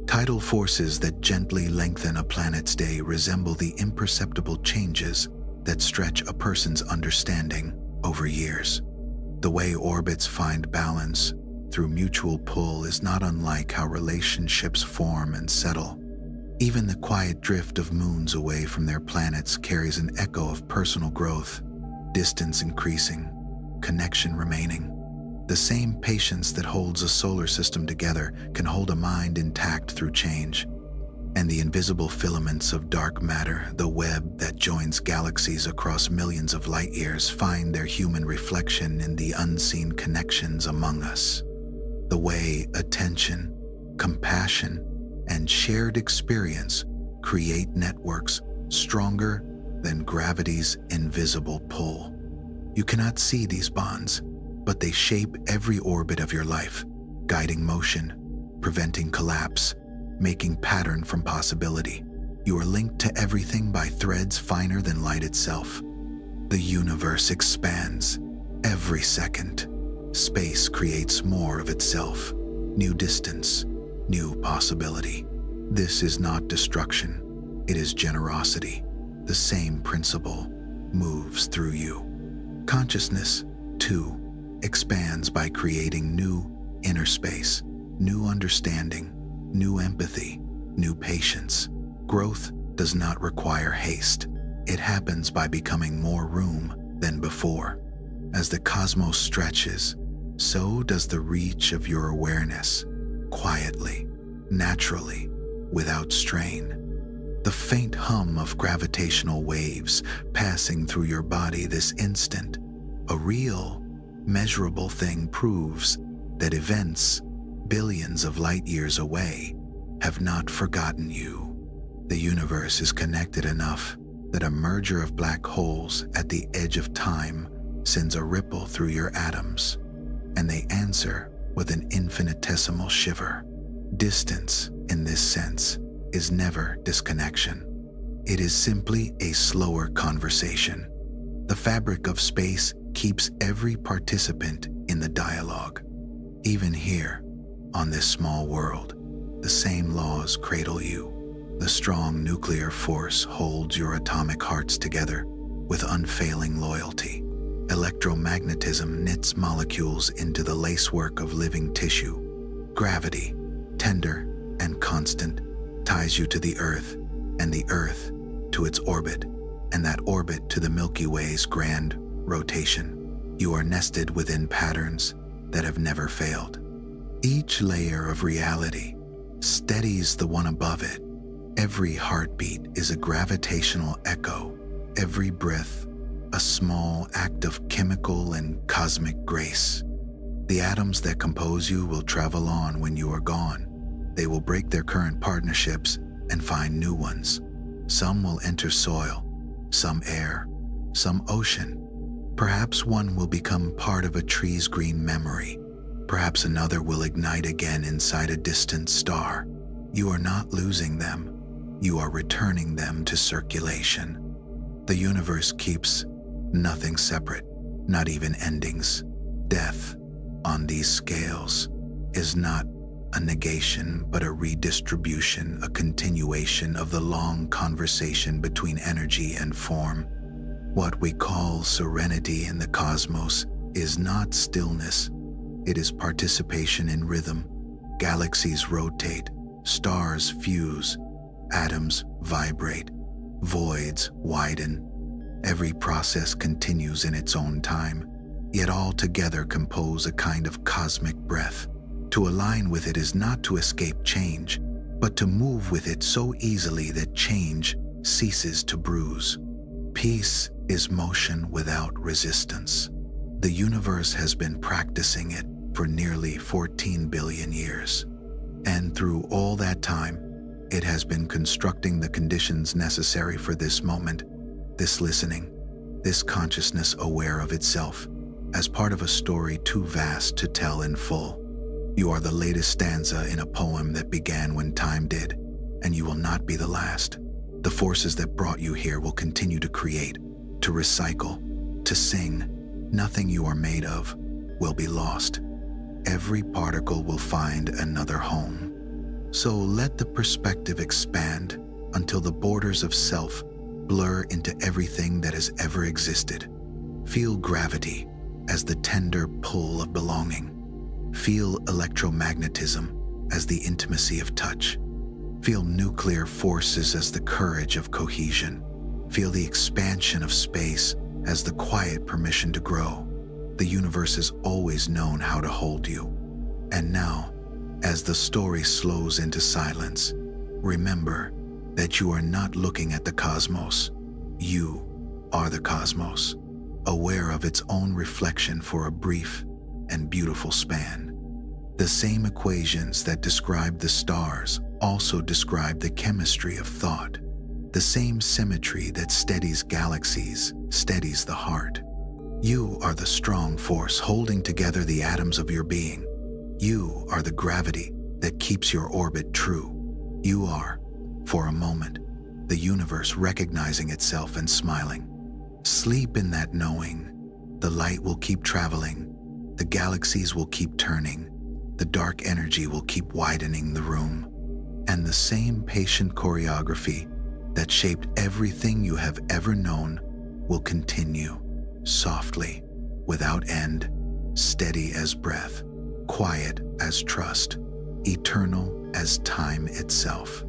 Tidal forces that gently lengthen a planet's day resemble the imperceptible changes that stretch a person's understanding over years. The way orbits find balance through mutual pull is not unlike how relationships form and settle. Even the quiet drift of moons away from their planets carries an echo of personal growth, distance increasing, connection remaining. The same patience that holds a solar system together can hold a mind intact through change. And the invisible filaments of dark matter, the web that joins galaxies across millions of light years, find their human reflection in the unseen connections among us. The way attention, compassion, and shared experience create networks stronger than gravity's invisible pull. You cannot see these bonds, but they shape every orbit of your life, guiding motion, preventing collapse, making pattern from possibility. You are linked to everything by threads finer than light itself. The universe expands every second. Space creates more of itself. New distance, new possibility. This is not destruction, it is generosity. The same principle moves through you. Consciousness, too, expands by creating new inner space, new understanding, new empathy, new patience. Growth does not require haste. It happens by becoming more room than before. As the cosmos stretches, so does the reach of your awareness, quietly, naturally, without strain. The faint hum of gravitational waves passing through your body this instant, a real, measurable thing, proves that events billions of light years away have not forgotten you. The universe is connected enough that a merger of black holes at the edge of time sends a ripple through your atoms, and they answer with an infinitesimal shiver. Distance, in this sense, is never disconnection. It is simply a slower conversation. The fabric of space keeps every participant in the dialogue. Even here, on this small world, the same laws cradle you. The strong nuclear force holds your atomic hearts together with unfailing loyalty. Electromagnetism knits molecules into the lacework of living tissue. Gravity, tender and constant, ties you to the Earth, and the Earth to its orbit, and that orbit to the Milky Way's grand rotation. You are nested within patterns that have never failed. Each layer of reality steadies the one above it. Every heartbeat is a gravitational echo, every breath a small act of chemical and cosmic grace. The atoms that compose you will travel on when you are gone. They will break their current partnerships and find new ones. Some will enter soil, some air, some ocean. Perhaps one will become part of a tree's green memory. Perhaps another will ignite again inside a distant star. You are not losing them. You are returning them to circulation. The universe keeps nothing separate, not even endings. Death, on these scales, is not a negation but a redistribution, a continuation of the long conversation between energy and form. What we call serenity in the cosmos is not stillness. It is participation in rhythm. Galaxies rotate, stars fuse, atoms vibrate, voids widen. Every process continues in its own time, yet all together compose a kind of cosmic breath. To align with it is not to escape change, but to move with it so easily that change ceases to bruise. Peace is motion without resistance. The universe has been practicing it for nearly 14 billion years. And through all that time, it has been constructing the conditions necessary for this moment, this listening, this consciousness aware of itself, as part of a story too vast to tell in full. You are the latest stanza in a poem that began when time did, and you will not be the last. The forces that brought you here will continue to create, to recycle, to sing. Nothing you are made of will be lost. Every particle will find another home. So let the perspective expand until the borders of self blur into everything that has ever existed. Feel gravity as the tender pull of belonging. Feel electromagnetism as the intimacy of touch. Feel nuclear forces as the courage of cohesion. Feel the expansion of space as the quiet permission to grow. The universe has always known how to hold you. And now, as the story slows into silence, remember that you are not looking at the cosmos. You are the cosmos, aware of its own reflection for a brief and beautiful span. The same equations that describe the stars also describe the chemistry of thought. The same symmetry that steadies galaxies steadies the heart. You are the strong force holding together the atoms of your being. You are the gravity that keeps your orbit true. You are, for a moment, the universe recognizing itself and smiling. Sleep in that knowing. The light will keep traveling. The galaxies will keep turning. The dark energy will keep widening the room. And the same patient choreography that shaped everything you have ever known will continue, softly, without end, steady as breath, quiet as trust, eternal as time itself.